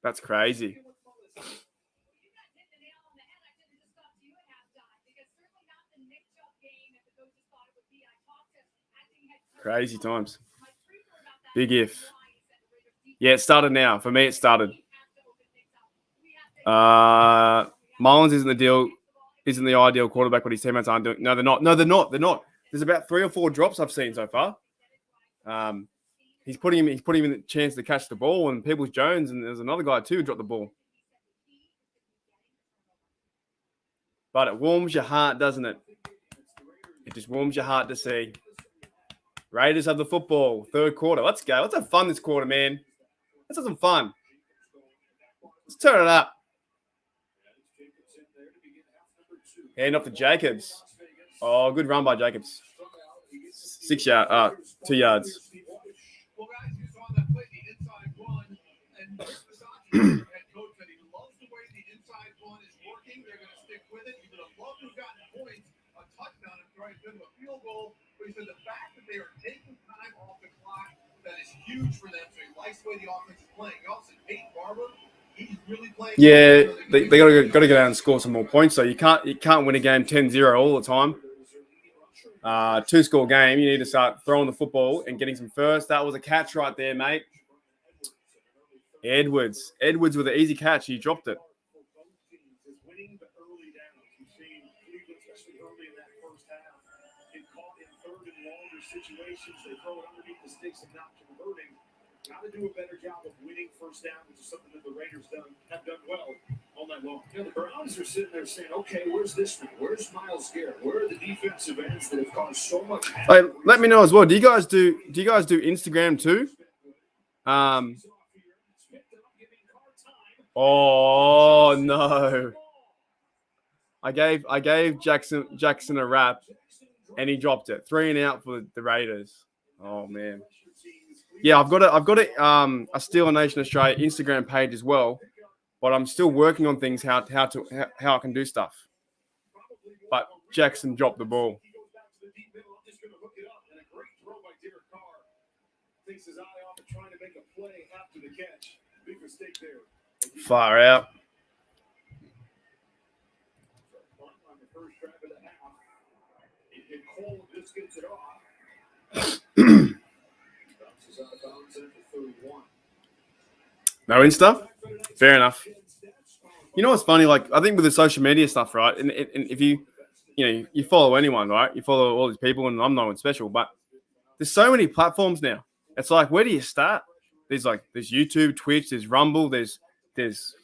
That's crazy. Crazy times. Big if. Yeah, it started now. For me, it started. Mullins isn't the ideal quarterback, but his teammates aren't doing. No, they're not. There's about 3 or 4 drops I've seen so far. He's putting him in the chance to catch the ball, and Peoples Jones, and there's another guy too who dropped the ball. But it warms your heart, doesn't it? It just warms your heart to see. Raiders have the football, 3rd quarter. Let's go. Let's have fun this quarter, man. Let's have some fun. Let's turn it up. Hand off to Jacobs. Oh, good run by Jacobs. 2 yards. Yeah, they got to go out and score some more points. So you can't win a game 10-0 all the time. 2-score game, you need to start throwing the football and getting some first. That was a catch right there, mate. Edwards with an easy catch. He dropped it. Situations, they throw it underneath the sticks and not converting. Got to do a better job of winning first down, which is something that the Raiders have done well all night long. You know, the Browns are sitting there saying, okay, where's this one? Where's Myles Garrett? Where are the defensive ends that have caused so much? Hey, let me know as well. Do you guys do Instagram too? Oh no. I gave Jackson a wrap. And he dropped it. 3 and out for the Raiders. Oh man. Yeah, I've got a Steeler Nation Australia Instagram page as well, but I'm still working on things how I can do stuff. But Jackson dropped the ball. Far out. No Insta? Fair enough. You know what's funny? Like, I think with the social media stuff, right? And if you follow anyone, right? You follow all these people, and I'm no one special, but there's so many platforms now. It's like, where do you start? There's YouTube, Twitch, there's Rumble, there's there's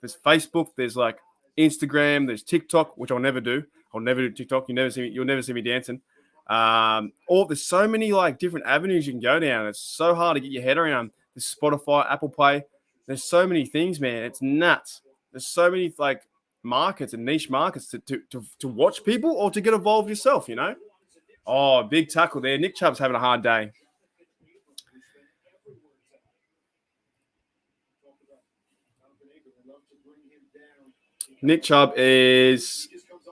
Facebook, there's like Instagram, there's TikTok, which I'll never do. I'll never do TikTok. You'll never see me dancing. There's so many like different avenues you can go down. It's so hard to get your head around. There's Spotify, Apple Play. There's so many things, man. It's nuts. There's so many like markets and niche markets to watch people or to get involved yourself, you know? Oh, big tackle there. Nick Chubb's having a hard day. Nick Chubb is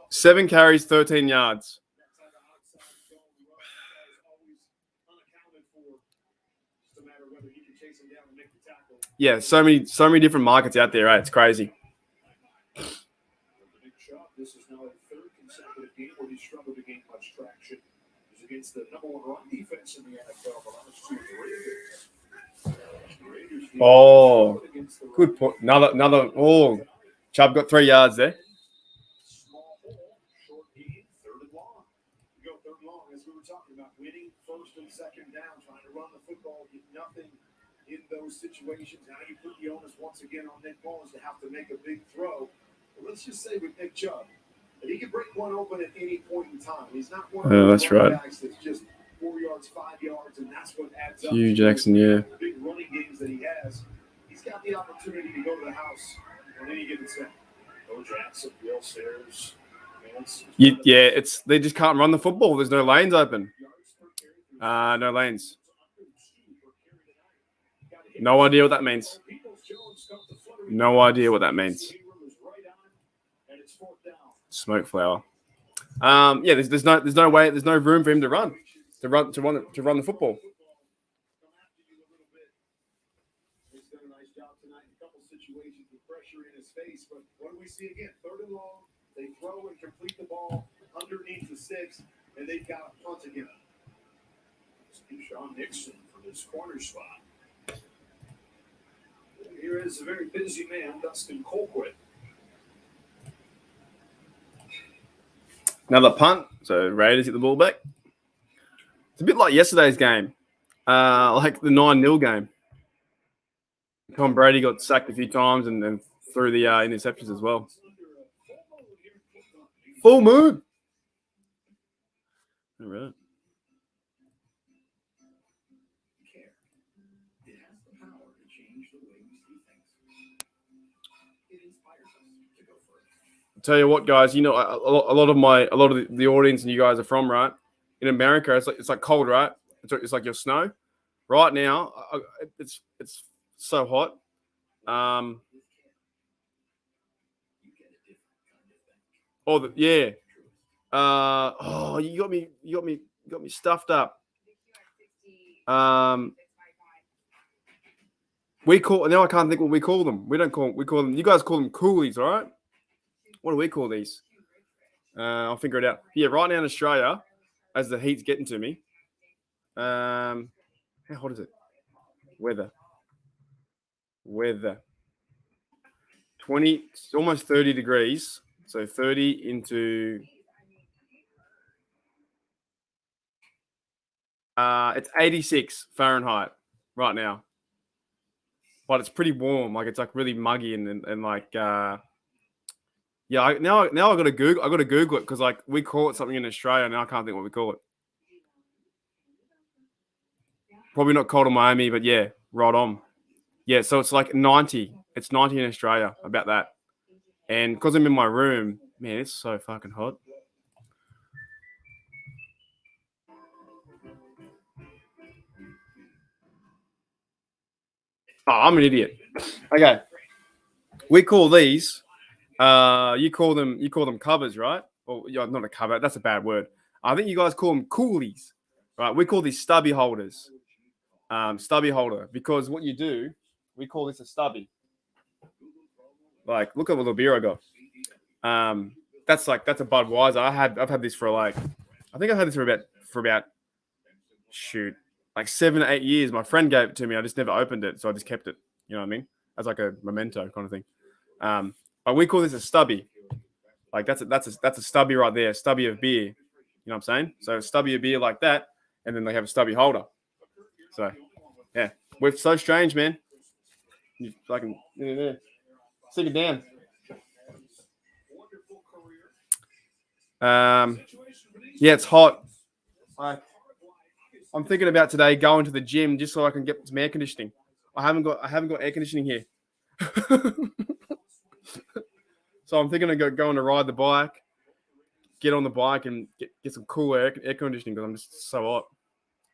7 carries, 13 yards. Yeah, so many different markets out there, right? It's crazy. This is now a third consecutive game where he struggled to gain much traction. It was against the number one run defense in the NFL, but last two Raiders. Oh, good point. Another. Oh, Chubb got 3 yards there. Small hole, short game, third and long. You go third and long, as we were talking about, winning first and second down, trying to run the football, get nothing in those situations. Now you put the onus once again on Nick Mullins to have to make a big throw. Let's just say with Nick Chubb that he can break one open at any point in time. He's not one of those guys that's just 4 yards, 5 yards, and that's what adds up. Hugh Jackson, yeah. Big running games that he has. He's got the opportunity to go to the house on any given set. No Jackson, Will Sayers. Yeah, they just can't run the football. There's no lanes open. No lanes. No idea what that means. No idea what that means. Smoke flower. Yeah, there's no way, there's no room for him to run the football. He's done a nice job tonight in a couple situations with pressure in his face, but what do we see again? Third and long, they throw and complete the ball underneath the sticks, and they've got a punt again. Sean Nixon from his corner spot. Here is a very busy man, Dustin Colquitt. Another punt. So Raiders hit the ball back. It's a bit like yesterday's game, like the 9-0 game. Tom Brady got sacked a few times and then threw the interceptions as well. Full moon. All right. Tell you what, guys, you know, a lot of the audience and you guys are from, right? In America, it's like cold, right? It's like your snow. Right now, it's so hot. You got me stuffed up. We call now. I can't think what we call them. We call them. You guys call them coolies, all right? What do we call these? I'll figure it out. Yeah, right now in Australia, as the heat's getting to me. How hot is it? Weather. 20, almost 30 degrees. So 30 into. It's 86 Fahrenheit right now. But it's pretty warm. Like it's like really muggy and like. Yeah, now I got to Google. I got to Google it because like we call it something in Australia. Now I can't think what we call it. Probably not cold in Miami, but yeah, right on. Yeah, so it's like 90. It's 90 in Australia, about that. And because I'm in my room, man, it's so fucking hot. Oh, I'm an idiot. Okay, we call these. You call them covers, right? Or yeah, not a cover. That's a bad word. I think you guys call them coolies, right? We call these stubby holders. Stubby holder, because what you do, we call this a stubby. Like, look at what little beer I got. That's a Budweiser. I've had this for like, I think I've had this for about like 7 to 8 years. My friend gave it to me. I just never opened it, so I just kept it. You know what I mean? As like a memento kind of thing. But we call this a stubby. Like that's a stubby right there, stubby of beer. You know what I'm saying? So a stubby of beer like that, and then they have a stubby holder. So yeah, we're so strange, man. You fucking stick it down. Yeah, it's hot. I'm thinking about today going to the gym just so I can get some air conditioning. I haven't got air conditioning here. So I'm thinking of going to ride the bike, get on the bike, and get some cool air conditioning because I'm just so hot.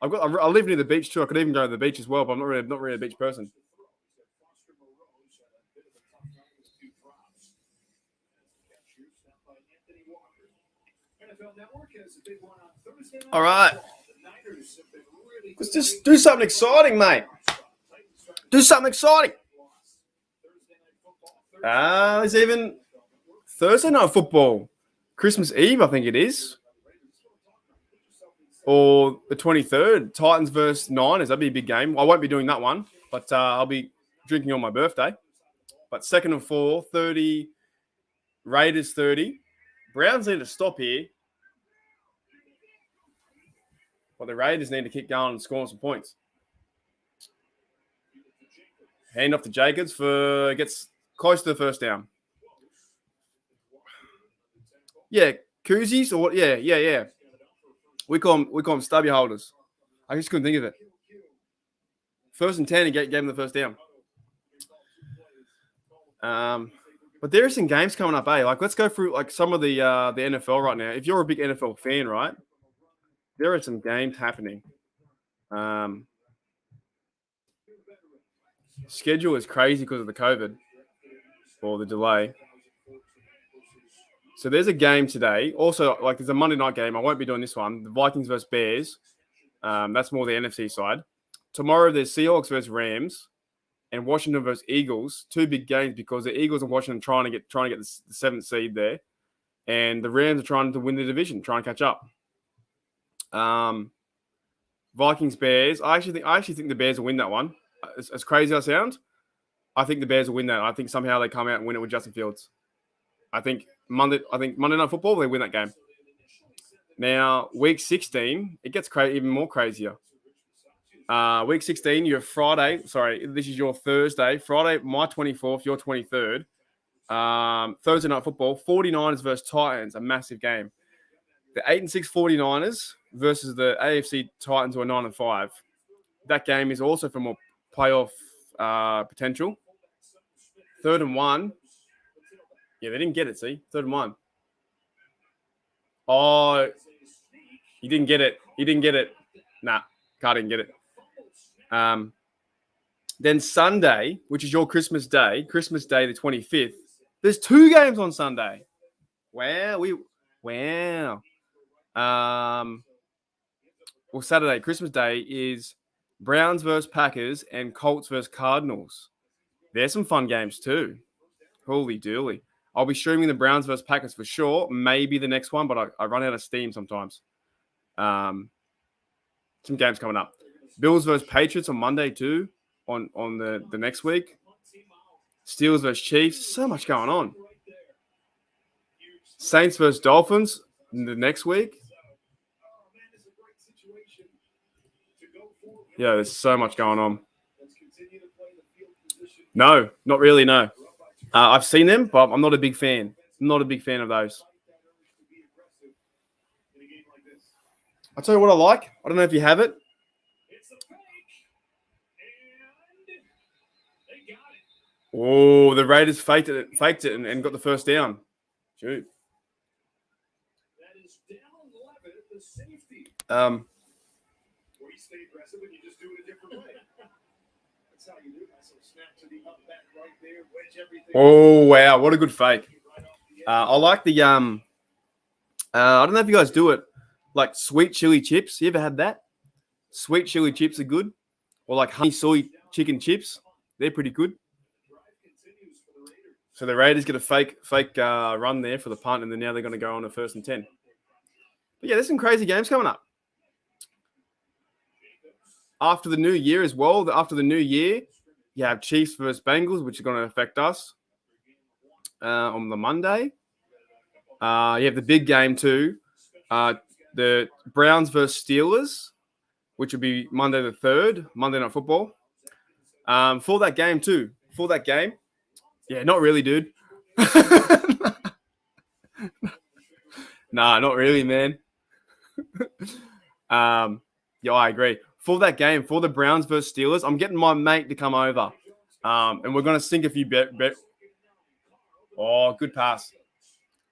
I live near the beach too. I could even go to the beach as well, but I'm not really a beach person. All right. Let's just do something exciting, mate. Do something exciting. There's even Thursday night football. Christmas Eve, I think it is. Or the 23rd, Titans versus Niners. That'd be a big game. I won't be doing that one, but I'll be drinking on my birthday. But 2nd and 4, 30, Raiders 30. Browns need to stop here. Well, the Raiders need to keep going and scoring some points. Hand off to Jacobs gets close to the first down. Yeah, koozies or what? Yeah. We call them stubby holders. I just couldn't think of it. 1st and 10, he gave him the first down. But there are some games coming up, eh? Like, let's go through like some of the NFL right now. If you're a big NFL fan, right, there are some games happening. Schedule is crazy because of the COVID or the delay. So there's a game today. Also, like there's a Monday night game. I won't be doing this one. The Vikings versus Bears. That's more the NFC side. Tomorrow there's Seahawks versus Rams, and Washington versus Eagles. 2 big games because the Eagles and Washington trying to get the 7th seed there, and the Rams are trying to win the division, trying to catch up. Vikings Bears. I actually think the Bears will win that one. As crazy as I sound, I think the Bears will win that. I think somehow they come out and win it with Justin Fields. I think Monday Night Football, they win that game. Now, week 16, it gets even more crazier. Week 16, you're Friday. Sorry, this is your Thursday. Friday, my 24th, your 23rd. Thursday Night Football, 49ers versus Titans, a massive game. The 8-6 49ers versus the AFC Titans who are 9-5. That game is also for more playoff potential. 3rd and 1. Yeah, they didn't get it, see? 3rd and 1. Oh, he didn't get it. Nah, Carr didn't get it. Then Sunday, which is your Christmas Day, the 25th. There's 2 games on Sunday. Wow. Well, Saturday, Christmas Day is Browns versus Packers and Colts versus Cardinals. There's some fun games too. Holy dooly. I'll be streaming the Browns versus Packers for sure. Maybe the next one, but I run out of steam sometimes. Some games coming up. Bills versus Patriots on Monday too, on the next week. Steelers versus Chiefs. So much going on. Saints versus Dolphins the next week. Yeah, there's so much going on. No, not really, no. I've seen them, but I'm not a big fan. I'm not a big fan of those. I'll tell you what I like. I don't know if you have it. Oh, the Raiders faked it and got the first down. Shoot. Oh wow, what a good fake. I like the I don't know if you guys do it, like sweet chili chips. You ever had that? Sweet chili chips are good. Or like honey soy chicken chips. They're pretty good. So the Raiders get a fake run there for the punt, and then now they're going to go on a 1st and 10. But yeah, there's some crazy games coming up. After the new year as well, after the new year, you have Chiefs versus Bengals, which is going to affect us on the Monday. You have the big game too, the Browns versus Steelers, which would be Monday the 3rd, Monday Night Football. For that game too. Yeah, not really, dude. Nah, not really, man. Yeah, I agree. For that game, for the Browns versus Steelers, I'm getting my mate to come over. And we're going to sink a few Oh, good pass.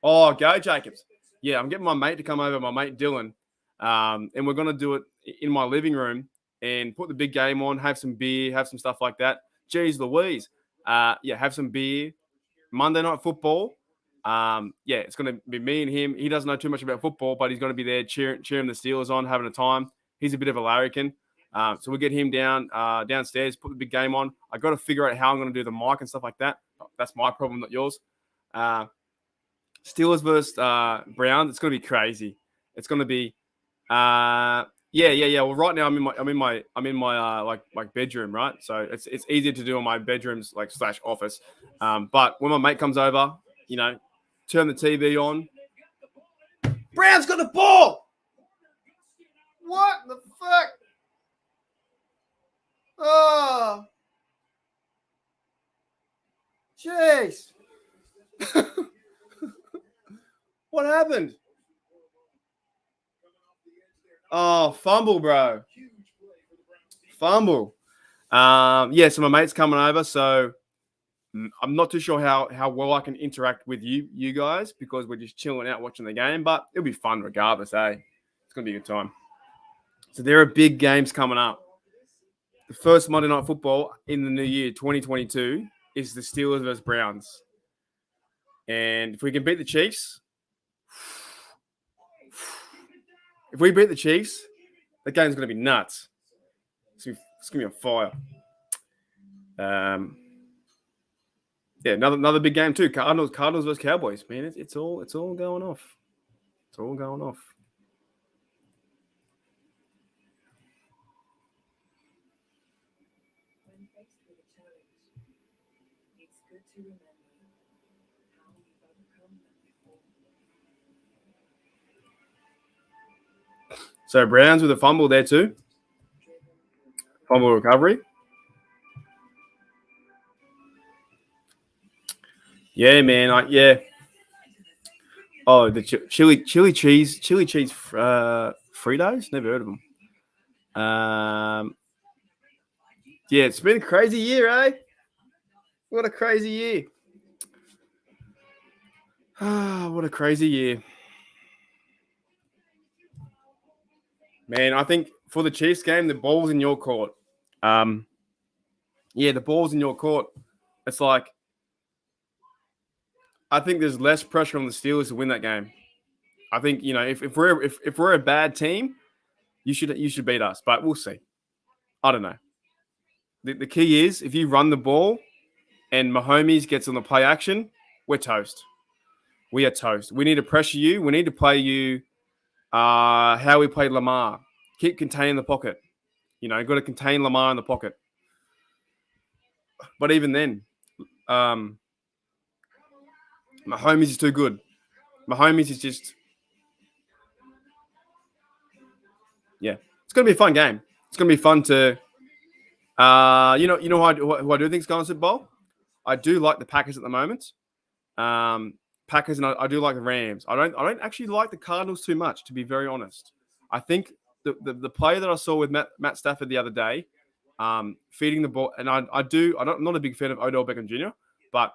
Oh, go Jacobs. Yeah, I'm getting my mate to come over, my mate Dylan, and we're going to do it in my living room and put the big game on, have some beer, have some stuff like that. Jeez Louise. Yeah, have some beer. Monday Night Football. Yeah, it's going to be me and him. He doesn't know too much about football, but he's going to be there cheering the Steelers on, having a time. He's a bit of a larrikin. So we'll get him downstairs, put the big game on. I got to figure out how I'm going to do the mic and stuff like that. That's my problem, not yours. Steelers versus Browns. It's going to be crazy. It's going to be, yeah. Well, right now I'm in my like bedroom, right? So it's easier to do in my bedrooms like / office. But when my mate comes over, you know, turn the TV on. Brown's got the ball. What the fuck? Oh, jeez. What happened? Oh, fumble, bro. Fumble. Yeah, so my mate's coming over, so I'm not too sure how well I can interact with you guys because we're just chilling out watching the game, but it'll be fun regardless, eh? It's going to be a good time. So there are big games coming up. The first Monday Night Football in the new year, 2022, is the Steelers versus Browns. And if we can beat the Chiefs, the game's going to be nuts. It's going to be on fire. Yeah, another big game too. Cardinals versus Cowboys. Man, it's all going off. It's all going off. When faced with a challenge, it's good to remember how you've overcome them before. So Browns with a fumble there too. Fumble recovery. Yeah, man. Yeah. Oh, the chili cheese Fritos. Never heard of them. Yeah, it's been a crazy year, eh? What a crazy year. What a crazy year. Man, I think for the Chiefs game, the ball's in your court. Yeah, the ball's in your court. It's like I think there's less pressure on the Steelers to win that game. I think, you know, if we're a bad team, you should beat us, but we'll see. I don't know. The key is if you run the ball and Mahomes gets on the play action, we're toast. We are toast. We need to pressure you. We need to play you how we played Lamar. Keep containing the pocket. You know, got to contain Lamar in the pocket. But even then, Mahomes is too good. Mahomes is just, yeah. It's going to be a fun game. It's going to be fun to, you know who I do think is going to Super Bowl? I do like the Packers at the moment. Packers, and I do like the Rams. I don't actually like the Cardinals too much, to be very honest. I think the play that I saw with Matt Stafford the other day, feeding the ball, and I'm not a big fan of Odell Beckham Jr., but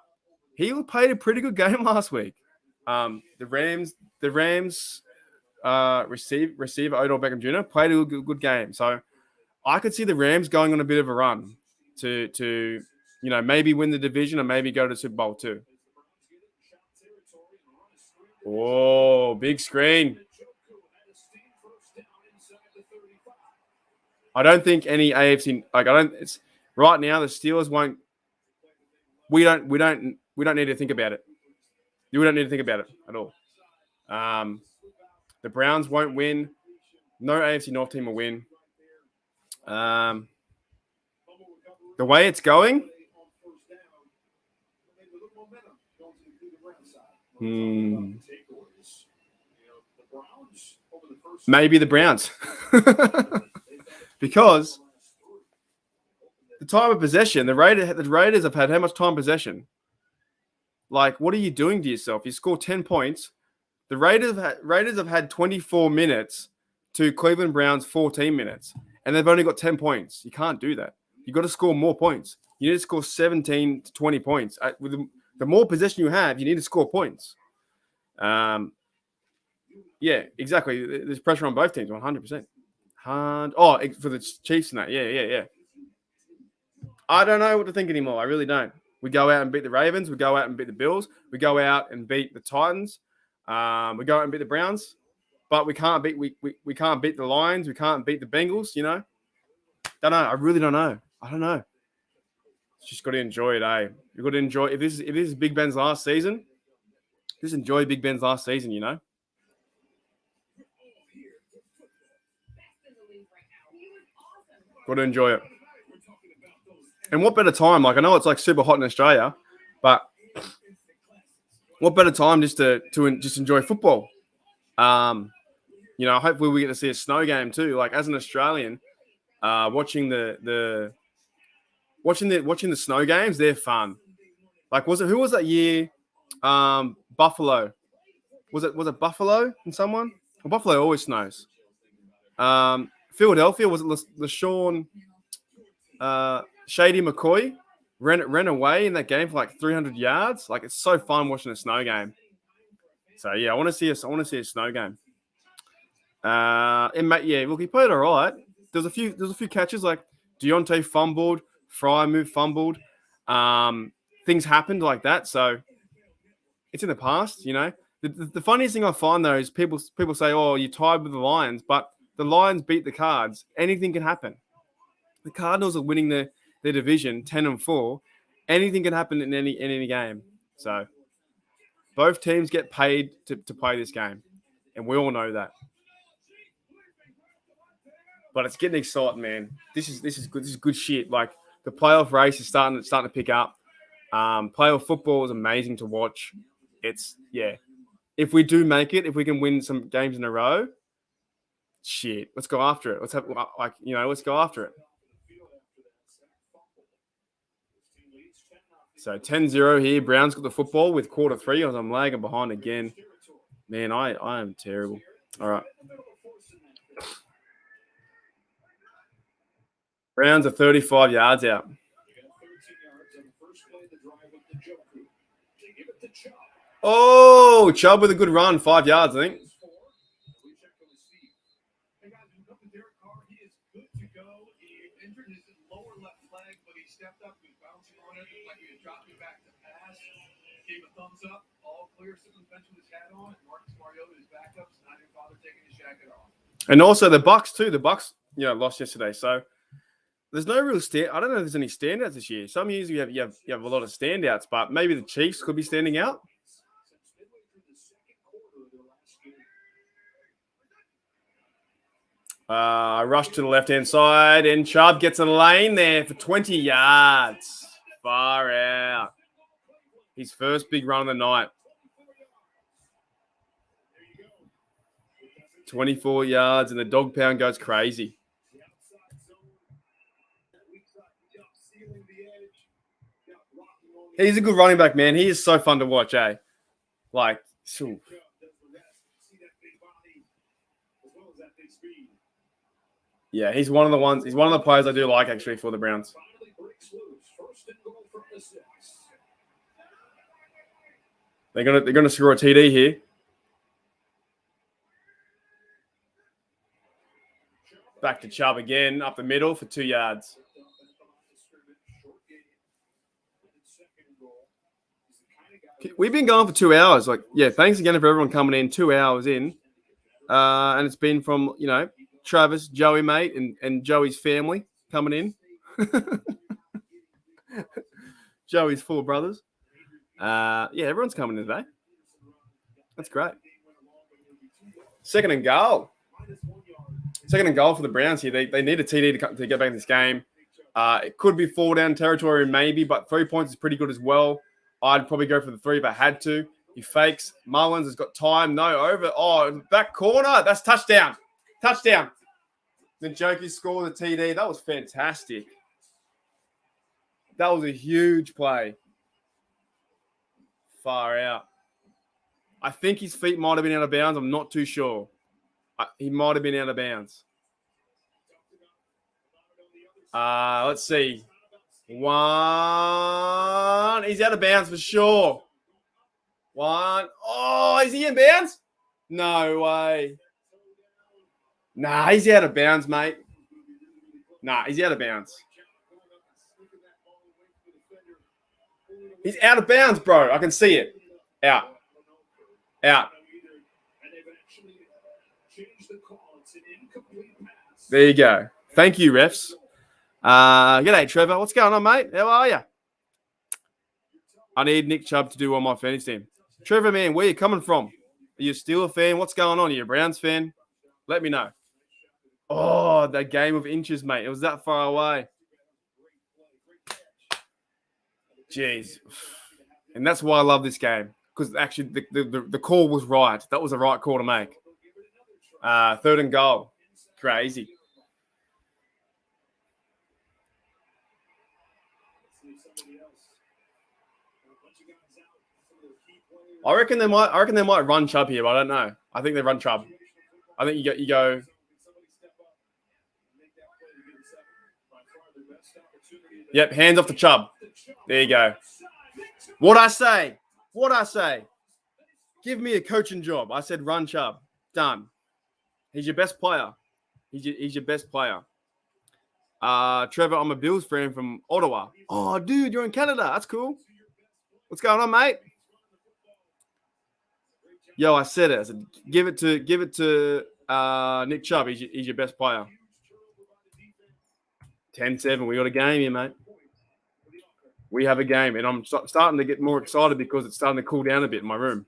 he played a pretty good game last week. The Rams receiver Odell Beckham Jr. played a good game, so I could see the Rams going on a bit of a run to you know, maybe win the division or maybe go to Super Bowl too. Oh, big screen. I don't think any AFC it's right now the Steelers won't. We don't need to think about it. We don't need to think about it at all. The Browns won't win. No AFC North team will win. The way it's going, maybe the Browns. Because the time of possession, the Raiders have had how much time possession? Like, what are you doing to yourself? You score 10 points. The Raiders have had 24 minutes to Cleveland Browns 14 minutes, and they've only got 10 points. You can't do that. You've got to score more points. You need to score 17 to 20 points. The more possession you have, you need to score points. Yeah, exactly. There's pressure on both teams, 100%. For the Chiefs and that. Yeah. I don't know what to think anymore. I really don't. We go out and beat the Ravens. We go out and beat the Bills. We go out and beat the Titans. We go out and beat the Browns. But we can't beat we can't beat the Lions. We can't beat the Bengals. You know, don't know. I really don't know. I don't know. Just got to enjoy it, eh? You got to enjoy. If this is Big Ben's last season, just enjoy Big Ben's last season. You know. Got to enjoy it. And what better time? Like, I know it's like super hot in Australia, but what better time just to just enjoy football? You know, hopefully we get to see a snow game too. Like, as an Australian, watching the snow games, they're fun. Like, who was that year? Buffalo. Was it Buffalo and someone? Well, Buffalo always snows. Philadelphia, was it LaShawn Shady McCoy ran away in that game for like 300 yards? Like, it's so fun watching a snow game. So yeah, I want to see a snow game. Look, he played all right. There's a few catches, like Deontay fumbled, Fry fumbled. Things happened like that. So it's in the past, you know. The funniest thing I find though is people say, "Oh, you tied with the Lions," but the Lions beat the Cards. Anything can happen. The Cardinals are winning their division 10-4. Anything can happen in any game. So both teams get paid to play this game, and we all know that. But it's getting exciting, man. This is good. This is good shit. Like, the playoff race is starting to pick up. Playoff football is amazing to watch. If we do make it, if we can win some games in a row, shit, let's go after it. Let's go after it. So 10-0 here. Browns got the football with quarter 3 as I'm lagging behind again. Man, I am terrible. All right. Browns are 35 yards out. Oh, Chubb with a good run. 5 yards, I think. Stepped up, he was bouncing on it, like he was dropping back to pass. Gave a thumbs up, all clear, sitting on the bench with his hat on. And Marcus Mariota, his backups, not even bother taking his jacket off. And also the Bucks too. The Bucks, lost yesterday, so there's no real I don't know if there's any standouts this year. Some years you have a lot of standouts, but maybe the Chiefs could be standing out. Rush to the left-hand side, and Chubb gets a lane there for 20 yards. Far out. His first big run of the night. 24 yards, and the dog pound goes crazy. He's a good running back, man. He is so fun to watch, eh? Like, phew. Yeah, he's one of the players I do like, actually, for the Browns. They're gonna score a TD here. Back to Chubb again, up the middle for 2 yards. We've been going for 2 hours. Like, yeah, thanks again for everyone coming in. 2 hours in, and it's been from Travis, Joey, mate, and Joey's family coming in. Joey's 4 brothers. Everyone's coming in today. That's great. Second and goal for the Browns here. They need a TD to get back in this game. It could be 4 down territory maybe, but 3 points is pretty good as well. I'd probably go for the 3 if I had to. He fakes. Mullins has got time. No, over. Oh, back corner. That's touchdown. Touchdown. Then Jokey scored the TD. That was fantastic. That was a huge play. Far out. I think his feet might have been out of bounds. I'm not too sure. He might have been out of bounds. Let's see. One. He's out of bounds for sure. One. Oh, is he in bounds? No way. Nah, he's out of bounds, mate. Nah, he's out of bounds. He's out of bounds, bro. I can see it. Out. Out. There you go. Thank you, refs. G'day, Trevor. What's going on, mate? How are you? I need Nick Chubb to do on my fantasy team. Trevor, man, where you coming from? Are you a Steelers fan? What's going on? Are you a Browns fan? Let me know. Oh, that game of inches, mate. It was that far away. Jeez. And that's why I love this game. Because actually the call was right. That was the right call to make. 3rd and goal. Crazy. I reckon they might run Chubb here, but I don't know. I think they run Chubb. I think you go. Yep, hands off to Chubb. There you go. What I say? Give me a coaching job. I said run Chubb. Done. He's your best player. He's your best player. Trevor, I'm a Bills fan from Ottawa. Oh, dude, you're in Canada. That's cool. What's going on, mate? Yo, I said it. I said, give it to Nick Chubb. He's your best player. 10-7. We got a game here, mate. We have a game, and I'm starting to get more excited because it's starting to cool down a bit in my room.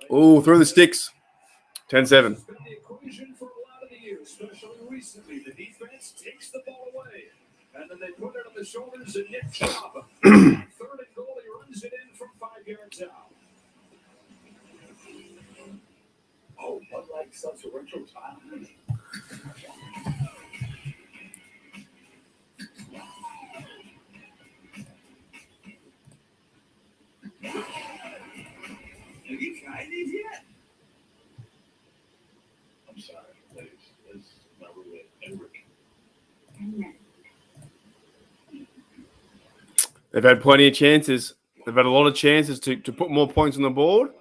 Oh, through the sticks. 10-7. And then they put it on the shoulders of Nick Chubb. 3rd and goal, he runs it in from 5 yards out. Oh, but like such a retro time. Have you tried these yet? I'm sorry, ladies. This is my roommate, Eric. They've had plenty of chances. They've had a lot of chances to put more points on the board.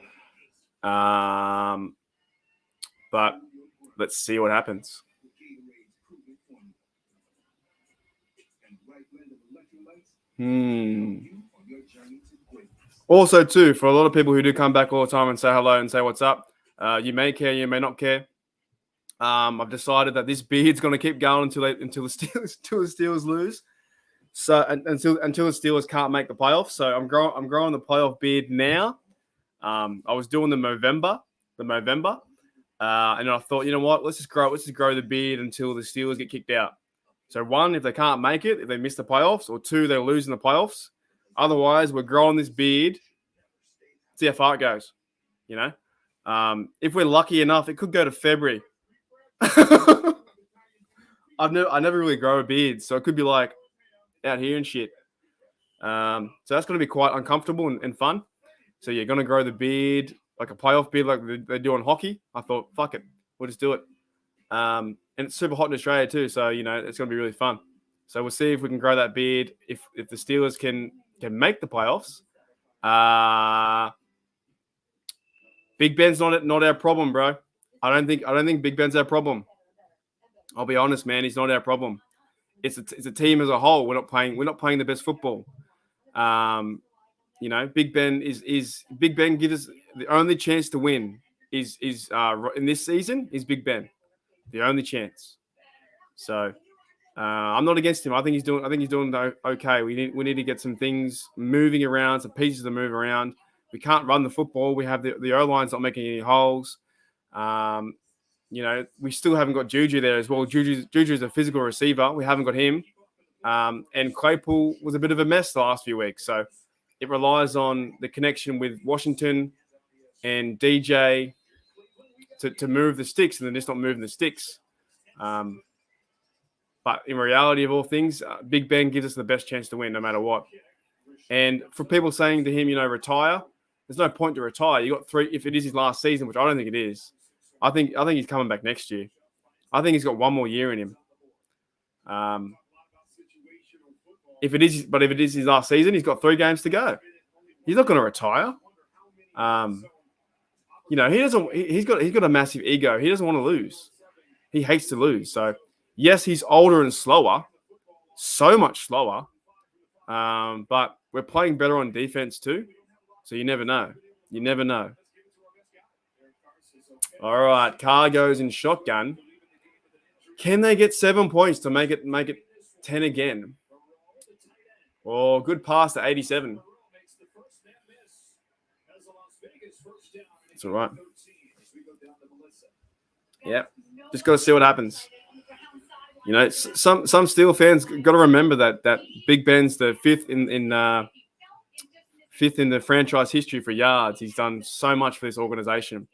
But let's see what happens. Also, too, for a lot of people who do come back all the time and say hello and say what's up, you may care, you may not care. I've decided that this beard's going to keep going until the Steelers lose. So until the Steelers can't make the playoffs. So I'm growing the playoff beard now. I was doing the Movember, and I thought, you know what? Let's just grow the beard until the Steelers get kicked out. So 1, if they can't make it, if they miss the playoffs, or 2, they're losing the playoffs. Otherwise, we're growing this beard. See how far it goes. You know, if we're lucky enough, it could go to February. I never really grow a beard, so it could be like out here and shit. So that's going to be quite uncomfortable and fun. So you're going to grow the beard, like a playoff beard like they do in hockey. I thought, fuck it, we'll just do it. And it's super hot in Australia too, so, you know, it's going to be really fun. So we'll see if we can grow that beard. If the Steelers can make the playoffs. Big Ben's not our problem, bro. I don't think Big Ben's our problem. I'll be honest, man. He's not our problem. It's a team as a whole. We're not playing the best football. You know, Big Ben Big Ben gives us the only chance to win is in this season is Big Ben, the only chance. So I'm not against him. I think he's doing okay. We need to get some things moving around, some pieces to move around. We can't run the football. We have the O-line's not making any holes. You know, we still haven't got Juju there as well. Juju's a physical receiver. We haven't got him. And Claypool was a bit of a mess the last few weeks. So it relies on the connection with Washington and DJ to move the sticks, and they're just not moving the sticks. But in reality of all things, Big Ben gives us the best chance to win no matter what. And for people saying to him, you know, retire, there's no point to retire. You got 3, if it is his last season, which I don't think it is. I think he's coming back next year. I think he's got one more year in him. If it is his last season, he's got 3 games to go. He's not going to retire. He doesn't. He's got a massive ego. He doesn't want to lose. He hates to lose. So yes, he's older and slower, so much slower. But we're playing better on defense too. So you never know. You never know. All right, Carr goes in shotgun. Can they get 7 points to make it 10 again? Oh, good pass to 87. It's all right. Yep. Just got to see what happens. Some Steel fans got to remember that Big Ben's the fifth in the franchise history for yards. He's done so much for this organization.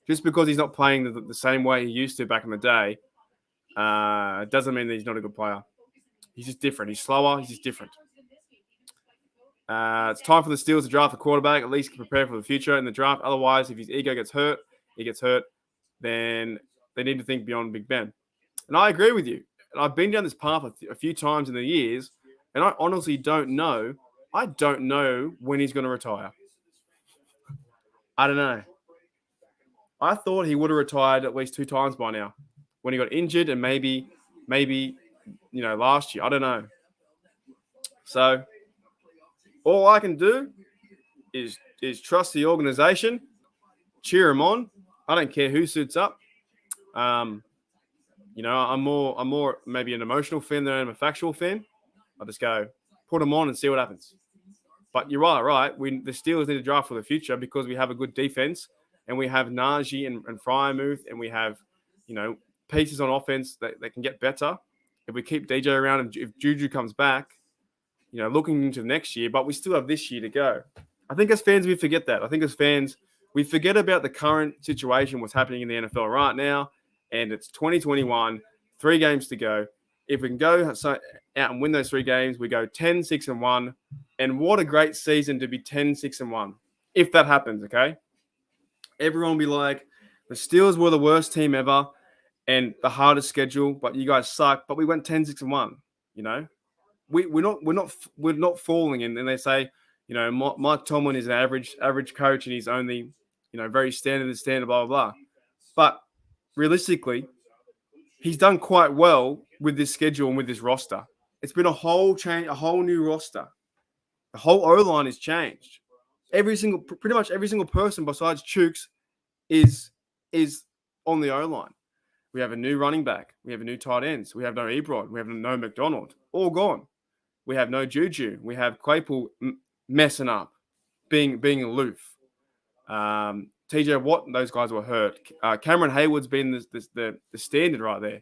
Just because he's not playing the same way he used to back in the day, doesn't mean that he's not a good player. He's just different. He's slower. He's just different. It's time for the Steelers to draft a quarterback, at least prepare for the future in the draft. Otherwise, if his ego gets hurt, then they need to think beyond Big Ben. And I agree with you. And I've been down this path a few times in the years, and I honestly don't know. I don't know when he's going to retire. I don't know. I thought he would have retired at least 2 times by now. When he got injured and maybe last year. I don't know. So all I can do is trust the organization, cheer him on. I don't care who suits up. I'm more maybe an emotional fan than I'm a factual fan. I'll just go put him on and see what happens. But you're right. The Steelers need to draft for the future because we have a good defense and we have Najee and Freiermuth and we have, pieces on offense that can get better. If we keep DJ around and if Juju comes back, looking into next year, but we still have this year to go. I think as fans, we forget that. I think as fans, we forget about the current situation, what's happening in the NFL right now, and it's 2021, 3 games to go. If we can go out and win those 3 games, we go 10-6-1, and what a great season to be 10-6-1. If that happens, okay? Everyone will be like, the Steelers were the worst team ever and the hardest schedule, but you guys suck. But we went 10-6-1, We're not falling, and they say, Mike Tomlin is an average coach, and he's only, very standard, blah blah blah. But realistically, he's done quite well with this schedule and with this roster. It's been a whole new roster. The whole O-line has changed. Pretty much every single person besides Chooks is on the O-line. We have a new running back. We have a new tight ends. We have no Ebron. We have no McDonald. All gone. We have no Juju. We have Claypool messing up, being aloof. TJ Watt, those guys were hurt. Cameron Hayward's been the standard right there.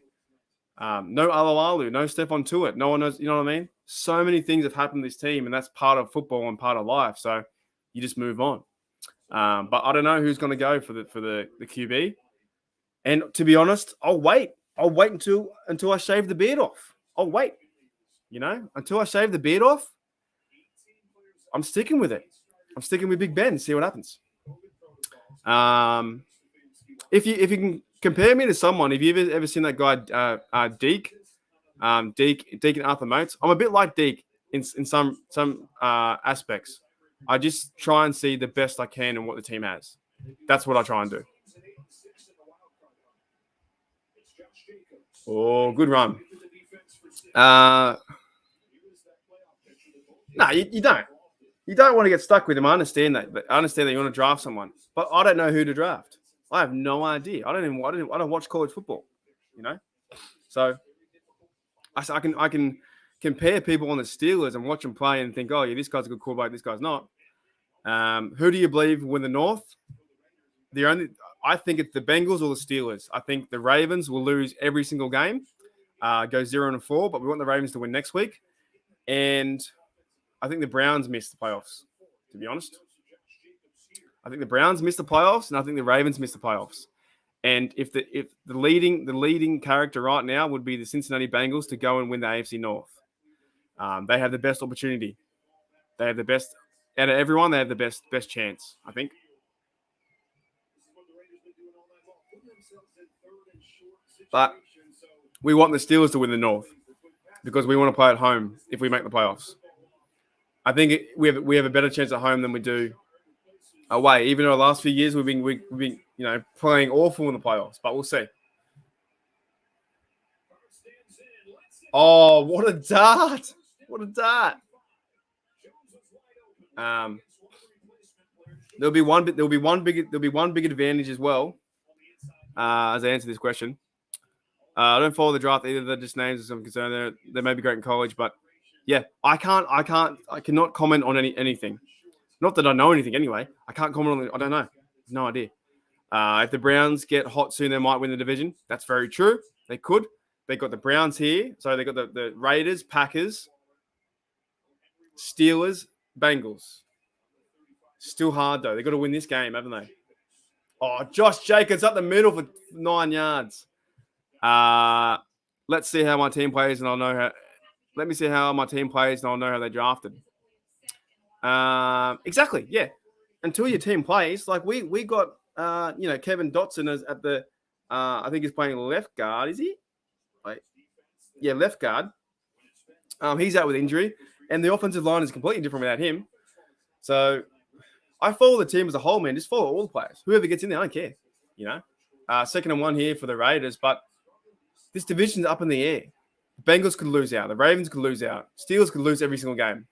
No Alualu, no Stephon Tuitt. No one knows, you know what I mean? So many things have happened to this team, and that's part of football and part of life. So you just move on. But I don't know who's going to go for the QB. And to be honest, I'll wait. I'll wait until I shave the beard off. I'll wait. Until I shave the beard off, I'm sticking with it. I'm sticking with Big Ben. See what happens. If you can compare me to someone, if you've ever seen that guy Deke and Arthur Motes, I'm a bit like Deke in some aspects. I just try and see the best I can in what the team has. That's what I try and do. Oh, good run. No, you don't. You don't want to get stuck with him. I understand that. But I understand that you want to draft someone, but I don't know who to draft. I have no idea. I don't watch college football. So I can compare people on the Steelers and watch them play and think, oh yeah, this guy's a good quarterback, this guy's not. Who do you believe win the North? I think it's the Bengals or the Steelers. I think the Ravens will lose every single game, go 0-4, but we want the Ravens to win next week. And I think the Browns missed the playoffs, to be honest. I think the Browns missed the playoffs, and I think the Ravens missed the playoffs. And if the leading character right now would be the Cincinnati Bengals to go and win the AFC North. They have the best opportunity. They have the best out of everyone. They have the best chance, I think. But we want the Steelers to win the North because we want to play at home if we make the playoffs. I think we have a better chance at home than we do away. Even though the last few years we've been playing awful in the playoffs, but we'll see. Oh, what a dart! What a dart! There'll be one big advantage as well. As I answer this question, I don't follow the draft either. They're just names as I'm concerned. They may be great in college, but yeah, I cannot comment on anything. Not that I know anything anyway. I can't comment on it. I don't know. No idea. If the Browns get hot soon, they might win the division. That's very true. They could. They got the Browns here. So they got the Raiders, Packers, Steelers, Bengals. Still hard, though. They got to win this game, haven't they? Oh, Josh Jacobs up the middle for 9 yards. Let's see how my team plays, and I'll know how. Let me see how my team plays, and I'll know how they drafted. Exactly, yeah. Until your team plays, like we got, Kevin Dotson is at the, I think he's playing left guard. Is he? Yeah, left guard. He's out with injury, and the offensive line is completely different without him. So I follow the team as a whole, man. Just follow all the players. Whoever gets in there, I don't care. 2nd and 1 here for the Raiders, but this division's up in the air. The Bengals could lose out. The Ravens could lose out. Steelers could lose every single game.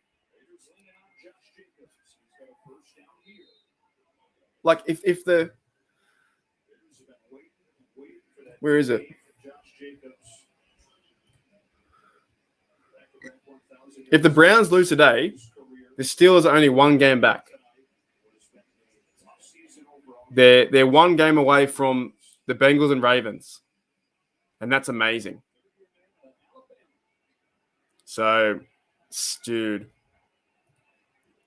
Like if the where is it? If the Browns lose today, the Steelers are only 1 game back. They're 1 game away from the Bengals and Ravens, and that's amazing. So, dude,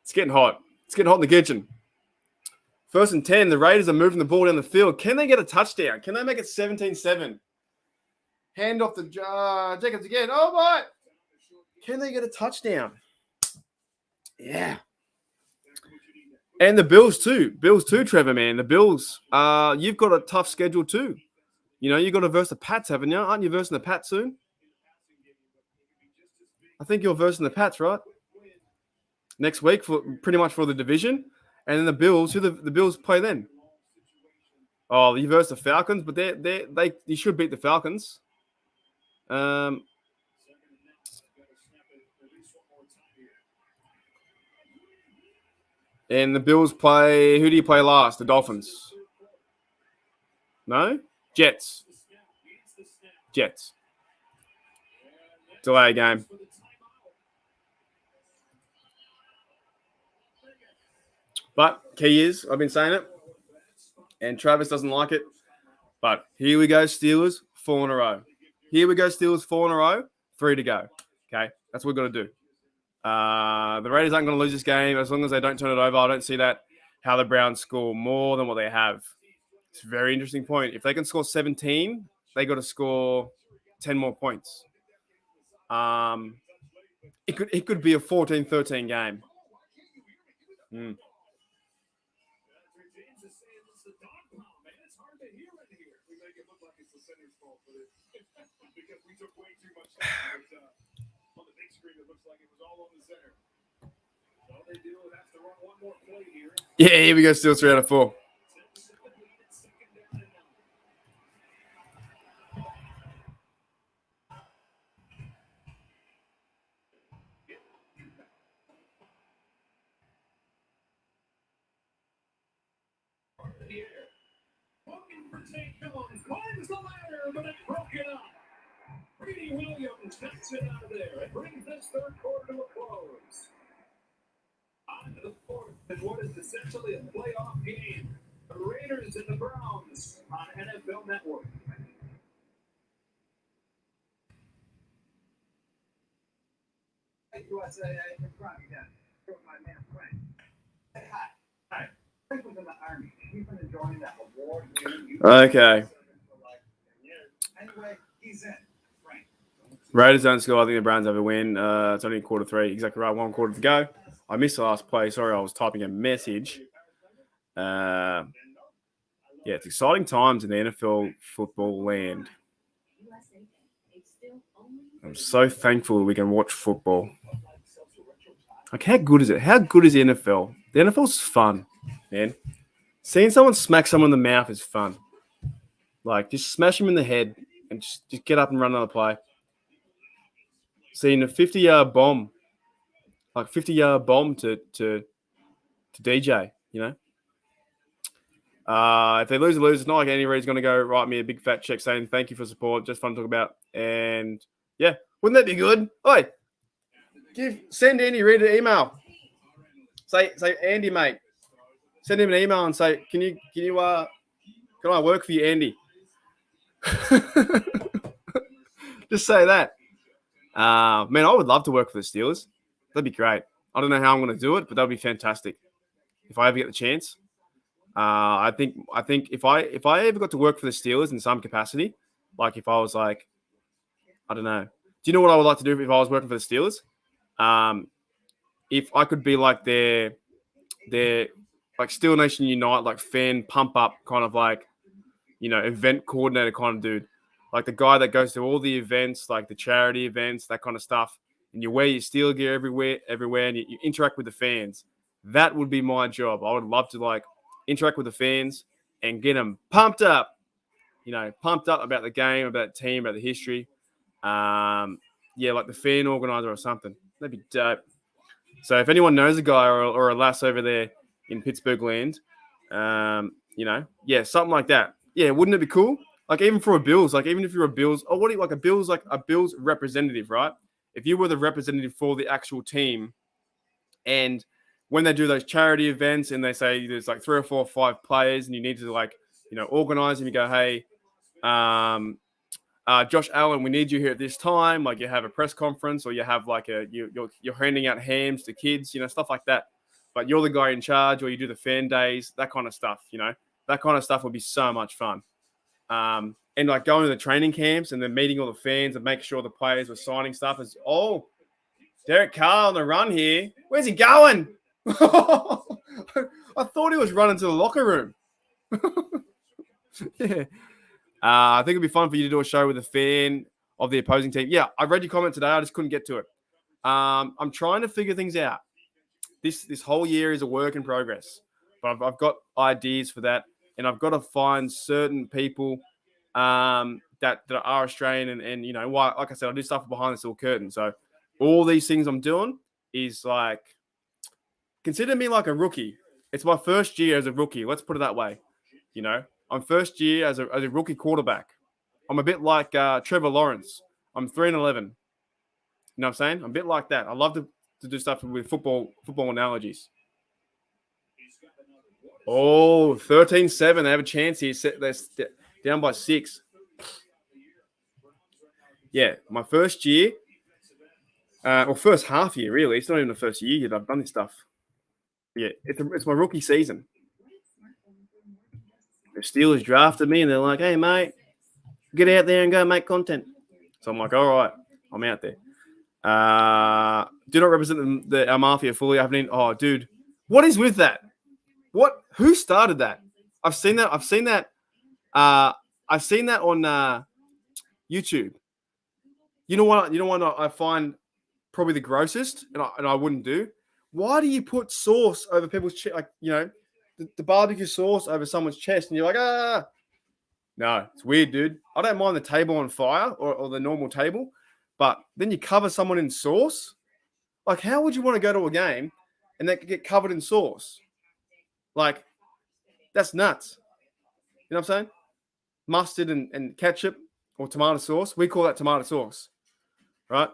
it's getting hot. It's getting hot in the kitchen. 1st and 10, the Raiders are moving the ball down the field. Can they get a touchdown? Can they make it 17-7? Hand off to Jacobs again. Oh, my. Can they get a touchdown? Yeah. And the Bills too. Trevor, man. The Bills, you've got a tough schedule too. You've got to verse the Pats, haven't you? Aren't you versing the Pats soon? I think you're versing the Pats, right? Next week, pretty much for the division. And then the Bills, who the Bills play then? Oh, you verse the Falcons, but you should beat the Falcons. And the Bills play, who do you play last? The Dolphins. No? Jets. Delay game. But key is, I've been saying it, and Travis doesn't like it, but here we go, Steelers, 4 in a row. Here we go, Steelers, 4 in a row, 3 to go. Okay, that's what we've got to do. The Raiders aren't going to lose this game as long as they don't turn it over. I don't see that how the Browns score more than what they have. It's a very interesting point. If they can score 17, they got to score 10 more points. It could be a 14-13 game. Yeah, here we go. Still 3 out of 4. Climbs the ladder, but it's broken up. Brady Williams knocks it out of there and brings this 3rd quarter to a close. On to the 4th, and what is essentially a playoff game. The Raiders and the Browns on NFL Network. USA, my man Frank. Hi. Frank was in the Army. He's been enjoying that award. Okay. Anyway, he's in. Frank. Raiders don't score. I think the Browns have a win. It's only quarter 3. Exactly right. 1 quarter to go. I missed the last play. Sorry, I was typing a message. It's exciting times in the NFL football land. I'm so thankful we can watch football. Like, how good is it? How good is the NFL? The NFL's fun, man. Seeing someone smack someone in the mouth is fun. Like, just smash him in the head and just get up and run another play. Seeing a 50-yard bomb, like 50-yard bomb to DJ, you know? If they lose, it's not like anybody's going to go write me a big fat check saying thank you for support, just fun to talk about. And yeah, wouldn't that be good? Oi, send Andy Reid an email. Say Andy, mate. Send him an email and say, can I work for you, Andy? Just say that. Man, I would love to work for the Steelers. That'd be great. I don't know how I'm going to do it, but that'd be fantastic if I ever get the chance. I think if I ever got to work for the Steelers in some capacity, like if I was like, I don't know. Do you know what I would like to do if I was working for the Steelers? If I could be like their like Steel Nation Unite, like fan pump up kind of like, you know, event coordinator kind of dude. Like the guy that goes to all the events, like the charity events, that kind of stuff. And you wear your Steel gear everywhere, and you interact with the fans. That would be my job. I would love to like interact with the fans and get them pumped up, you know, pumped up about the game, about the team, about the history. Yeah, like the fan organizer or something. That'd be dope. So if anyone knows a guy or a lass over there in Pittsburgh land, you know, yeah, something like that. Yeah, wouldn't it be cool? Like even for a Bills, like even if you're a Bills, what do you like a Bills representative, right? If you were the representative for the actual team, and when they do those charity events and they say there's like 3 or 4 or 5 players and you need to like, you know, organize them, you go, hey, Josh Allen, we need you here at this time. Like you have a press conference or you have like you're handing out hams to kids, you know, stuff like that. But you're the guy in charge, or you do the fan days, that kind of stuff, you know, that kind of stuff would be so much fun. And like going to the training camps and then meeting all the fans and making sure the players were signing stuff. As Derek Carr on the run here. Where's he going? I thought he was running to the locker room. Yeah. I think it'd be fun for you to do a show with a fan of the opposing team. Yeah, I read your comment today. I just couldn't get to it. I'm trying to figure things out. This whole year is a work in progress, but I've got ideas for that, and I've got to find certain people that are Australian, and you know, like I said, I do stuff behind the steel curtain. So all these things I'm doing is like, consider me like a rookie. It's my first year as a rookie. Let's put it that way. You know, I'm first year as a rookie quarterback. I'm a bit like Trevor Lawrence. I'm 3-11. You know what I'm saying? I'm a bit like that. I love to do stuff with football analogies. Oh, 13-7. They have a chance here. They're down by 6. Yeah, my first year, or first half year, really. It's not even the first year yet I've done this stuff. Yeah, it's my rookie season. The Steelers drafted me, and they're like, hey, mate, get out there and go make content. So I'm like, all right, I'm out there. Do not represent the Mafia fully. Oh, dude, what is with that? Who started that? I've seen that on YouTube. You know what I find probably the grossest, and I wouldn't do. Why do you put sauce over people's chest? Like, you know, the barbecue sauce over someone's chest, and you're like, no, it's weird, dude. I don't mind the table on fire or the normal table, but then you cover someone in sauce. Like, how would you want to go to a game and they could get covered in sauce? Like, that's nuts. You know what I'm saying? Mustard and ketchup or tomato sauce. We call that tomato sauce, right?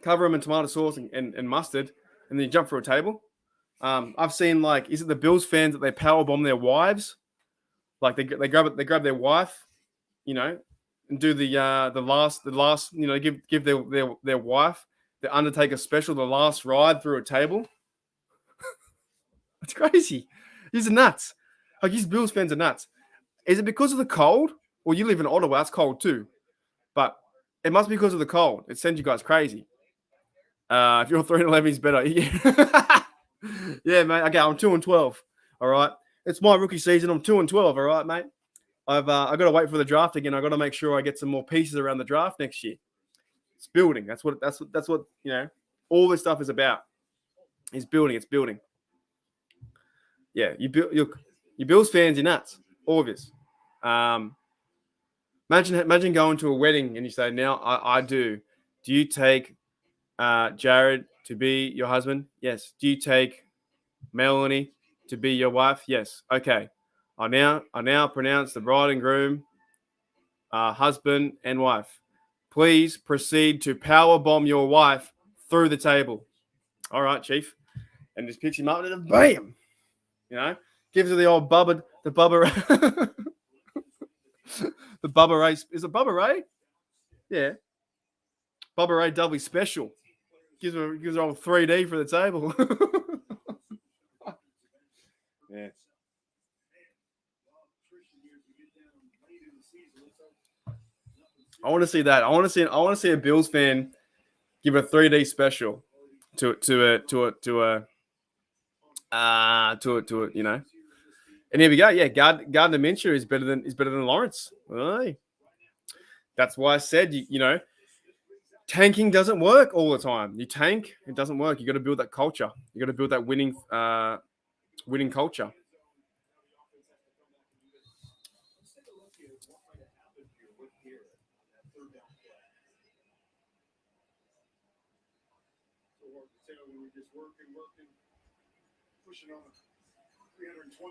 Cover them in tomato sauce and mustard, and then you jump through a table. I've seen, like, is it the Bills fans that they powerbomb their wives? Like they grab their wife, you know, and do the last, you know, give their wife the Undertaker special, the last ride through a table. It's crazy. These are nuts. Like, these Bills fans are nuts. Is it because of the cold? Well, you live in Ottawa, it's cold too. But it must be because of the cold. It sends you guys crazy. If you're 3-11, it's better. Yeah. Yeah, mate. Okay, I'm 2-12. All right. It's my rookie season. I'm 2-12. All right, mate. I got to wait for the draft again. I got to make sure I get some more pieces around the draft next year. It's building. That's what all this stuff is about. Is building. It's building. Yeah, you Bills fans, you're nuts. All of this. Imagine going to a wedding and you say, now I do. Do you take Jared to be your husband? Yes. Do you take Melanie to be your wife? Yes. Okay. I now pronounce the bride and groom, husband and wife. Please proceed to powerbomb your wife through the table. All right, Chief. And just picks him up and bam. Gives her the old Bubba, the Bubba, the Bubba Ray. Is it Bubba Ray? Yeah. Bubba Ray doubly special. Gives her all 3D for the table. Yeah. I want to see that. I want to see a Bills fan give a 3D special to And here we go. Yeah, Gardner Minshew is better than Lawrence. Hey. That's why I said tanking doesn't work all the time. You tank, it doesn't work. You got to build that culture. You got to build that winning culture.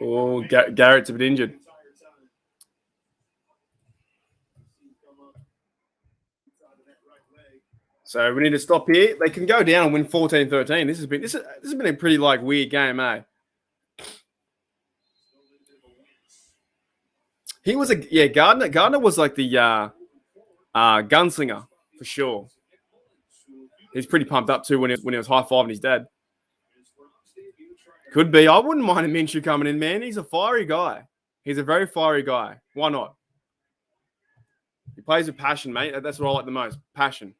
Oh, Garrett's a bit injured. So we need to stop here. They can go down and win 14-13. This has been a pretty weird game, eh? He was Gardner. Gardner was like the gunslinger for sure. He's pretty pumped up too when he was high-fiving his dad. Could be. I wouldn't mind a Minshew coming in, man. He's a fiery guy. He's a very fiery guy. Why not? He plays with passion, mate. That's what I like the most. Passion.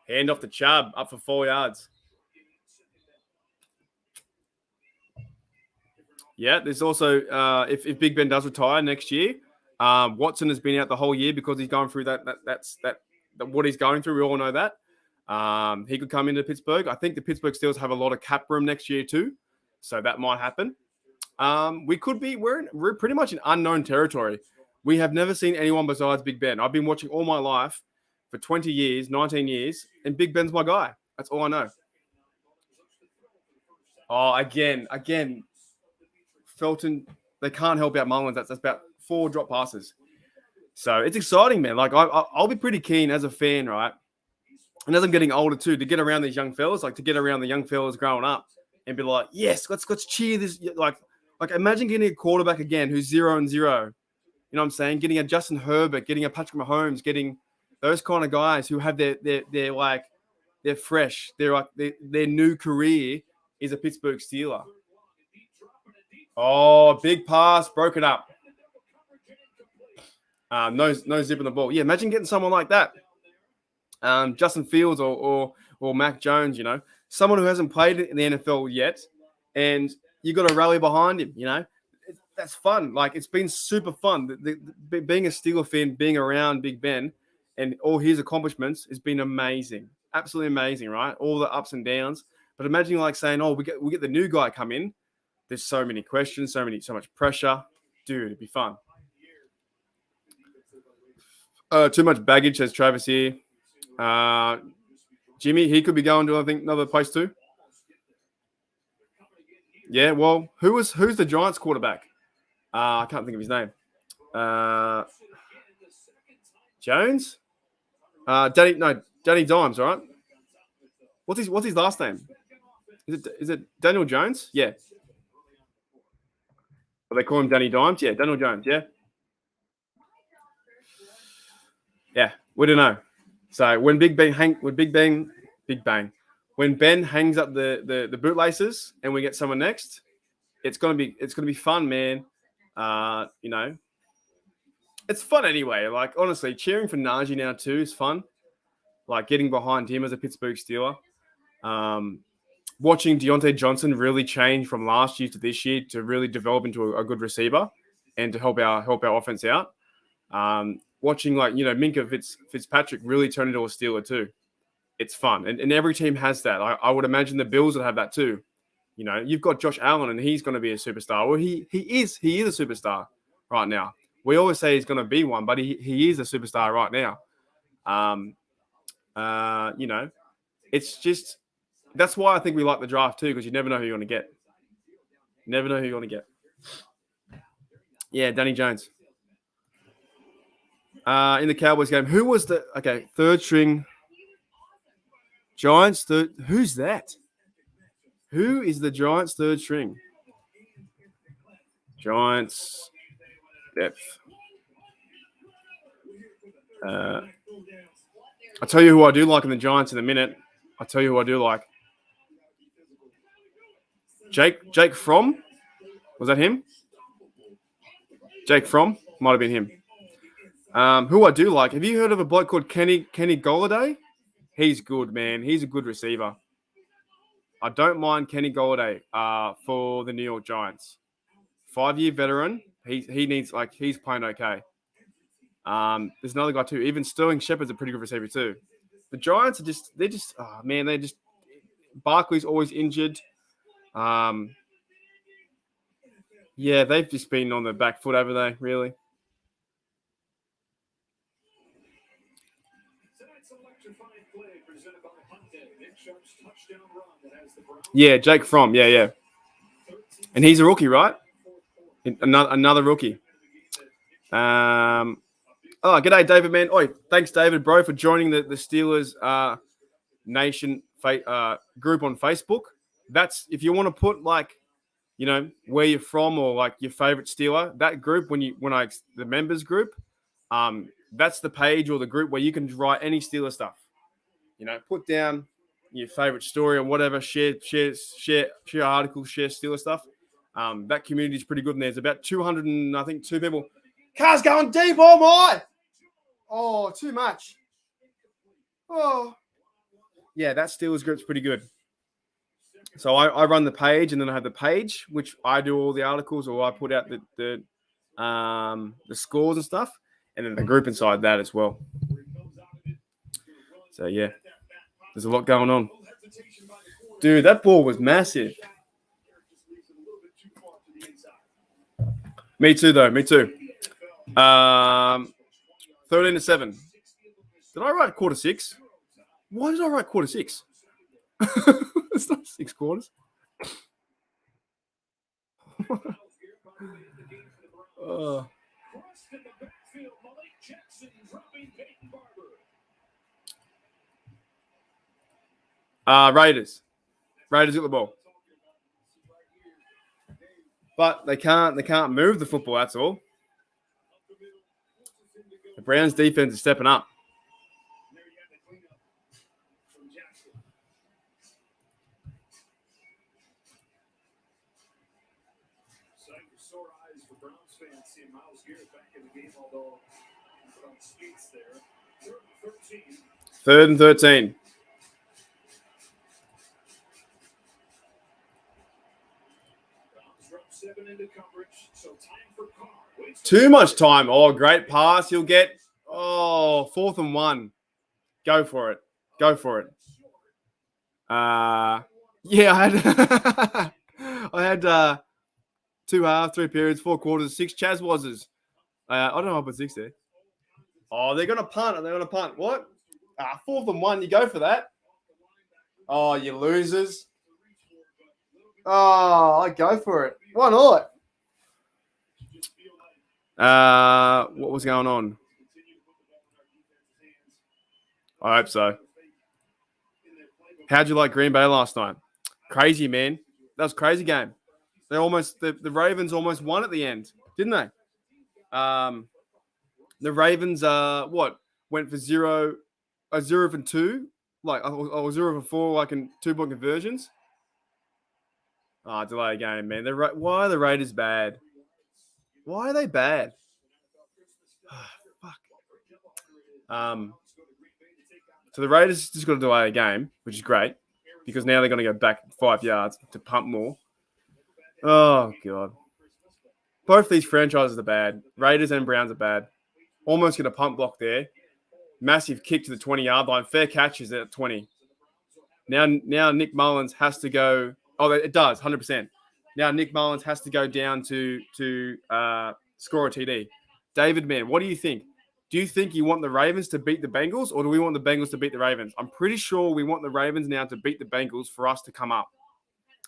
Hand off to Chubb, up for 4 yards. Yeah, there's also, if Big Ben does retire next year, Watson has been out the whole year because he's going through that's what he's going through. We all know that. He could come into Pittsburgh. I think the Pittsburgh Steelers have a lot of cap room next year too, so that might happen. We're pretty much in unknown territory. We have never seen anyone besides Big Ben. I've been watching all my life for 20 years, 19 years, and Big Ben's my guy. That's all I know. Oh, again, Felton, they can't help out Mullins. That's about 4 drop passes. So it's exciting, man. I'll be pretty keen as a fan, right? And as I'm getting older too, to get around these young fellas, to get around the young fellas growing up and be like, yes, let's cheer this. Like imagine getting a quarterback again who's 0-0. You know what I'm saying? Getting a Justin Herbert, getting a Patrick Mahomes, getting those kind of guys who have they're fresh. Their new career is a Pittsburgh Steeler. Oh, big pass, broken up. No zip in the ball. Yeah, imagine getting someone like that. Justin Fields or Mac Jones, someone who hasn't played in the NFL yet, and you got to rally behind him. That's fun. It's been super fun. Being a Steeler fan, being around Big Ben, and all his accomplishments has been amazing, absolutely amazing, right? All the ups and downs. But imagine saying, "Oh, we get the new guy come in." There's so many questions, so much pressure, dude. It'd be fun. Too much baggage, says Travis here. Jimmy, he could be going to, I think, another place too. Yeah, well, who's the Giants quarterback? I can't think of his name. Jones? Danny Dimes, all right? What's his last name? Is it Daniel Jones? Yeah. Well, they call him Danny Dimes? Yeah, Daniel Jones, yeah. Yeah, we don't know. So when Ben hangs up the bootlaces and we get someone next, it's gonna be fun, man. It's fun anyway. Honestly, cheering for Najee now too is fun. Getting behind him as a Pittsburgh Steeler. Watching Deontay Johnson really change from last year to this year to really develop into a good receiver and to help our offense out. watching Minka Fitzpatrick really turn into a Steeler too. It's fun, and every team has that. I would imagine the Bills would have that too. You've got Josh Allen, and he's going to be a superstar. Well, he is a superstar right now. We always say he's going to be one, but he is a superstar right now. It's just that's why I think we like the draft too, because you never know who you're going to get. Never know who you're going to get. Yeah, Danny Jones. In the Cowboys game, who was the third string Giants? Who's that? Who is the Giants' third string? Giants depth. I'll tell you who I do like in the Giants in a minute. I'll tell you who I do like. Jake Fromm? Was that him? Jake Fromm? Might have been him. Who I do like. Have you heard of a bloke called Kenny Golladay? He's good, man. He's a good receiver. I don't mind Kenny Golladay for the New York Giants. 5-year veteran. He needs he's playing okay. There's another guy too. Even Sterling Shepard's a pretty good receiver too. The Giants are Barkley's always injured. Yeah, they've just been on the back foot, haven't they? Really? Yeah, Jake Fromm. Yeah. And he's a rookie, right? Another rookie. G'day, David, man. Oi, thanks, David, bro, for joining the Steelers Nation group on Facebook. That's if you want to put where you're from or your favorite Steeler. That group the members group, that's the page or the group where you can write any Steeler stuff. Put down your favorite story or whatever. Share articles, share Steeler stuff. That community is pretty good, and there's about 200 and I think 2 people. Car's going deep. Oh my! Oh, too much. Oh, yeah, that Steelers group's pretty good. So I run the page, and then I have the page which I do all the articles, or I put out the scores and stuff, and then the group inside that as well. So yeah, there's a lot going on. Dude, that ball was massive. Me too, though. Me too. 13-7. Did I write quarter 6? Why did I write quarter 6? It's not 6 quarters. Raiders. Raiders got the ball. But they can't move the football, that's all. The Browns defense is stepping up. Third and 13. Too much time. Oh, great pass. You'll get 4th and 1. Go for it. Yeah, I had 2 halves, 3 periods, 4 quarters, 6 Chaz Wazzers. I don't know if I put 6 there. Oh, they're going to punt. What? 4th and 1. You go for that. Oh, you losers. Oh, I go for it. Why not? What was going on? I hope so. How'd you like Green Bay last night? Crazy, man. That was a crazy game. The Ravens almost won at the end, didn't they? The Ravens went for 0 for 2, or 0 for 4, in 2-point conversions. Delay game, man. Why are the Raiders bad? Why are they bad? Fuck. So the Raiders just got to delay a game, which is great, because now they're going to go back 5 yards to pump more. Oh, God. Both these franchises are bad. Raiders and Browns are bad. Almost get a punt block there. Massive kick to the 20-yard line. Fair catches at 20. Now Nick Mullins has to go. Oh, it does, 100%. Now Nick Mullins has to go down to score a TD. David, man, what do you think? Do you think you want the Ravens to beat the Bengals, or do we want the Bengals to beat the Ravens? I'm pretty sure we want the Ravens now to beat the Bengals for us to come up.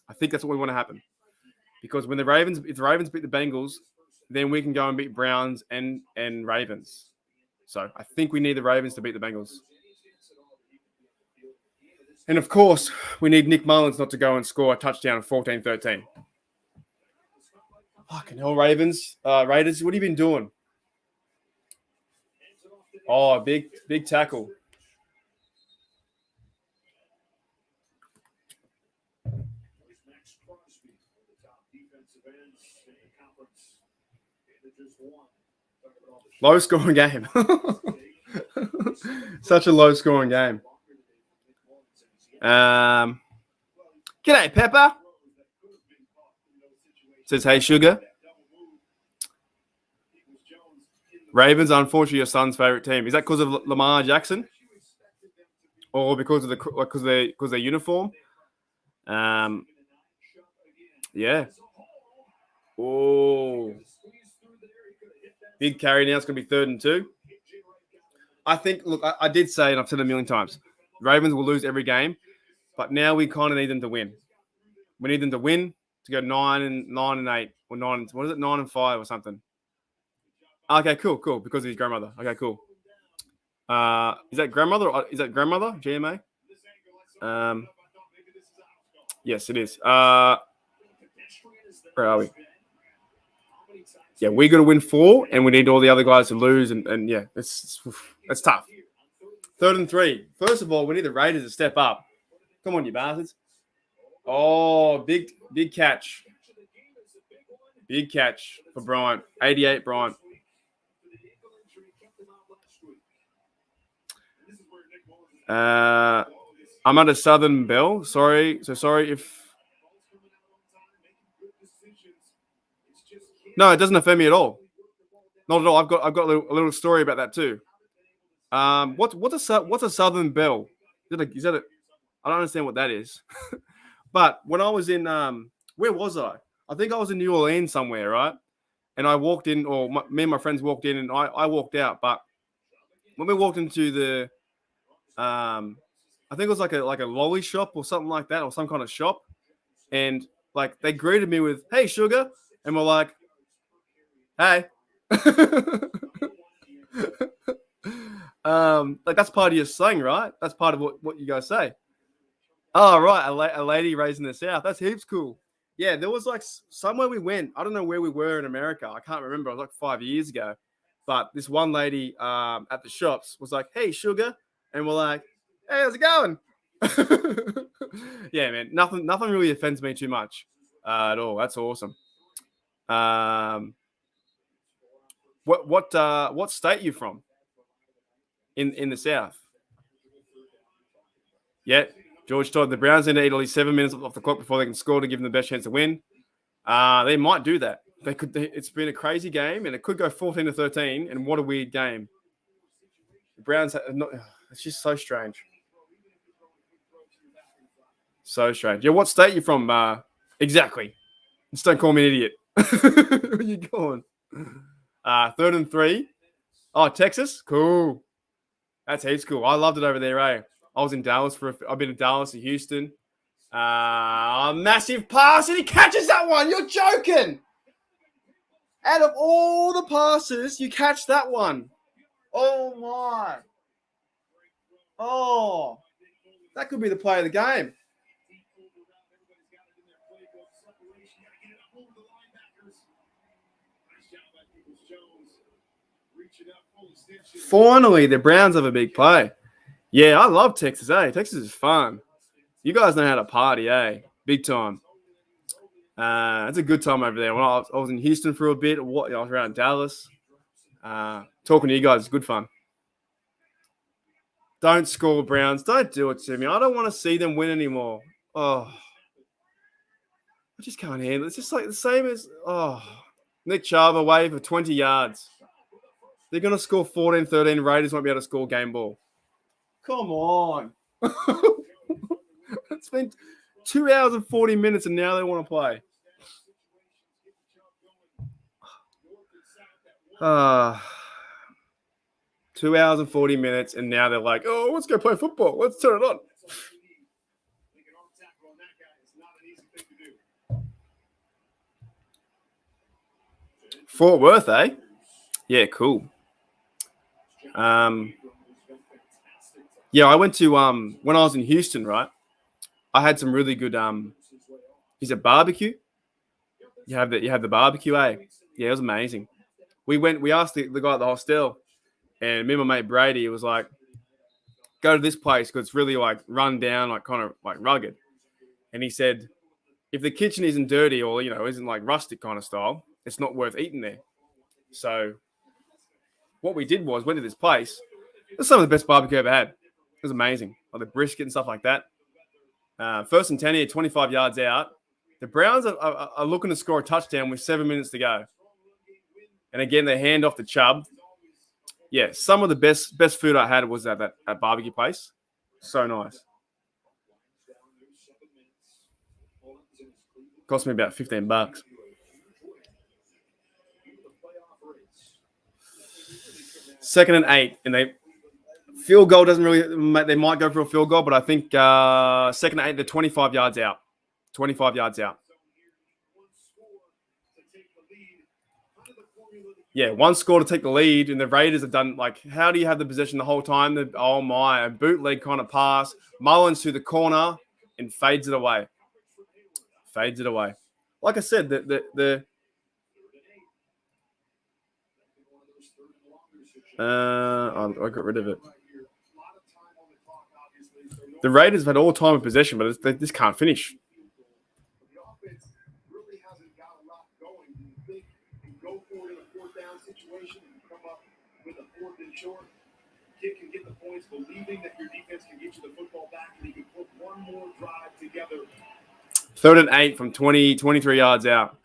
I think that's what we want to happen. Because if the Ravens beat the Bengals, then we can go and beat Browns and Ravens. So I think we need the Ravens to beat the Bengals. And of course, we need Nick Mullins not to go and score a touchdown of 14-13. Fucking hell, Raiders, what have you been doing? Oh, big tackle. Low scoring game. Such a low scoring game. G'day, Pepper. Says, hey, Sugar. Ravens are unfortunately your son's favorite team. Is that because of Lamar Jackson, or because of their uniform? Yeah. Oh, big carry now. It's going to be 3rd and 2. I think. Look, I did say, and I've said it a million times, Ravens will lose every game, but now we kind of need them to win. We need them to win to go 9-8 or 9. What is it? 9-5 or something. Okay, cool. Because of his grandmother. Okay, cool. Is that grandmother? GMA? Yes, it is. Where are we? Yeah, we got to win 4, and we need all the other guys to lose, and yeah, it's tough. 3rd and 3. First of all, we need the Raiders to step up. Come on, you bastards. Oh, big catch. Big catch for Bryant. 88, Bryant. I'm under Southern Bell. Sorry if. No, it doesn't offend me at all. Not at all. I've got a little story about that too. What's a Southern Bell? Is that a? I don't understand what that is. But when I was in where was I? I think I was in New Orleans somewhere, right? And I walked in, or me and my friends walked in, and I walked out. But when we walked into the I think it was like a lolly shop or something like that, or some kind of shop, and like they greeted me with, "Hey, Sugar," and we're like, "Hey." Like that's part of your slang, right? That's part of what you guys say. Oh, right, a lady raised in the South. That's heaps cool. Yeah, there was like somewhere we went. I don't know where we were in America. I can't remember. It was like 5 years ago. But this one lady at the shops was like, "Hey, Sugar," and we're like, "Hey, how's it going?" Yeah, man. Nothing really offends me too much at all. That's awesome. What state are you from? In the South? Yeah. George Todd, the Browns need to eat at least 7 minutes off the clock before they can score to give them the best chance to win. They might do that. They could. It's been a crazy game, and it could go 14-13. And what a weird game. The Browns have not. It's just so strange. So strange. Yeah, what state are you from? Exactly. Just don't call me an idiot. Where are you going? 3rd and 3. Oh, Texas? Cool. That's heaps cool. I loved it over there, eh? I was in Dallas I've been in Dallas and Houston. Massive pass, and he catches that one. You're joking. Out of all the passes, you catch that one. Oh, my. Oh, that could be the play of the game. Finally, the Browns have a big play. Yeah, I love Texas, eh? Texas is fun. You guys know how to party, eh? Big time. It's a good time over there. When I was in Houston for a bit. I was around Dallas. Talking to you guys is good fun. Don't score, Browns. Don't do it to me. I don't want to see them win anymore. Oh, I just can't handle it. It's just like the same as Nick Chubb away for 20 yards. They're going to score 14-13. Raiders won't be able to score game ball. Come on. It's been 2 hours and 40 minutes, and now they want to play. 2 hours and 40 minutes, and now they're like, oh, let's go play football. Let's turn it on. Fort Worth, eh? Yeah, cool. Yeah, I went to when I was in Houston, right? I had some really good is it barbecue? You have the barbecue, eh? Yeah, it was amazing. We asked the guy at the hostel, and me and my mate Brady, it was like, go to this place because it's really like run down, like kind of like rugged. And he said, if the kitchen isn't dirty or isn't like rustic kind of style, it's not worth eating there. So what we did was went to this place. It was some of the best barbecue I ever had. It was amazing. Like the brisket and stuff like that. First and 10 here, 25 yards out. The Browns are looking to score a touchdown with 7 minutes to go. And again, they hand off to Chubb. Yeah, some of the best food I had was at that barbecue place. So nice. Cost me about $15. Second and 8, and field goal doesn't really. They might go for a field goal, but I think second and 8, they're 25 yards out. 25 yards out. Yeah, one score to take the lead, and the Raiders have done like, how do you have the possession the whole time? Oh my, a bootleg kind of pass. Mullins to the corner and fades it away. Fades it away. Like I said, I got rid of it. The Raiders have had all time of possession, but they just can't finish. Kid can get the points, believing that your defense can get you the football back, and you can put one more drive together. Third and 8 from 23 yards out.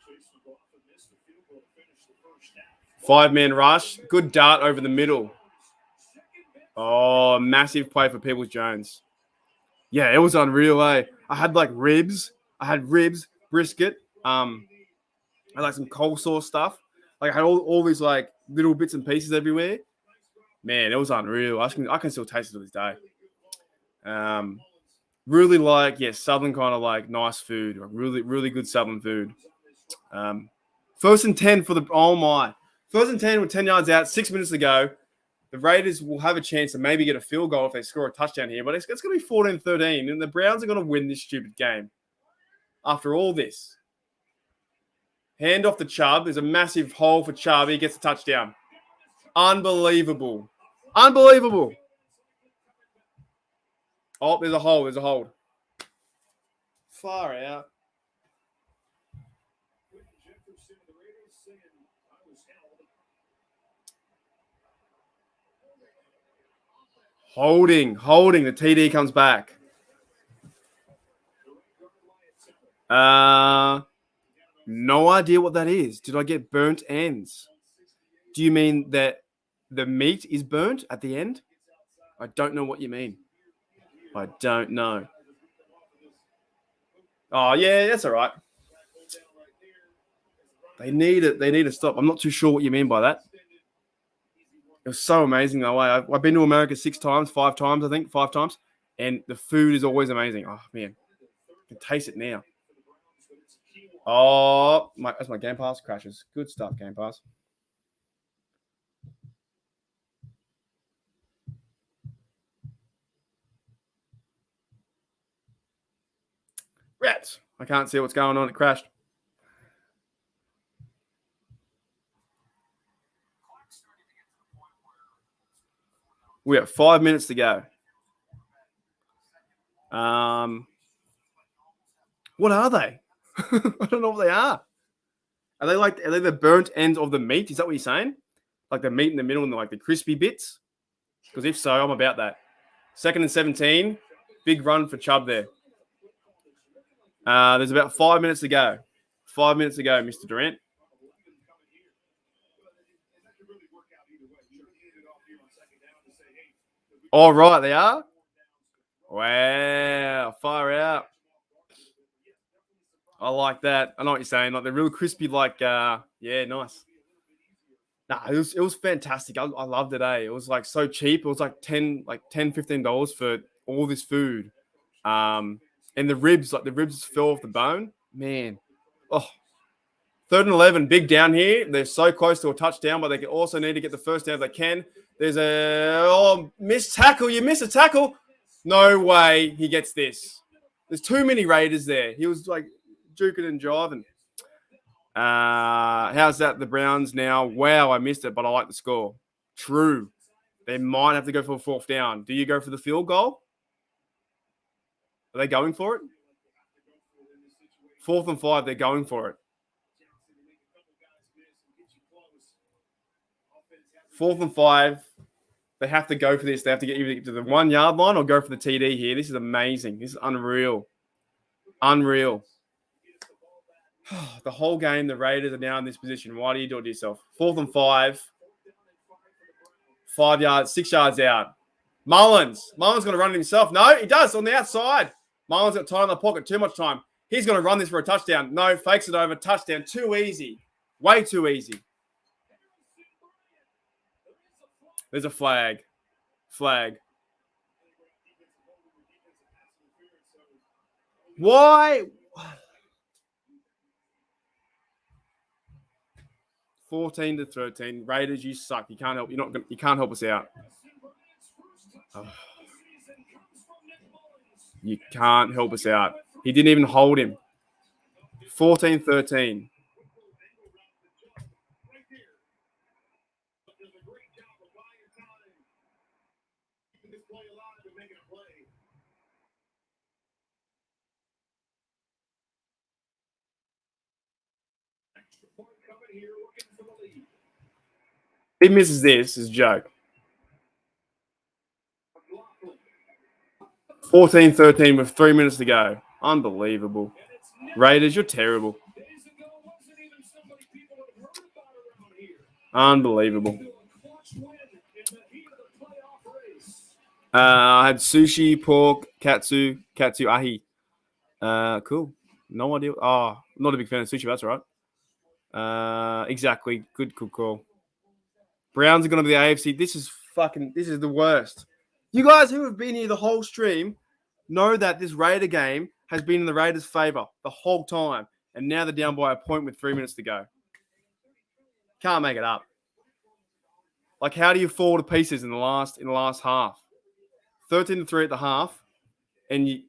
5-man rush. Good dart over the middle. Oh, massive play for Peoples-Jones. Yeah, it was unreal, eh? I had like ribs. I had ribs, brisket. I had like some coleslaw stuff. Like I had all these like little bits and pieces everywhere. Man, it was unreal. I can still taste it to this day. Really like, Southern kind of like nice food. Really, really good Southern food. First and 10 for First and 10 with 10 yards out, 6 minutes to go. The Raiders will have a chance to maybe get a field goal if they score a touchdown here, but it's going to be 14-13, and the Browns are going to win this stupid game. After all this. Hand off to Chubb. There's a massive hole for Chubb. He gets a touchdown. Unbelievable. Unbelievable. Oh, there's a hold. There's a hold. Far out. Holding. The TD comes back. No idea what that is. Did I get burnt ends? Do you mean that the meat is burnt at the end? I don't know what you mean. I don't know. Oh, yeah, that's all right. They need to stop. I'm not too sure what you mean by that. It was so amazing that way. I've been to America 5 times, I think, 5 times. And the food is always amazing. Oh, man. I can taste it now. Oh, that's my Game Pass crashes. Good stuff, Game Pass. Rats. I can't see what's going on. It crashed. We have 5 minutes to go. What are they? I don't know what they are. Are they the burnt ends of the meat? Is that what you're saying? Like the meat in the middle and the crispy bits? Because if so, I'm about that. 2nd and 17. Big run for Chubb there. There's about 5 minutes to go. 5 minutes to go, Mr. Durant. All right, they are. Wow, far out. I like that. I know what you're saying. Like they're real crispy. Like, yeah, nice. Nah, it was fantastic. I loved it. It was like so cheap. It was like $10, $15 for all this food. And the ribs fell off the bone. Man, oh, 3rd and 11, big down here. They're so close to a touchdown, but they also need to get the first down if they can. There's a missed tackle. You miss a tackle. No way he gets this. There's too many Raiders there. He was like juking and driving. How's that? The Browns now. Wow, I missed it, but I like the score. True. They might have to go for a 4th down. Do you go for the field goal? Are they going for it? 4th and 5, they're going for it. 4th and 5, they have to go for this. They have to get either to the 1 yard line or go for the TD here. This is amazing. This is unreal. Unreal. The whole game, the Raiders are now in this position. Why do you do it to yourself? 4th and 5. 5 yards, 6 yards out. Mullins going to run it himself. No, he does on the outside. Mullins got time in the pocket. Too much time. He's going to run this for a touchdown. No, fakes it over. Touchdown. Too easy. Way too easy. There's a flag. Flag. Why? 14-13. Raiders, you suck. You can't help. You can't help us out. Oh. You can't help us out. He didn't even hold him. 14-13. He misses this. Is a joke. 14-13 with 3 minutes to go. Unbelievable. Raiders, you're terrible. Unbelievable. I had sushi, pork, katsu ahi. Cool. No idea. Oh, not a big fan of sushi. That's right. Exactly. Good call. Browns are going to be the AFC. This is the worst. You guys who have been here the whole stream know that this Raider game has been in the Raiders' favor the whole time. And now they're down by a point with 3 minutes to go. Can't make it up. Like, how do you fall to pieces in the last half? 13-3 at the half, and you're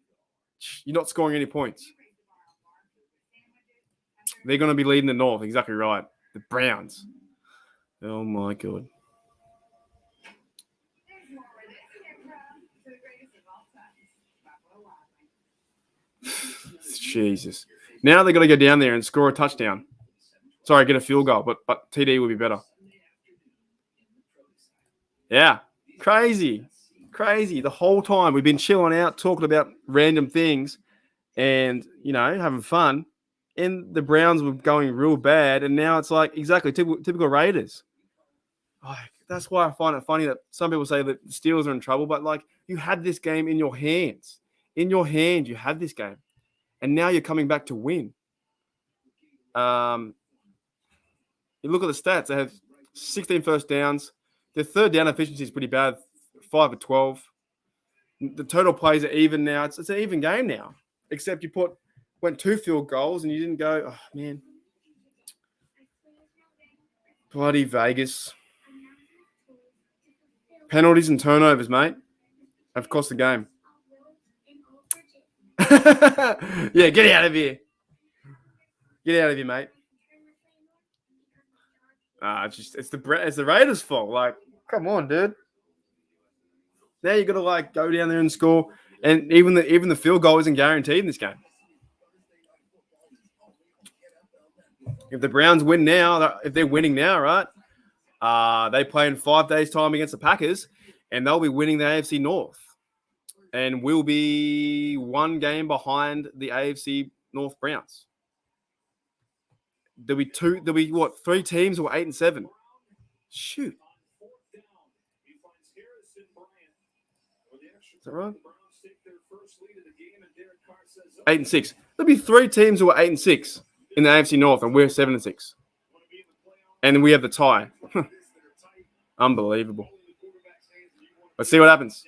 not scoring any points. They're going to be leading the North. Exactly right. The Browns. Oh, my God. Jesus. Now they're going to go down there and score a touchdown. Sorry, get a field goal, but TD will be better. Yeah. Crazy. The whole time we've been chilling out, talking about random things and, having fun. And the Browns were going real bad. And now it's like, exactly, typical Raiders. That's why I find it funny that some people say that the Steelers are in trouble. But, you had this game in your hands. In your hand, you had this game. And now you're coming back to win. You look at the stats. They have 16 first downs. Their third down efficiency is pretty bad, 5 of 12. The total plays are even now. It's an even game now, except you went 2 field goals and you didn't go, oh, man. Bloody Vegas. Penalties and turnovers, mate, have cost the game. Yeah, get out of here. Get out of here, mate. It's the Raiders' fault. Come on, dude. Now you got to go down there and score, and even the field goal isn't guaranteed in this game. If the Browns win now, if they're winning now, right? They play in 5 days' time against the Packers, and they'll be winning the AFC North, and we'll be 1 game behind the AFC North Browns. There'll be 3 teams who are 8-7. Shoot. that right? The Browns take their first lead of the game, and Derek Carr says, 8-6. There'll be 3 teams who are 8-6 in the AFC North, and we're 7-6. And we have the tie. Unbelievable. Let's see what happens.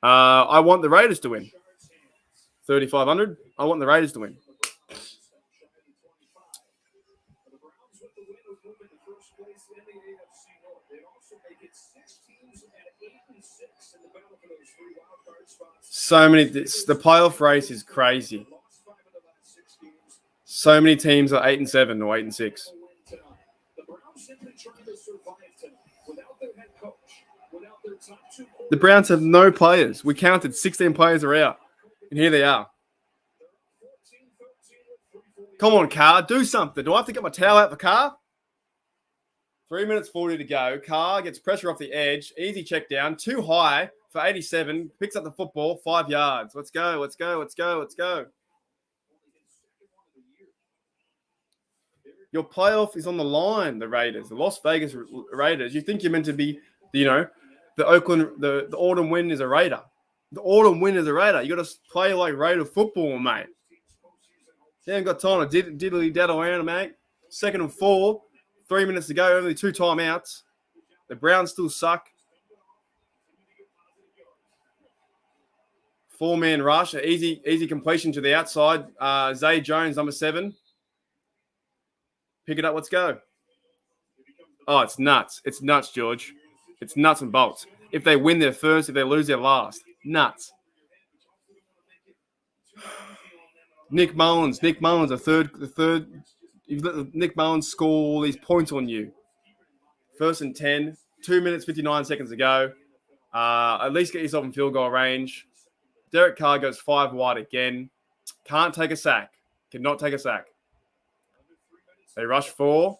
I want the Raiders to win. 3,500. I want the Raiders to win. the Browns with the win are moving to first place in the AFC North. They also make it 6 teams at 8-6 in the battle for those 3 wild card spots. So many. The playoff race is crazy. Lost 5 of the last 6 games. So many teams are 8-7 or 8-6. The Browns simply trying to survive tonight without their head coach, without their top 2 The Browns have no players. We counted 16 players are out, and here they are. Come on, Carr, do something. Do I have to get my towel out for Carr? 3 minutes 40 to go. Carr gets pressure off the edge. Easy check down. Too high for 87. Picks up the football. 5 yards. Let's go. Let's go. Let's go. Let's go. Your playoff is on the line, the Raiders. The Las Vegas Raiders. You think you're meant to be, the Oakland, the autumn win is a Raider. The autumn win is a Raider. You got to play like Raider football, mate. You haven't got time to diddly-daddle around, mate. 2nd and 4. 3 minutes to go. Only 2 timeouts. The Browns still suck. 4-man rush. Easy completion to the outside. Zay Jones, number 7. Pick it up. Let's go. Oh, it's nuts. It's nuts, George. It's nuts and bolts. If they win their first, if they lose their last. Nuts. Nick Mullins, the third. You've let Nick Mullins score all these points on you. 1st and 10, 2 minutes, 59 seconds to go. At least get yourself in field goal range. Derek Carr goes 5 wide again. Can't take a sack. Cannot take a sack. They rush 4.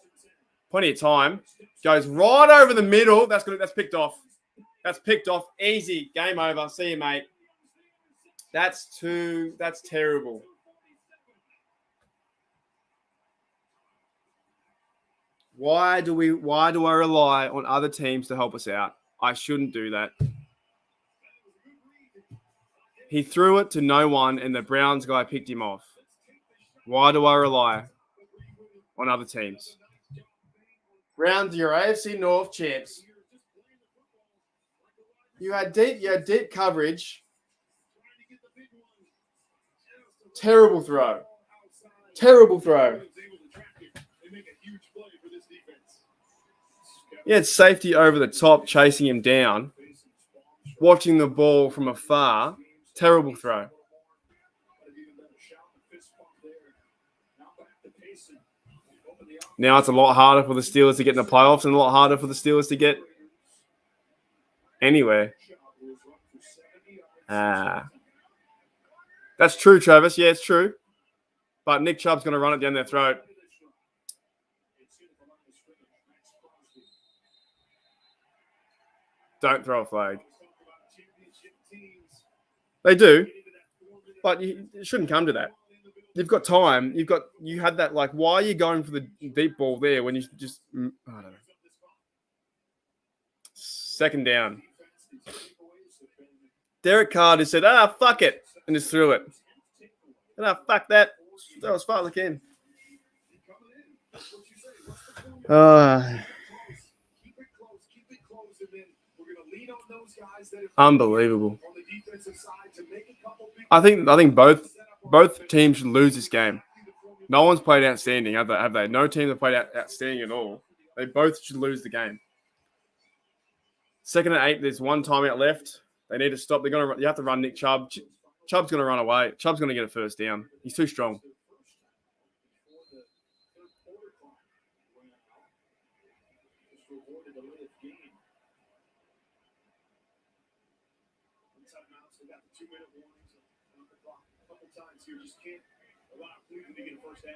Plenty of time. Goes right over the middle. That's good. That's picked off. That's picked off. Easy. Game over. See you, mate. That's terrible. Why do I rely on other teams to help us out? I shouldn't do that. He threw it to no one, and the Browns guy picked him off. Why do I rely on other teams? Browns, your AFC North champs. You had deep coverage. Terrible throw. He had safety over the top, chasing him down. Watching the ball from afar. Terrible throw. Now it's a lot harder for the Steelers to get in the playoffs and a lot harder for the Steelers to get anywhere. That's true, Travis. Yeah, it's true. But Nick Chubb's going to run it down their throat. Don't throw a flag. They do, but it shouldn't come to that. You've got time. You had that. Like, why are you going for the deep ball there when you just? I don't know. 2nd down. Derek Carr just said, fuck it, and just threw it. And fuck that. That was far as I can. Unbelievable. I think both teams should lose this game. No one's played outstanding, have they? No team have played outstanding at all. They both should lose the game. 2nd and 8. There's 1 timeout left. They need to stop. You have to run Nick Chubb. Chubb's going to run away. Chubb's going to get a 1st down. He's too strong.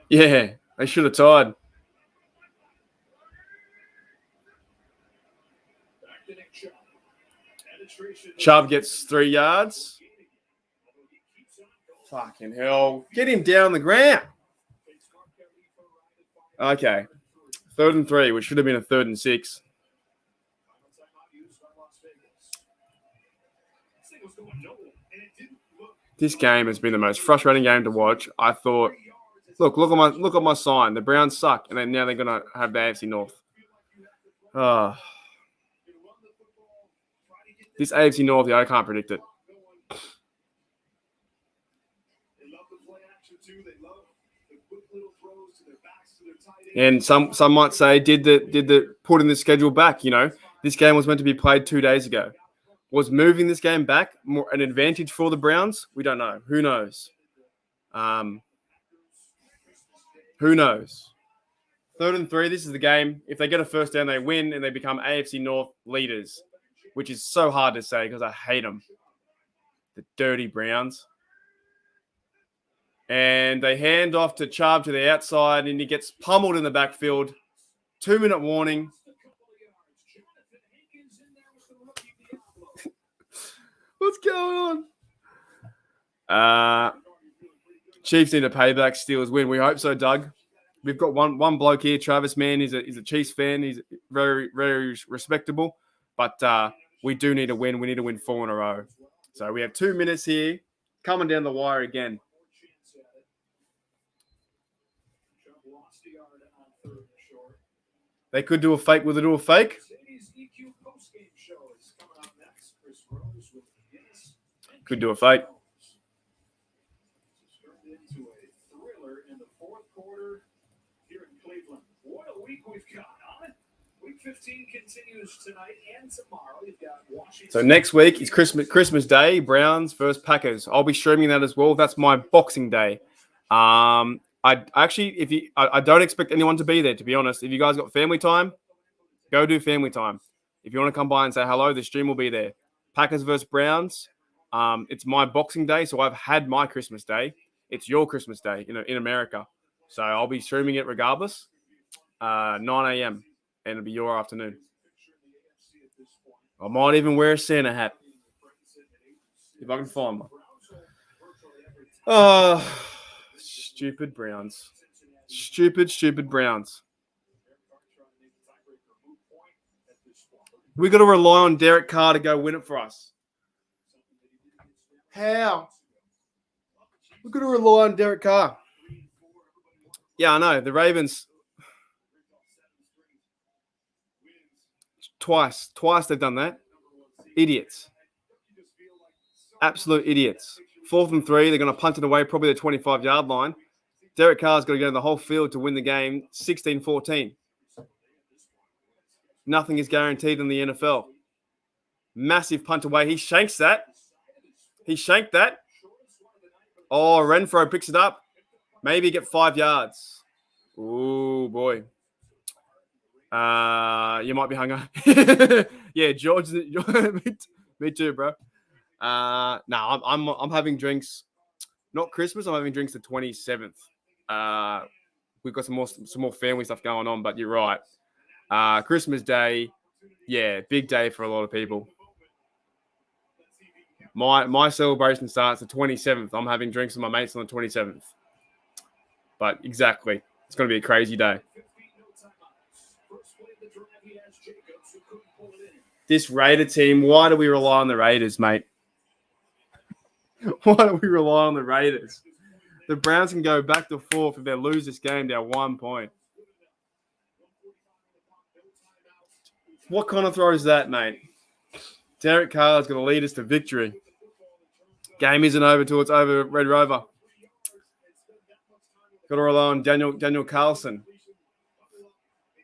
Yeah, they should have tied. Chubb gets 3 yards. Fucking hell. Get him down the ground. Okay. 3rd and 3, which should have been a 3rd and 6. This game has been the most frustrating game to watch. I thought, look at my sign. The Browns suck, and then now they're gonna have the AFC North. This AFC North, I can't predict it. And some might say, did the put in the schedule back? You know, this game was meant to be played 2 days ago. Was moving this game back more an advantage for the Browns? We don't know. Who knows? Who knows? 3rd and 3. This is the game. If they get a first down, they win and they become AFC North leaders, which is so hard to say because I hate them. The dirty Browns. And they hand off to Chubb to the outside, and he gets pummeled in the backfield. 2-minute warning. What's going on? Chiefs need a payback. Steelers win. We hope so, Doug. We've got one bloke here, Travis. Man, he's a Chiefs fan. He's very, very respectable. But we do need a win. We need to win 4 in a row. So we have 2 minutes here. Coming down the wire again. They could do a fake. Will they do a fake? Could do a fake. So next week is Christmas Day, Browns versus Packers. I'll be streaming that as well. That's my Boxing Day. I don't expect anyone to be there, to be honest. If you guys got family time, go do family time. If you want to come by and say hello, the stream will be there. Packers versus Browns. It's my Boxing Day, so I've had my Christmas Day. It's your Christmas Day in America. So I'll be streaming it regardless. 9 a.m. and it'll be your afternoon. I might even wear a Santa hat if I can find one. Stupid Browns. Stupid Browns. We got to rely on Derek Carr to go win it for us. How? We've got to rely on Derek Carr. Yeah, I know. The Ravens. Twice they've done that. Idiots. Absolute idiots. 4th and 3, they're going to punt it away, probably the 25-yard line. Derek Carr's got to go in the whole field to win the game 16-14. Nothing is guaranteed in the NFL. Massive punt away. He shanks that. He shanked that. Oh, Renfro picks it up. Maybe get 5 yards. Ooh, boy. You might be hungry. Yeah, George. Me too, bro. No, I'm having drinks. Not Christmas. I'm having drinks the 27th. We've got some more family stuff going on, but you're right. Christmas Day, yeah, big day for a lot of people. My celebration starts the 27th. I'm having drinks with my mates on the 27th. But exactly, it's going to be a crazy day. This Raider team, why do we rely on the Raiders, mate? Why do we rely on the Raiders? The Browns can go back to 4th if they lose this game down 1 point. What kind of throw is that, mate? Derek Carr is going to lead us to victory. Game isn't over till it's over, Red Rover. Got to rely on Daniel Carlson.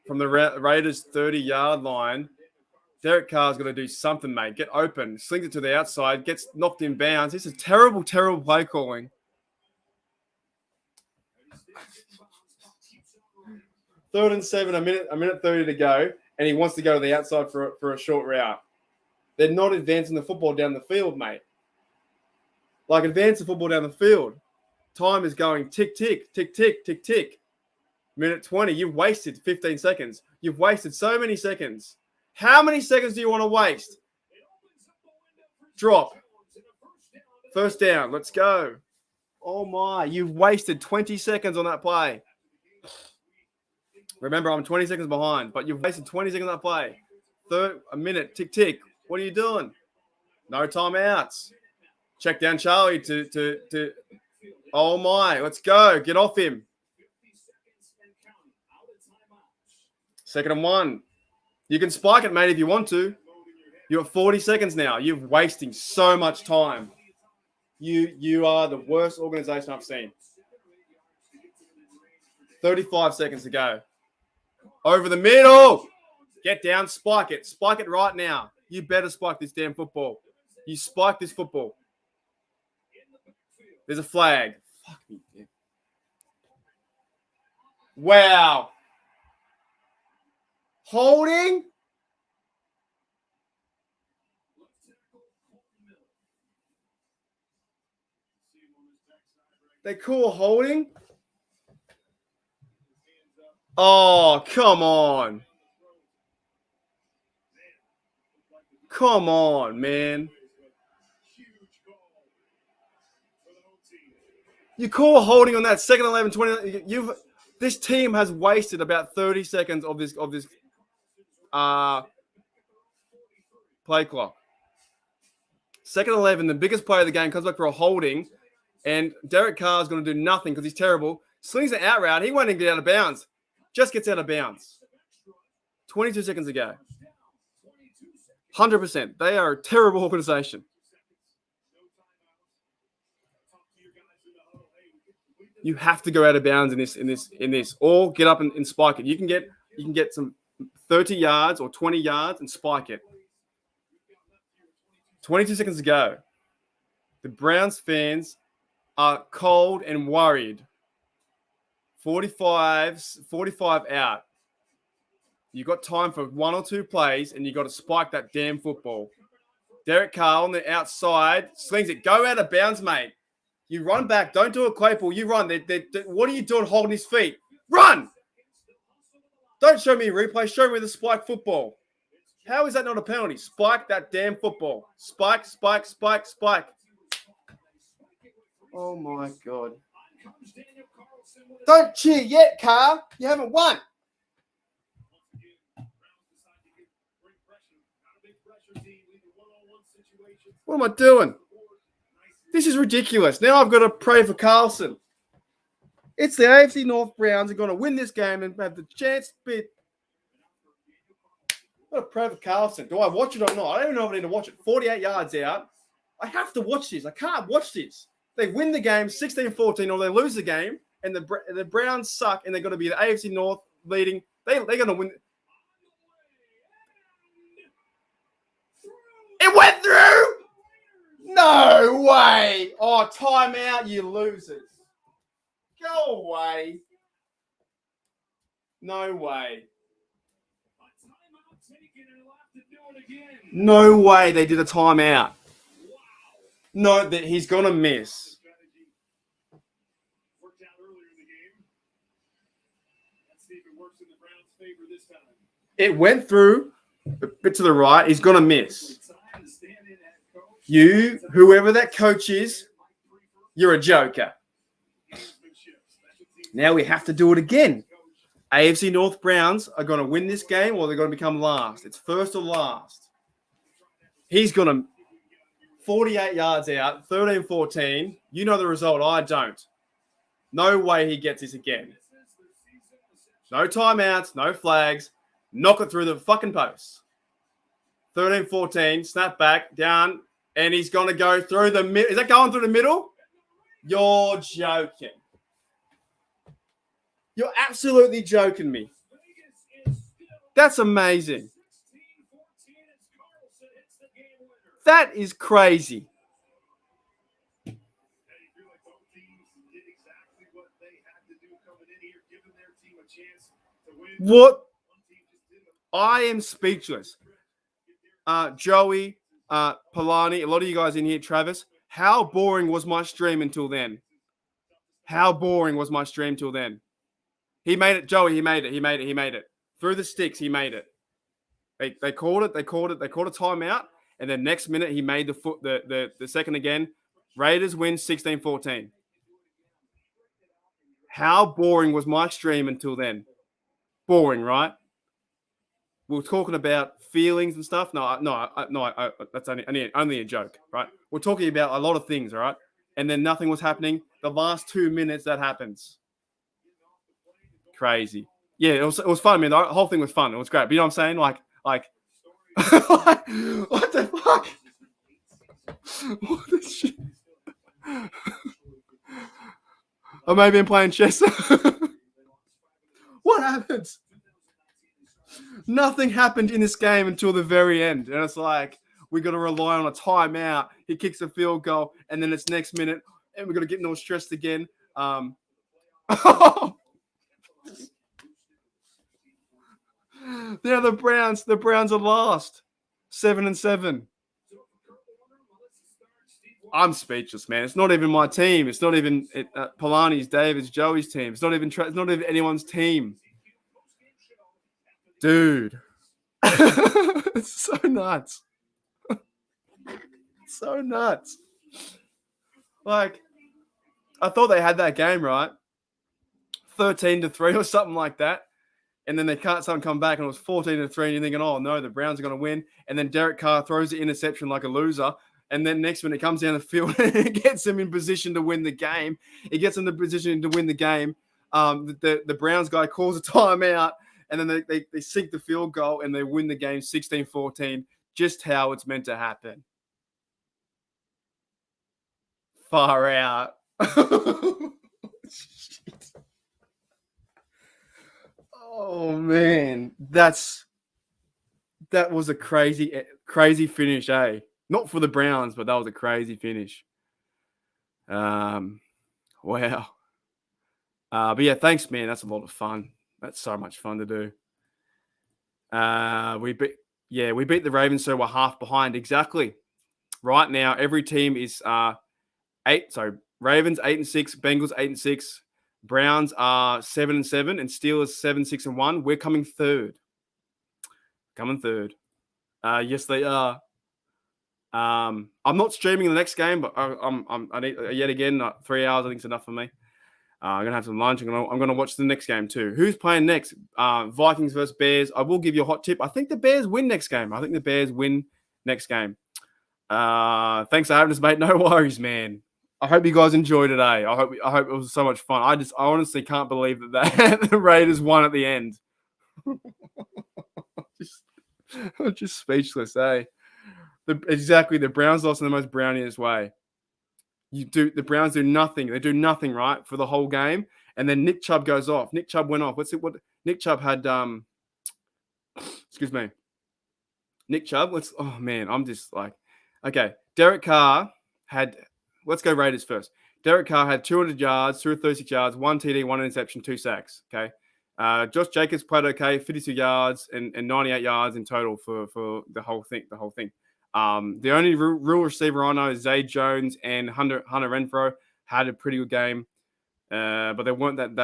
From the Raiders' 30-yard line, Derek Carr's got to do something, mate. Get open. Slings it to the outside. Gets knocked in bounds. This is terrible play calling. Third and 7, a minute 30 to go, and he wants to go to the outside for a short route. They're not advancing the football down the field, mate. Like, advance the football down the field. Time is going tick, tick, tick, tick, tick, tick. Minute 20, you've wasted 15 seconds. You've wasted so many seconds. How many seconds do you want to waste? Drop. First down. Let's go. Oh, my. You've wasted 20 seconds on that play. Remember, I'm 20 seconds behind, but you've wasted 20 seconds on that play. A minute. Tick, tick. What are you doing? No timeouts. Check down Charlie to. Oh my, let's go. Get off him. 50 seconds and counting. Out of timeouts. 2nd and 1. You can spike it, mate, if you want to. You're at 40 seconds now. You're wasting so much time. You are the worst organization I've seen. 35 seconds to go. Over the middle. Get down, spike it. Spike it right now. You better spike this damn football. You spike this football. There's a flag. Fuck me, dude. Wow. Holding? They call holding? Oh, come on. Come on, man. You call holding on that 2nd 11, 20. This team has wasted about 30 seconds of this play clock. 2nd 11, the biggest player of the game, comes back for a holding, and Derek Carr is going to do nothing because he's terrible. Slings an out route. He won't even get out of bounds. Just gets out of bounds. 22 seconds ago. 100%. They are a terrible organization. You have to go out of bounds in this, or get up and spike it. You can get some 30 yards or 20 yards and spike it. 22 seconds to go. The Browns fans are cold and worried. 45 out. You got time for 1 or 2 plays, and you got to spike that damn football. Derek Carr on the outside slings it. Go out of bounds, mate. You run back. Don't do a Claypool. You run. What are you doing holding his feet? Run! Don't show me a replay. Show me the spike football. How is that not a penalty? Spike that damn football. Spike, spike, spike, spike. Oh, my God. Don't cheer yet, Carr. You haven't won. What am I doing? This is ridiculous. Now I've got to pray for Carlson. It's the AFC North Browns are going to win this game and have the chance to be. I've got to pray for Carlson. Do I watch it or not? I don't even know if I need to watch it. 48 yards out. I have to watch this. I can't watch this. They win the game 16-14 or they lose the game and the Browns suck and they're going to be the AFC North leading. They're going to win. It went through! No way! Oh, timeout, you losers. Go away. No way. No way they did a timeout. No, that he's going to miss. It went through a bit to the right. He's going to miss. You, whoever that coach is, you're a joker. Now we have to do it again. AFC North Browns are going to win this game or they're going to become last. It's first or last. He's going to 48 yards out, 13-14. You know the result. I don't. No way he gets this again. No timeouts, no flags. Knock it through the fucking post. 13-14, snap back, down, and he's going to go through the middle. Is that going through the middle? You're joking. You're absolutely joking me. That's amazing. That is crazy. What? I am speechless. Joey, Polani, a lot of you guys in here, Travis, how boring was my stream until then? How boring was my stream till then? He made it, Joey, he made it. Through the sticks, he made it. They called it a timeout, and then next minute he made the second again. Raiders win 16-14. How boring was my stream until then? Boring, right? we were talking about feelings and stuff. That's only a joke, right? We're talking about a lot of things, all right? And then nothing was happening. The last 2 minutes that happens. Crazy. Yeah, it was fun, man. The whole thing was fun. It was great. But you know what I'm saying? Like what the fuck? What the shit? I may have been playing chess. What happened? Nothing happened in this game until the very end. And it's like, we got to rely on a timeout. He kicks a field goal, and then it's next minute, and we're going to get no stressed again. Yeah, the Browns are last. 7-7. I'm speechless, man. It's not even my team. It's not even Polani's, David's, Joey's team. It's not even anyone's team. Dude. It's so nuts. So nuts. Like, I thought they had that game, right? 13-3 or something like that. And then they can't come back, and it was 14-3, and you're thinking, oh, no, the Browns are going to win. And then Derek Carr throws the interception like a loser. And then next when it comes down the field, it gets him in position to win the game. It gets him in the position to win the game. The Browns guy calls a timeout, and then they sink the field goal, and they win the game 16-14, just how it's meant to happen. Far out. Shit. Oh, man. That was a crazy finish, eh? Not for the Browns, but that was a crazy finish. Wow. But yeah, thanks, man. That's a lot of fun. That's so much fun to do. We beat the Ravens, so we're half behind. Exactly. Right now, every team is Ravens 8-6, Bengals 8-6, Browns are 7-7, and Steelers 7-6-1. We're coming third. Yes, they are. I'm not streaming the next game, but I need yet again 3 hours. I think is enough for me. I'm gonna have some lunch. I'm gonna watch the next game too. Who's playing next? Vikings versus Bears. I will give you a hot tip. I think the Bears win next game. Thanks for having us, mate. No worries, man. I hope you guys enjoyed today. I hope it was so much fun. I honestly can't believe that the Raiders won at the end. I'm just speechless, eh? The Browns lost in the most Browniest way. The Browns do nothing. They do nothing, right, for the whole game. And then Nick Chubb goes off. Nick Chubb went off. What Nick Chubb had excuse me. Nick Chubb, oh man, I'm just like, okay. Derek Carr had, let's go Raiders first. Derek Carr had 200 yards, 236 yards, 1 TD, 1 interception, 2 sacks. Okay. Josh Jacobs played okay, 52 yards and 98 yards in total for the whole thing. The only real receiver I know is Zay Jones, and Hunter Renfrow had a pretty good game, but they weren't that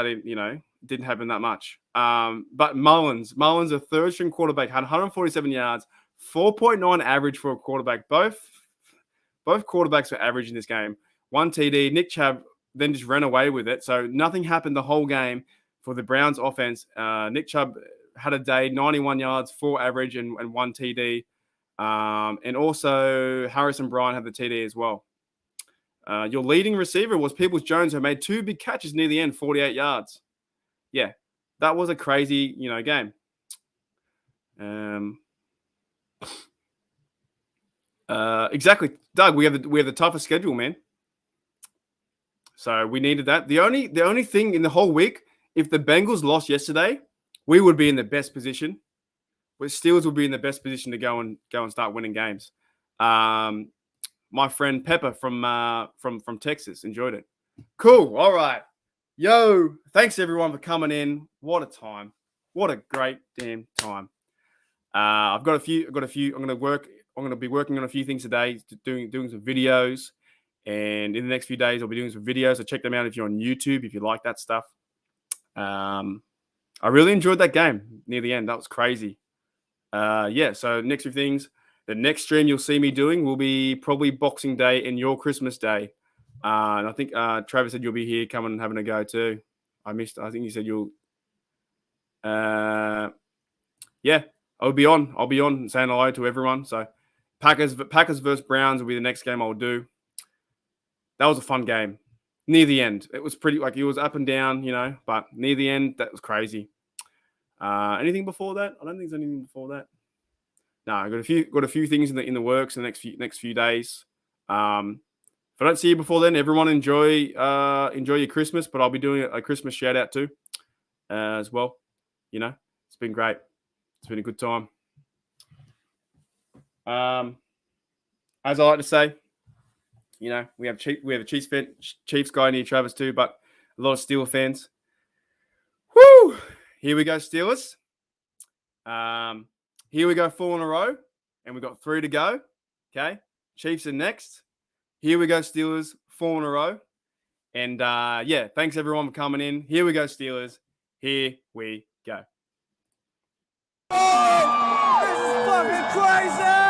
didn't happen that much. But Mullins, a third-string quarterback, had 147 yards, 4.9 average for a quarterback. Both quarterbacks were average in this game. 1 TD. Nick Chubb then just ran away with it, so nothing happened the whole game for the Browns offense. Nick Chubb had a day, 91 yards, 4 average, and 1 TD. And also Harrison Bryant had the TD as well. Your leading receiver was Peoples-Jones, who made 2 big catches near the end, 48 yards. Yeah, that was a crazy, game. Exactly, Doug. We have the toughest schedule, man. So we needed that. The only thing in the whole week, if the Bengals lost yesterday, we would be in the best position. But Steelers will be in the best position to go and start winning games. My friend Pepper from Texas enjoyed it. Cool. All right. Yo, thanks everyone for coming in. What a time. What a great damn time. I've got a few. I'm going to be working on a few things today, doing some videos, and in the next few days I'll be doing some videos. So check them out if you're on YouTube, if you like that stuff. I really enjoyed that game near the end. That was crazy. So next few things. The next stream you'll see me doing will be probably Boxing Day and your Christmas Day. And I think Travis said you'll be here coming and having a go too. I think you said you'll. I'll be on saying hello to everyone. So Packers versus Browns will be the next game I'll do. That was a fun game. Near the end, it was pretty it was up and down, but near the end, that was crazy. Anything before that? I don't think there's anything before that. No, I got a few things in the works in the next few days. If I don't see you before then, everyone enjoy your Christmas. But I'll be doing a Christmas shout out too, as well. It's been great. It's been a good time. As I like to say, we have a Chiefs guy near Travis too, but a lot of Steelers fans. Woo! Here we go, Steelers. Here we go, 4 in a row, and we've got 3 to go. Okay, Chiefs are next. Here we go, Steelers, 4 in a row. And thanks everyone for coming in. Here we go, Steelers. Here we go. Oh, this is fucking crazy!